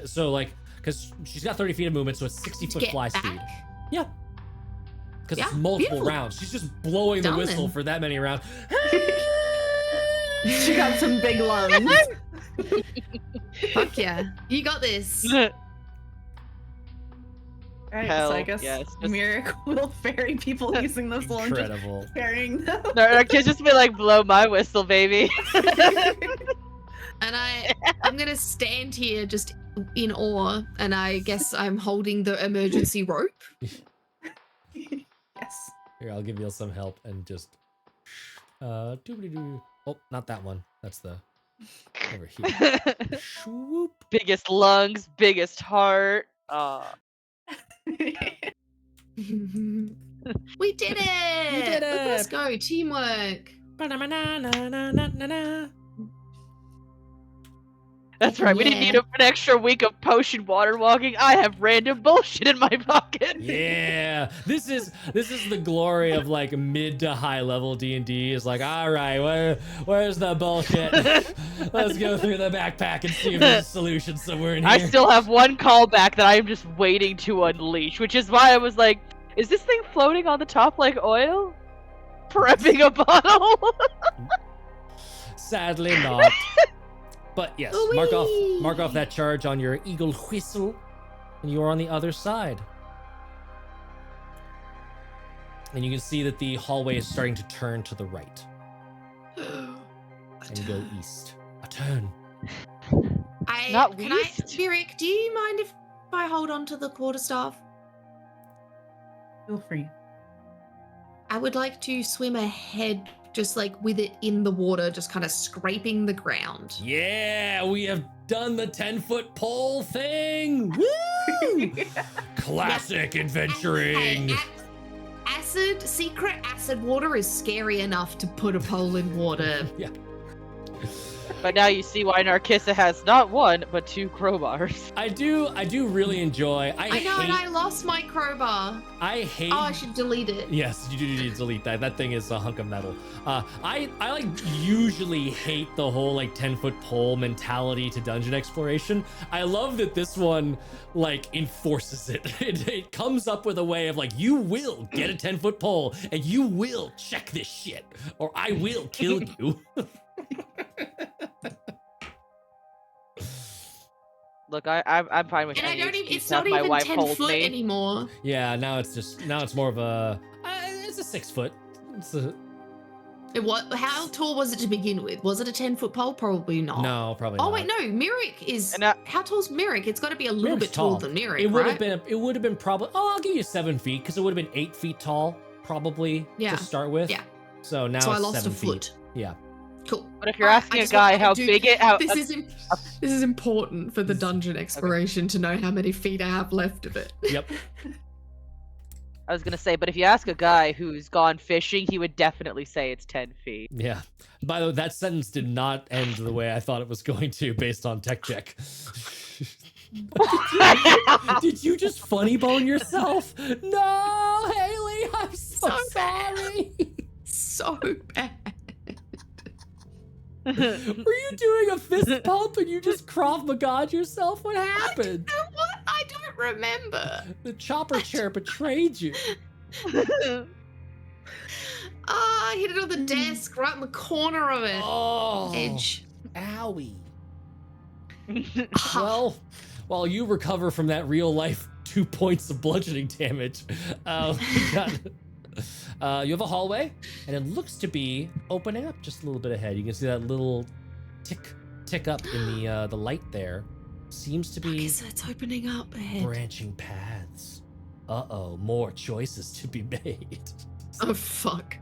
[SPEAKER 1] So like, because she's got 30 feet of movement, so it's 60-foot fly
[SPEAKER 2] back?
[SPEAKER 1] speed. Yeah. Because it's
[SPEAKER 2] Yeah,
[SPEAKER 1] multiple
[SPEAKER 2] beautiful.
[SPEAKER 1] rounds. She's just blowing the whistle
[SPEAKER 2] Done.
[SPEAKER 1] for that many rounds.
[SPEAKER 4] She got some big lungs.
[SPEAKER 2] Fuck yeah. You got this.
[SPEAKER 4] Alright,
[SPEAKER 3] Hell
[SPEAKER 4] so I guess
[SPEAKER 3] yes.
[SPEAKER 4] Mirik will ferry people using this one, just
[SPEAKER 1] Incredible.
[SPEAKER 4] ferrying them.
[SPEAKER 3] No, our kids just be like, blow my whistle, baby.
[SPEAKER 2] And I'm gonna stand here just in awe, and I guess I'm holding the emergency rope.
[SPEAKER 4] Yes.
[SPEAKER 1] Here, I'll give you some help and just doobly-doo. Oh, not that one. That's the over here. Swoop.
[SPEAKER 3] Biggest lungs, biggest heart.
[SPEAKER 2] We did it!
[SPEAKER 1] You did it!
[SPEAKER 2] Let's go, teamwork.
[SPEAKER 1] Ba-na-na-na-na-na-na-na.
[SPEAKER 3] That's right. We didn't need an extra week of potion water walking. I have random bullshit in my pocket.
[SPEAKER 1] Yeah, this is the glory of like mid to high level D&D. Is like, all right, where's the bullshit? Let's go through the backpack and see if there's a solution somewhere in here.
[SPEAKER 3] I still have one callback that I am just waiting to unleash, which is why I was like, is this thing floating on the top like oil? Prepping a bottle?
[SPEAKER 1] Sadly not. But yes, mark
[SPEAKER 2] Whee!
[SPEAKER 1] off that charge on your eagle whistle, and you are on the other side. And you can see that the hallway is starting to turn to the right and go east. A turn.
[SPEAKER 3] Not
[SPEAKER 2] Can
[SPEAKER 3] least.
[SPEAKER 2] Mirik, do you mind if I hold on to the quarterstaff?
[SPEAKER 4] Feel free.
[SPEAKER 2] I would like to swim ahead, just like with it in the water, just kind of scraping the ground.
[SPEAKER 1] Yeah, we have done the 10-foot pole thing. Woo! Classic adventuring.
[SPEAKER 2] Hey, secret acid water is scary enough to put a pole in water.
[SPEAKER 1] Yeah.
[SPEAKER 3] But now you see why Narcissa has not 1, but 2 crowbars.
[SPEAKER 1] I do really enjoy.
[SPEAKER 2] I know, and I lost my crowbar.
[SPEAKER 1] I hate.
[SPEAKER 2] Oh, I should delete it.
[SPEAKER 1] Yes, you do need to delete that. That thing is a hunk of metal. I like usually hate the whole like 10-foot pole mentality to dungeon exploration. I love that this one like enforces it. It comes up with a way of like, you will get a 10-foot pole and you will check this shit, or I will kill you.
[SPEAKER 3] Look, I'm fine with
[SPEAKER 2] And I
[SPEAKER 3] any
[SPEAKER 2] don't even,
[SPEAKER 3] excuse
[SPEAKER 2] it's
[SPEAKER 3] to have
[SPEAKER 2] not
[SPEAKER 3] my
[SPEAKER 2] even
[SPEAKER 3] wife
[SPEAKER 2] 10
[SPEAKER 3] hold
[SPEAKER 2] foot
[SPEAKER 3] me.
[SPEAKER 2] anymore.
[SPEAKER 1] Yeah, now it's more of a it's a 6 foot. It's a,
[SPEAKER 2] How tall was it to begin with? Was it a 10-foot pole? Probably not.
[SPEAKER 1] no, probably
[SPEAKER 2] Oh
[SPEAKER 1] not.
[SPEAKER 2] wait, no. Mirik is.
[SPEAKER 3] And
[SPEAKER 2] how tall's Mirik? It's got to be a little
[SPEAKER 1] Mirik's
[SPEAKER 2] bit taller
[SPEAKER 1] tall.
[SPEAKER 2] than Mirik,
[SPEAKER 1] It would
[SPEAKER 2] right?
[SPEAKER 1] have been. It would have been probably. Oh, I'll give you 7 feet because it would have been 8 feet tall, probably
[SPEAKER 2] Yeah.
[SPEAKER 1] to start with.
[SPEAKER 2] Yeah.
[SPEAKER 1] So now
[SPEAKER 2] So I
[SPEAKER 1] it's
[SPEAKER 2] lost
[SPEAKER 1] 7
[SPEAKER 2] a
[SPEAKER 1] feet.
[SPEAKER 2] foot.
[SPEAKER 1] Yeah.
[SPEAKER 2] Cool.
[SPEAKER 3] But if you're
[SPEAKER 2] Alright,
[SPEAKER 3] asking
[SPEAKER 2] I
[SPEAKER 3] a
[SPEAKER 2] just
[SPEAKER 3] guy
[SPEAKER 2] want-
[SPEAKER 3] how
[SPEAKER 2] dude,
[SPEAKER 3] big it, how
[SPEAKER 2] This is important for the dungeon exploration to know how many feet I have left of it.
[SPEAKER 1] Yep.
[SPEAKER 3] I was gonna say, but if you ask a guy who's gone fishing, he would definitely say it's 10 feet.
[SPEAKER 1] Yeah. By the way, that sentence did not end the way I thought it was going to, based on tech check. Did you just funny bone yourself? No, Haley, I'm so
[SPEAKER 2] So
[SPEAKER 1] sorry.
[SPEAKER 2] So bad.
[SPEAKER 1] Were you doing a fist pump and you just Krav Maga'd yourself? What happened?
[SPEAKER 2] You know what? I don't remember.
[SPEAKER 1] The chopper chair betrayed you.
[SPEAKER 2] I hit it on the desk, right in the corner of it.
[SPEAKER 1] Oh,
[SPEAKER 2] Edge.
[SPEAKER 1] owie. Well, while you recover from that real life 2 points of bludgeoning damage, we got, you have a hallway, and it looks to be opening up just a little bit ahead. You can see that little tick up in the light there. Seems to
[SPEAKER 2] Okay,
[SPEAKER 1] be
[SPEAKER 2] so it's opening up ahead.
[SPEAKER 1] branching paths. Uh-oh, more choices to be made.
[SPEAKER 2] Oh fuck.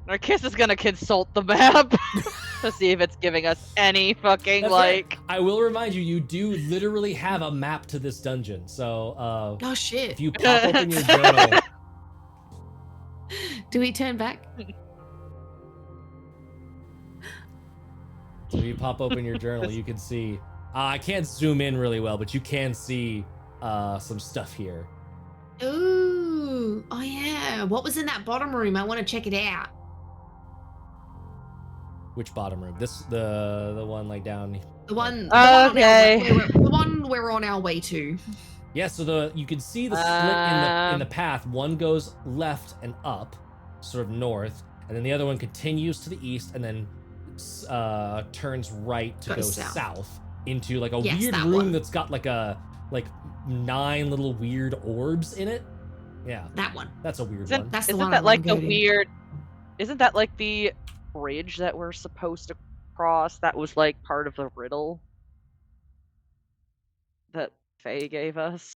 [SPEAKER 3] Narkiss is gonna consult the map to see if it's giving us any fucking
[SPEAKER 1] That's
[SPEAKER 3] like.
[SPEAKER 1] right. I will remind you, you do literally have a map to this dungeon. So
[SPEAKER 2] Oh shit.
[SPEAKER 1] if you pop open your journal,
[SPEAKER 2] Do we turn back?
[SPEAKER 1] so if you pop open your journal, you can see. I can't zoom in really well, but you can see some stuff here.
[SPEAKER 2] Ooh. Oh yeah. What was in that bottom room? I want to check it out.
[SPEAKER 1] Which bottom room? This the one like down.
[SPEAKER 2] The one.
[SPEAKER 3] Okay.
[SPEAKER 2] The one we're on our way to.
[SPEAKER 1] Yeah, so you can see the split in the path. One goes left and up, sort of north, and then the other one continues to the east and then turns right to go south into like a weird room that's got like 9 little weird orbs in it. Yeah.
[SPEAKER 2] That one.
[SPEAKER 1] That's a weird one.
[SPEAKER 2] That's the
[SPEAKER 3] Isn't
[SPEAKER 2] one.
[SPEAKER 3] that like the weird? Isn't that like the bridge that we're supposed to cross? That was like part of the riddle that Faye gave us.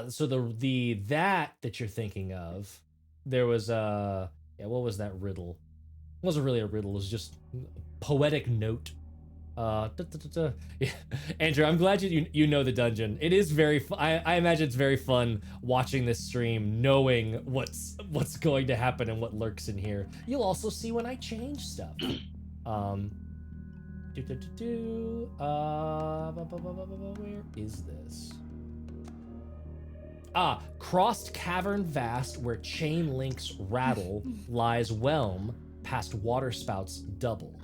[SPEAKER 1] So the that you're thinking of, there was what was that riddle? It wasn't really a riddle. It was just a poetic note. Yeah. Andrew, I'm glad you know the dungeon. It is very I imagine it's very fun watching this stream, knowing what's going to happen and what lurks in here. You'll also see when I change stuff. Where is this? Crossed cavern vast where chain links rattle lies whelm past water spouts double.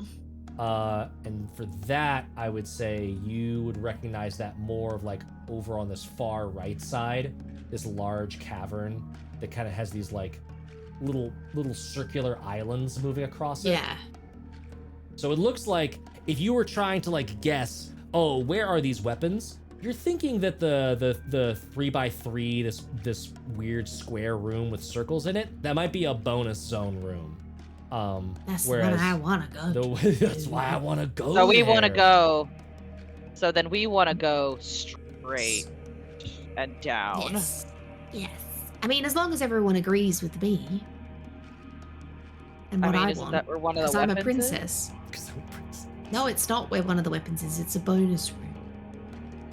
[SPEAKER 1] And for that, I would say you would recognize that more of like over on this far right side, this large cavern that kind of has these like little circular islands moving across it.
[SPEAKER 2] Yeah.
[SPEAKER 1] So it looks like if you were trying to like guess, oh, where are these weapons? You're thinking that the 3x3, this weird square room with circles in it, that might be a bonus zone room.
[SPEAKER 2] That's where I want to go.
[SPEAKER 1] That's why I want to go.
[SPEAKER 3] So we want to go. So then we want to go straight and down.
[SPEAKER 2] Yes. Yes. I mean, as long as everyone agrees with me. And what I
[SPEAKER 3] isn't
[SPEAKER 2] want.
[SPEAKER 3] that where one of the
[SPEAKER 2] Because I'm a
[SPEAKER 3] weapons is?
[SPEAKER 2] princess.
[SPEAKER 1] Because I'm a princess.
[SPEAKER 2] No, it's not where one of the weapons is. It's a bonus room.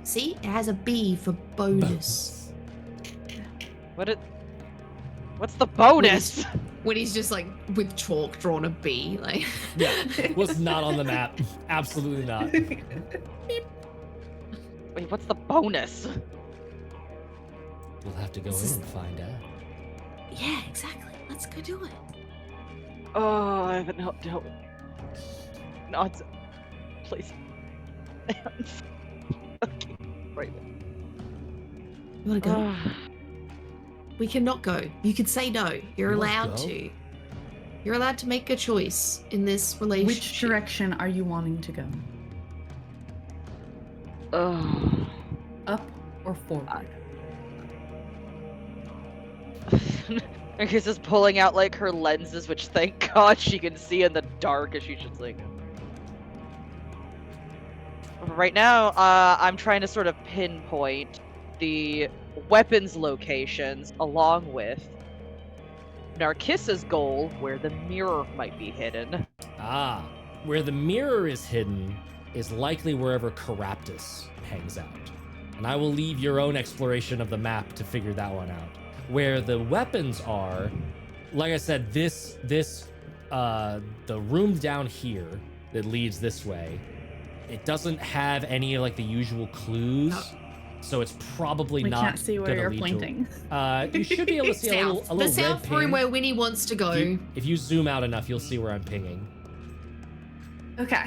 [SPEAKER 2] See? It has a B for bonus.
[SPEAKER 3] What's the bonus?
[SPEAKER 2] When he's just like with chalk drawn a B, like.
[SPEAKER 1] Yeah, was not on the map. Absolutely not.
[SPEAKER 3] Wait, what's the bonus?
[SPEAKER 1] We'll have to go in and find out.
[SPEAKER 2] Yeah, exactly. Let's go do it.
[SPEAKER 3] Oh, I haven't helped out. No, it's... Please. Okay, right there.
[SPEAKER 2] You wanna go? We cannot go. You could say no. You're
[SPEAKER 1] You wanna
[SPEAKER 2] allowed
[SPEAKER 1] go?
[SPEAKER 2] to. You're allowed to make a choice in this relationship.
[SPEAKER 4] Which direction are you wanting to go? Up or forward?
[SPEAKER 3] Marcus is pulling out like her lenses, which thank God she can see in the dark as she's just like. Right now, I'm trying to sort of pinpoint the weapons locations along with Narcissa's goal where the mirror might be hidden.
[SPEAKER 1] Where the mirror is hidden is likely wherever Keraptis hangs out. And I will leave your own exploration of the map to figure that one out. Where the weapons are, like I said, the room down here that leads this way, it doesn't have any of like the usual clues. So it's probably
[SPEAKER 4] We
[SPEAKER 1] not.
[SPEAKER 4] can't see where you're pointing.
[SPEAKER 1] You should be able to see a little
[SPEAKER 2] the
[SPEAKER 1] red
[SPEAKER 2] south
[SPEAKER 1] ping.
[SPEAKER 2] room where Winnie wants to go.
[SPEAKER 1] If you zoom out enough, you'll see where I'm pinging.
[SPEAKER 4] Okay.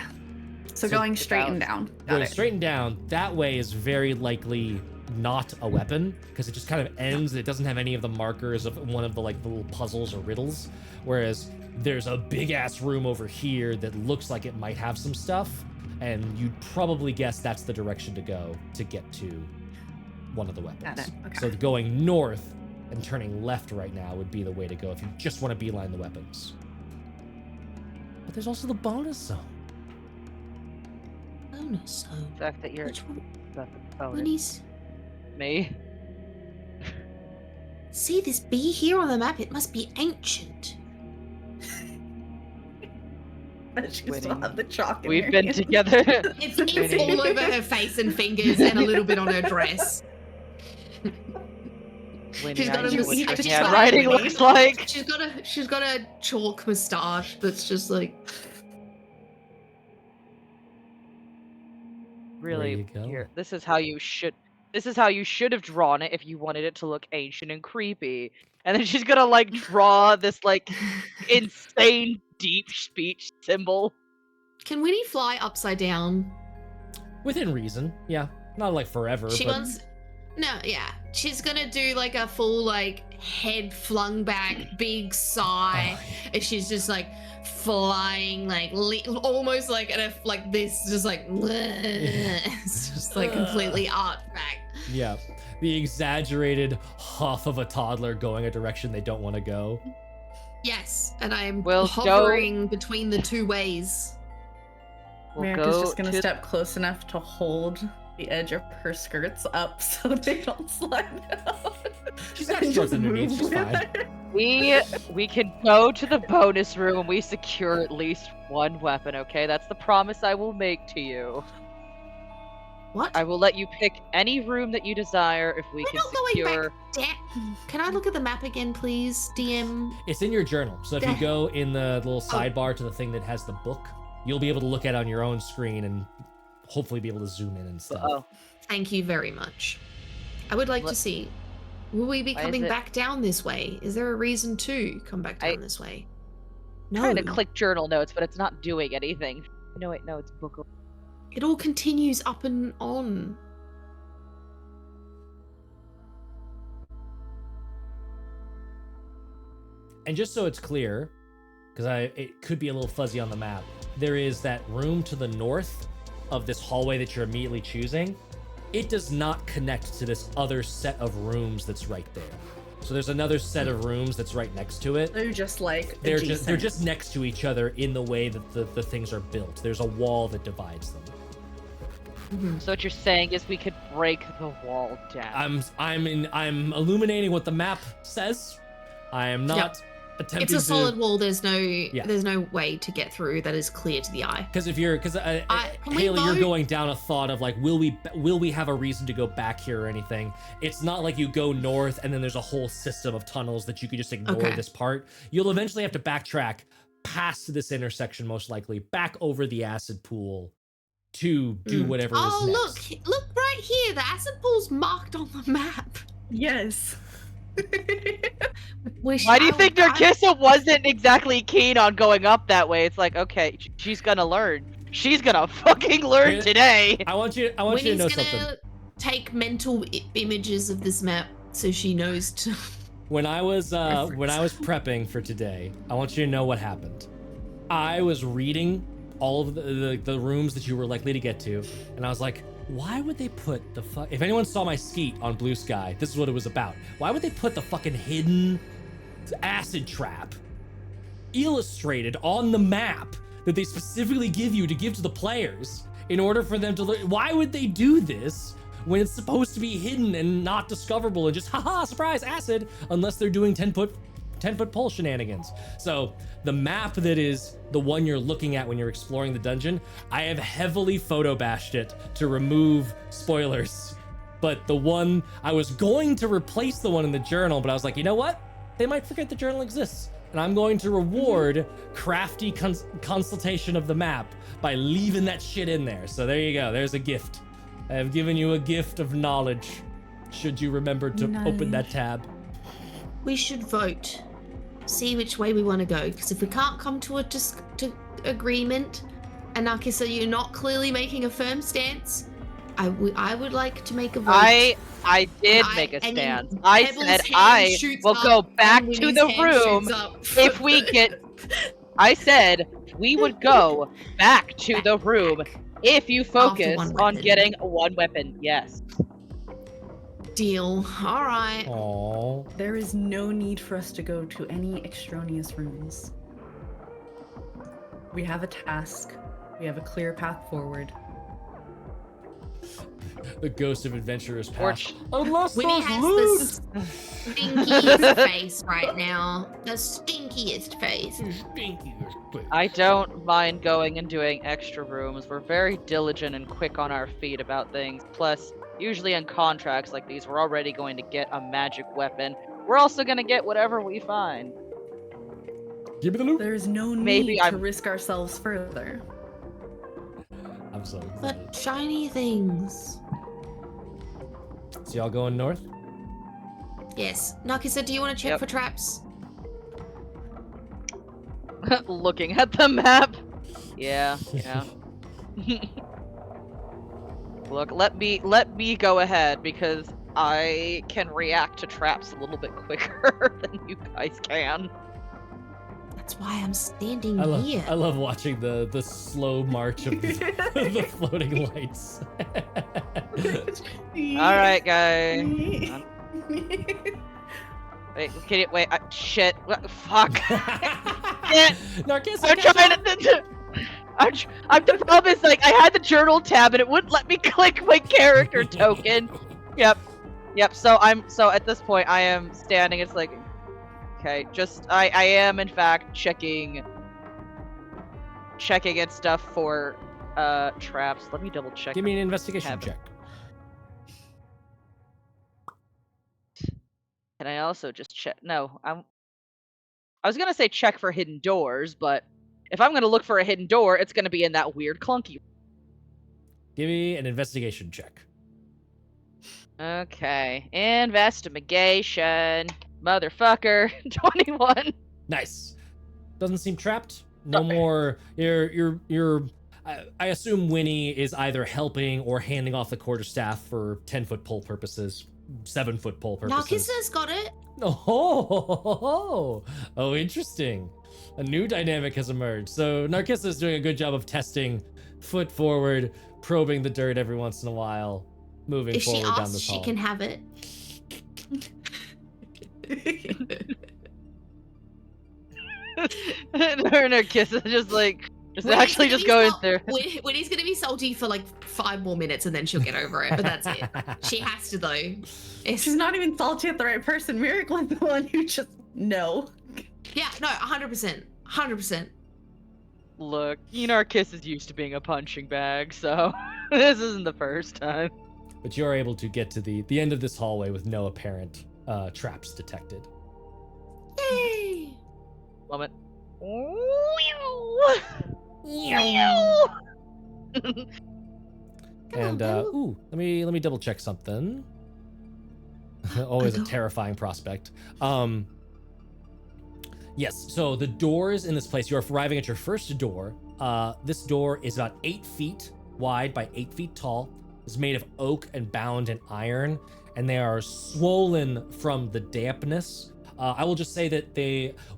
[SPEAKER 4] So going straight and down. Got
[SPEAKER 1] Going
[SPEAKER 4] it.
[SPEAKER 1] straight and down, that way is very likely not a weapon, because it just kind of ends. It doesn't have any of the markers of one of the like little puzzles or riddles. Whereas there's a big ass room over here that looks like it might have some stuff, and you'd probably guess that's the direction to go to get to one of the weapons.
[SPEAKER 4] Got it. Okay.
[SPEAKER 1] So going north and turning left right now would be the way to go if you just want to beeline the weapons. But there's also the bonus zone.
[SPEAKER 2] Bonus zone.
[SPEAKER 3] The fact that you're
[SPEAKER 2] Which one?
[SPEAKER 3] bonus.
[SPEAKER 2] Winnie's.
[SPEAKER 3] Me.
[SPEAKER 2] See this B here on the map? It must be ancient.
[SPEAKER 4] But she still
[SPEAKER 3] Winning.
[SPEAKER 4] have the chalk in
[SPEAKER 3] We've
[SPEAKER 4] her
[SPEAKER 3] been
[SPEAKER 4] hand.
[SPEAKER 3] together.
[SPEAKER 2] It's all over her face and fingers and a little bit on her dress.
[SPEAKER 3] Winning,
[SPEAKER 2] got
[SPEAKER 3] I
[SPEAKER 2] a
[SPEAKER 3] know what
[SPEAKER 2] she's
[SPEAKER 3] your
[SPEAKER 2] got
[SPEAKER 3] handwriting
[SPEAKER 2] a-
[SPEAKER 3] looks like.
[SPEAKER 2] She's got a chalk moustache that's just like
[SPEAKER 3] Really,
[SPEAKER 1] you go.
[SPEAKER 3] here. This is how you should. This is how you should have drawn it if you wanted it to look ancient and creepy. And then she's gonna like draw this like insane deep speech symbol.
[SPEAKER 2] Can Winnie fly upside down?
[SPEAKER 1] Within reason, yeah. Not like forever,
[SPEAKER 2] She
[SPEAKER 1] but
[SPEAKER 2] wants no, yeah. She's gonna do like a full like head flung back, big sigh, and she's just like flying like almost like at a like this, just like it's just like completely art back.
[SPEAKER 1] yeah. The exaggerated huff of a toddler going a direction they don't want to go.
[SPEAKER 2] Yes, and I'm
[SPEAKER 3] We'll
[SPEAKER 2] hovering between the two ways.
[SPEAKER 3] We'll
[SPEAKER 4] America's
[SPEAKER 3] go
[SPEAKER 4] just gonna
[SPEAKER 3] to-
[SPEAKER 4] step close enough to hold the edge of her skirts up so they don't slide down.
[SPEAKER 1] She's got
[SPEAKER 4] And
[SPEAKER 1] shorts
[SPEAKER 4] just
[SPEAKER 1] underneath,
[SPEAKER 4] move
[SPEAKER 1] she's
[SPEAKER 4] with
[SPEAKER 1] fine.
[SPEAKER 4] it.
[SPEAKER 3] We can go to the bonus room and we secure at least one weapon, okay? That's the promise I will make to you.
[SPEAKER 2] What?
[SPEAKER 3] I will let you pick any room that you desire if we
[SPEAKER 2] We're
[SPEAKER 3] can
[SPEAKER 2] not going
[SPEAKER 3] secure.
[SPEAKER 2] back. Can I look at the map again, please, DM?
[SPEAKER 1] It's in your journal. So if you go in the little sidebar to the thing that has the book, you'll be able to look at it on your own screen and hopefully be able to zoom in and stuff.
[SPEAKER 3] Oh,
[SPEAKER 2] Thank you very much. I would like to
[SPEAKER 3] What-
[SPEAKER 2] see. Will we be
[SPEAKER 3] Why is
[SPEAKER 2] coming
[SPEAKER 3] it-
[SPEAKER 2] back down this way? Is there a reason to come back down
[SPEAKER 3] I-
[SPEAKER 2] this way?
[SPEAKER 3] I'm
[SPEAKER 2] No.
[SPEAKER 3] trying to click journal notes, but it's not doing anything. No, wait, no, it's book.
[SPEAKER 2] It all continues up and on.
[SPEAKER 1] And just so it's clear, because it could be a little fuzzy on the map, there is that room to the north of this hallway that you're immediately choosing. It does not connect to this other set of rooms that's right there. So there's another set of rooms that's right next to it.
[SPEAKER 4] They're just like
[SPEAKER 1] They're
[SPEAKER 4] adjacent.
[SPEAKER 1] just next to each other in the way that the things are built. There's a wall that divides them.
[SPEAKER 3] So what you're saying is we could break the wall down.
[SPEAKER 1] I'm illuminating what the map says. I am not attempting
[SPEAKER 2] It's a solid
[SPEAKER 1] to,
[SPEAKER 2] wall. There's no way to get through that is clear to the eye.
[SPEAKER 1] because
[SPEAKER 2] Can we
[SPEAKER 1] Haley, you're
[SPEAKER 2] vote?
[SPEAKER 1] going down a thought of like, will we have a reason to go back here or anything? It's not like you go north and then there's a whole system of tunnels that you could just ignore
[SPEAKER 2] Okay.
[SPEAKER 1] this part. You'll eventually have to backtrack past this intersection, most likely back over the acid pool to do whatever is
[SPEAKER 2] Oh,
[SPEAKER 1] next.
[SPEAKER 2] look right here. The acid pool's marked on the map.
[SPEAKER 4] Yes.
[SPEAKER 3] Why do you think Narcissa wasn't exactly keen on going up that way? It's like, okay, she's gonna learn. She's gonna fucking learn
[SPEAKER 1] Yeah.
[SPEAKER 3] today.
[SPEAKER 1] I want you to know
[SPEAKER 2] Winnie's
[SPEAKER 1] something.
[SPEAKER 2] gonna take mental images of this map so she knows to.
[SPEAKER 1] When I was
[SPEAKER 2] Reference.
[SPEAKER 1] prepping for today, I want you to know what happened. I was reading all of the rooms that you were likely to get to, and I was like, why would they put the fuck? If anyone saw my skeet on Blue Sky, this is what it was about. Why would they put the fucking hidden acid trap illustrated on the map that they specifically give you to give to the players in order for them to learn? Why would they do this when it's supposed to be hidden and not discoverable and just haha surprise acid, unless they're doing 10-foot pole shenanigans? So the map that is the one you're looking at when you're exploring the dungeon, I have heavily photo bashed it to remove spoilers. But the one, I was going to replace the one in the journal, but I was like, you know what? They might forget the journal exists. And I'm going to reward crafty consultation of the map by leaving that shit in there. So there you go. There's a gift. I have given you a gift of knowledge. Should you remember to open that tab.
[SPEAKER 2] We should vote. See which way we want to go. Because if we can't come to a agreement, and Narcissa, you're not clearly making a firm stance, I would like to make a vote.
[SPEAKER 3] I did make a
[SPEAKER 2] and then
[SPEAKER 3] stance. I
[SPEAKER 2] Pebble's
[SPEAKER 3] said
[SPEAKER 2] hand
[SPEAKER 3] I
[SPEAKER 2] shoots
[SPEAKER 3] will
[SPEAKER 2] up
[SPEAKER 3] go back
[SPEAKER 2] and
[SPEAKER 3] to
[SPEAKER 2] Winnie's
[SPEAKER 3] the
[SPEAKER 2] hand
[SPEAKER 3] room
[SPEAKER 2] shoots up.
[SPEAKER 3] if we get. I said we would go back to the room if you focus
[SPEAKER 2] one
[SPEAKER 3] on
[SPEAKER 2] weapon.
[SPEAKER 3] getting one weapon. Yes.
[SPEAKER 2] Deal. All right.
[SPEAKER 1] Aww.
[SPEAKER 4] There is no need for us to go to any extraneous rooms. We have a task. We have a clear path forward.
[SPEAKER 1] the ghost of adventurers
[SPEAKER 3] Or
[SPEAKER 1] past. Unless
[SPEAKER 2] Winnie
[SPEAKER 1] there's
[SPEAKER 2] has
[SPEAKER 1] loot.
[SPEAKER 2] the stinkiest face right now. The stinkiest face.
[SPEAKER 3] I don't mind going and doing extra rooms. We're very diligent and quick on our feet about things. Plus, usually in contracts like these, we're already going to get a magic weapon. We're also going to get whatever we find.
[SPEAKER 1] Give me the loot.
[SPEAKER 4] There's no need
[SPEAKER 3] Maybe
[SPEAKER 4] to
[SPEAKER 3] I'm-
[SPEAKER 4] risk ourselves further.
[SPEAKER 1] I'm so excited.
[SPEAKER 2] But shiny things.
[SPEAKER 1] So y'all going north?
[SPEAKER 2] Yes. Nakisa, do you want to check
[SPEAKER 3] Yep.
[SPEAKER 2] for traps?
[SPEAKER 3] Looking at the map. Yeah. Look, let me go ahead because I can react to traps a little bit quicker than you guys can.
[SPEAKER 2] That's why I'm standing
[SPEAKER 1] I
[SPEAKER 2] here.
[SPEAKER 1] love watching the slow march of the floating lights.
[SPEAKER 3] All right, guys. Wait, can you wait? Shit! What, fuck! Shit!
[SPEAKER 1] Narcissus,
[SPEAKER 3] I'm trying to. I'm the problem is like I had the journal tab and it wouldn't let me click my character token. Yep. So at this point I am standing. It's like, okay, just I am in fact checking and stuff for traps. Let me double check.
[SPEAKER 1] Give me an investigation
[SPEAKER 3] Tab.
[SPEAKER 1] check.
[SPEAKER 3] Can I also just check? No, I was gonna say check for hidden doors, but if I'm gonna look for a hidden door, it's gonna be in that weird clunky.
[SPEAKER 1] Give me an investigation check.
[SPEAKER 3] Okay, investigation, motherfucker, 21.
[SPEAKER 1] Nice. Doesn't seem trapped. No more. You're. I assume Winnie is either helping or handing off the quarterstaff for 10-foot pole purposes, 7-foot pole purposes.
[SPEAKER 2] Narcissus got it.
[SPEAKER 1] Oh, interesting. A new dynamic has emerged. So Narcissus is doing a good job of testing, foot forward, probing the dirt every once in a while, moving
[SPEAKER 2] If she
[SPEAKER 1] forward down
[SPEAKER 2] asks,
[SPEAKER 1] this
[SPEAKER 2] she
[SPEAKER 1] hall.
[SPEAKER 2] can have it.
[SPEAKER 3] Her kiss is just like, just
[SPEAKER 2] Winnie's
[SPEAKER 3] actually
[SPEAKER 2] gonna
[SPEAKER 3] just
[SPEAKER 2] be
[SPEAKER 3] going
[SPEAKER 2] sal-
[SPEAKER 3] through.
[SPEAKER 2] Winnie's gonna be salty for like 5 more minutes and then she'll get over it. But that's it. She has to though. It's,
[SPEAKER 4] She's not even salty at the right person. Miracle is the one who just no.
[SPEAKER 2] yeah, no, 100%, 100%.
[SPEAKER 3] Look, Kiss is used to being a punching bag, so this isn't the first time.
[SPEAKER 1] But you're able to get to the end of this hallway with no apparent traps detected.
[SPEAKER 2] Yay!
[SPEAKER 3] Moment.
[SPEAKER 1] And ooh, let me double check something. Always a terrifying prospect. Yes, so the doors in this place, you're arriving at your first door. This door is about 8 feet wide by 8 feet tall. It's made of oak and bound in iron, and they are swollen from the dampness. I will just say that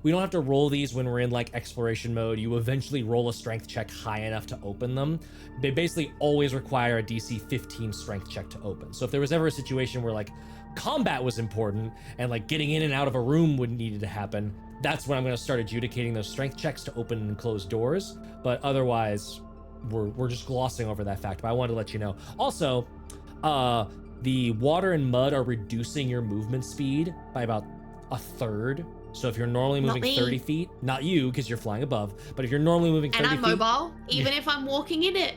[SPEAKER 1] we don't have to roll these when we're in like exploration mode. You eventually roll a strength check high enough to open them. They basically always require a DC 15 strength check to open. So if there was ever a situation where like combat was important and like getting in and out of a room would needed to happen, that's when I'm going to start adjudicating those strength checks to open and close doors. But otherwise, we're just glossing over that fact. But I wanted to let you know. Also, the water and mud are reducing your movement speed by about a third. So if you're normally
[SPEAKER 2] Not
[SPEAKER 1] moving
[SPEAKER 2] me.
[SPEAKER 1] 30 feet, not you because you're flying above, but if you're normally moving 30
[SPEAKER 2] And I'm
[SPEAKER 1] feet,
[SPEAKER 2] mobile, even if I'm walking in it.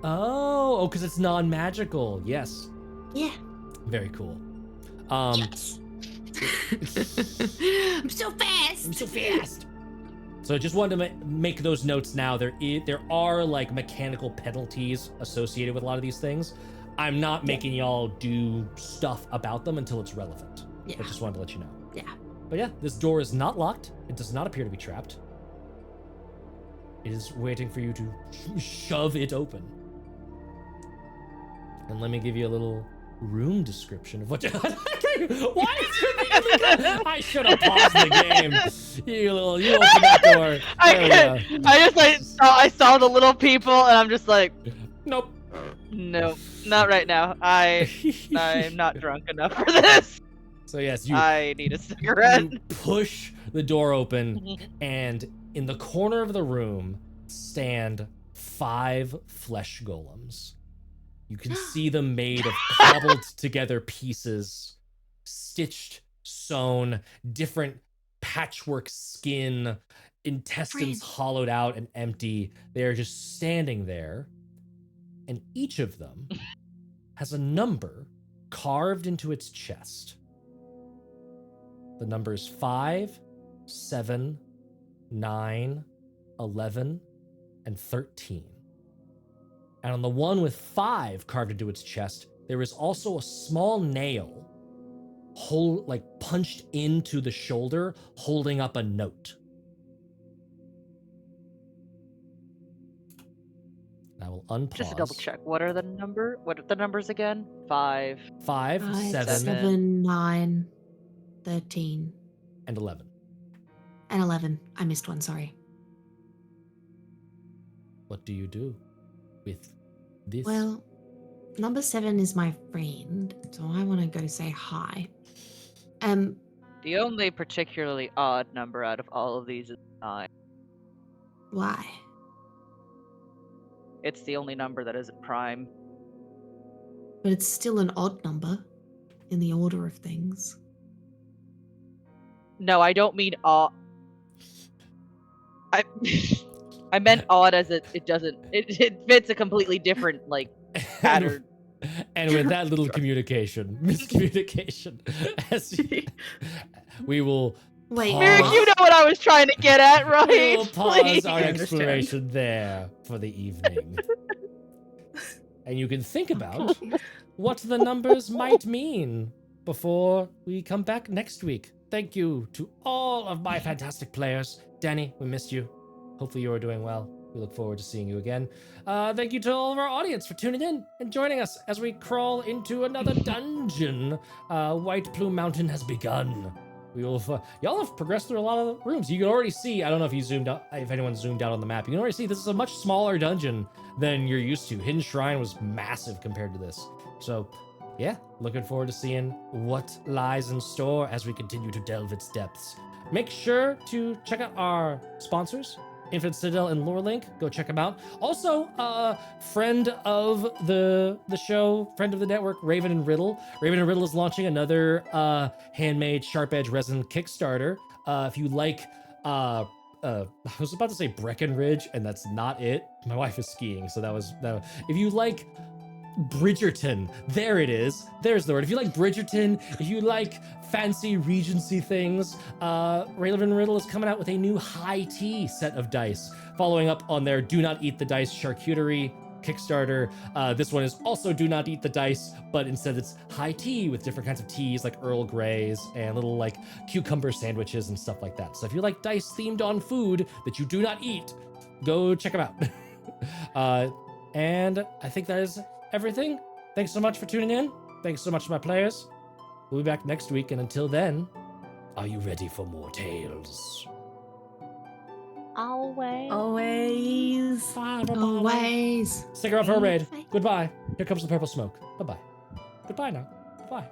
[SPEAKER 1] oh, because it's non-magical. Yes,
[SPEAKER 2] Yeah.
[SPEAKER 1] very cool.
[SPEAKER 2] Yes. I'm so fast.
[SPEAKER 1] I'm so fast. So I just wanted to make those notes now. There are like mechanical penalties associated with a lot of these things. I'm not making y'all do stuff about them until it's relevant.
[SPEAKER 2] Yeah.
[SPEAKER 1] I just wanted to let you know.
[SPEAKER 2] Yeah.
[SPEAKER 1] But yeah, this door is not locked. It does not appear to be trapped. It is waiting for you to shove it open. And let me give you a little room description of what. Why is it? I should have paused the game. You open that door.
[SPEAKER 3] I saw the little people and I'm just like,
[SPEAKER 1] Nope.
[SPEAKER 3] nope, not right now. I'm not drunk enough for this.
[SPEAKER 1] So yes,
[SPEAKER 3] I need a cigarette.
[SPEAKER 1] you push the door open, and in the corner of the room stand 5 flesh golems. You can see them made of cobbled together pieces, stitched, sewn, different patchwork skin, intestines hollowed out and empty. They're just standing there, and each of them has a number carved into its chest. The numbers 5, 7, 9, 11, and 13. And on the one with 5 carved into its chest, there is also a small nail punched into the shoulder, holding up a note. I will unpause.
[SPEAKER 3] Just to double check. What are the numbers again? 5,
[SPEAKER 2] 7, 9, 13,
[SPEAKER 1] and 11.
[SPEAKER 2] and 11. I missed one, sorry.
[SPEAKER 1] What do you do with this?
[SPEAKER 2] Well, number 7 is my friend, so I want to go say hi.
[SPEAKER 3] The only particularly odd number out of all of these is 9.
[SPEAKER 2] Why?
[SPEAKER 3] It's the only number that isn't prime.
[SPEAKER 2] But it's still an odd number in the order of things.
[SPEAKER 3] No, I don't mean odd. I meant odd as it fits a completely different pattern.
[SPEAKER 1] And with that little miscommunication, we will.
[SPEAKER 2] Wait,
[SPEAKER 3] Merrick, you know what I was trying to get at, right?
[SPEAKER 1] We'll pause
[SPEAKER 3] Please.
[SPEAKER 1] our exploration there for the evening. And you can think about what the numbers might mean before we come back next week. Thank you to all of my fantastic players. Danny, we missed you. Hopefully you are doing well. We look forward to seeing you again. Thank you to all of our audience for tuning in and joining us as we crawl into another dungeon. White Plume Mountain has begun. We will. Y'all have progressed through a lot of the rooms. You can already see. I don't know if you zoomed out. If anyone zoomed out on the map, you can already see this is a much smaller dungeon than you're used to. Hidden Shrine was massive compared to this. So, yeah, looking forward to seeing what lies in store as we continue to delve its depths. Make sure to check out our sponsors, Infinite Citadel and Lorelink. Go check them out. Also, friend of the show, friend of the network, Raven and Riddle. Raven and Riddle is launching another handmade sharp edge resin Kickstarter. If you like, I was about to say Breckenridge, and that's not it. My wife is skiing, so that was. If you like Bridgerton, there it is. There's the word. If you like Bridgerton, if you like fancy Regency things, Raven Riddle is coming out with a new high tea set of dice, following up on their Do Not Eat the Dice charcuterie Kickstarter. This one is also Do Not Eat the Dice, but instead it's high tea with different kinds of teas like Earl Greys and little cucumber sandwiches and stuff like that. So if you like dice themed on food that you do not eat, go check them out. And I think that is everything. Thanks so much for tuning in. Thanks so much to my players. We'll be back next week, and until then, are you ready for more tales?
[SPEAKER 3] Always.
[SPEAKER 4] Always.
[SPEAKER 1] Bye, everybody.
[SPEAKER 2] always.
[SPEAKER 1] Stick around for a raid.
[SPEAKER 2] Bye.
[SPEAKER 1] Goodbye. Here comes the purple smoke. Bye-bye. Goodbye now. Bye.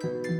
[SPEAKER 1] Bye.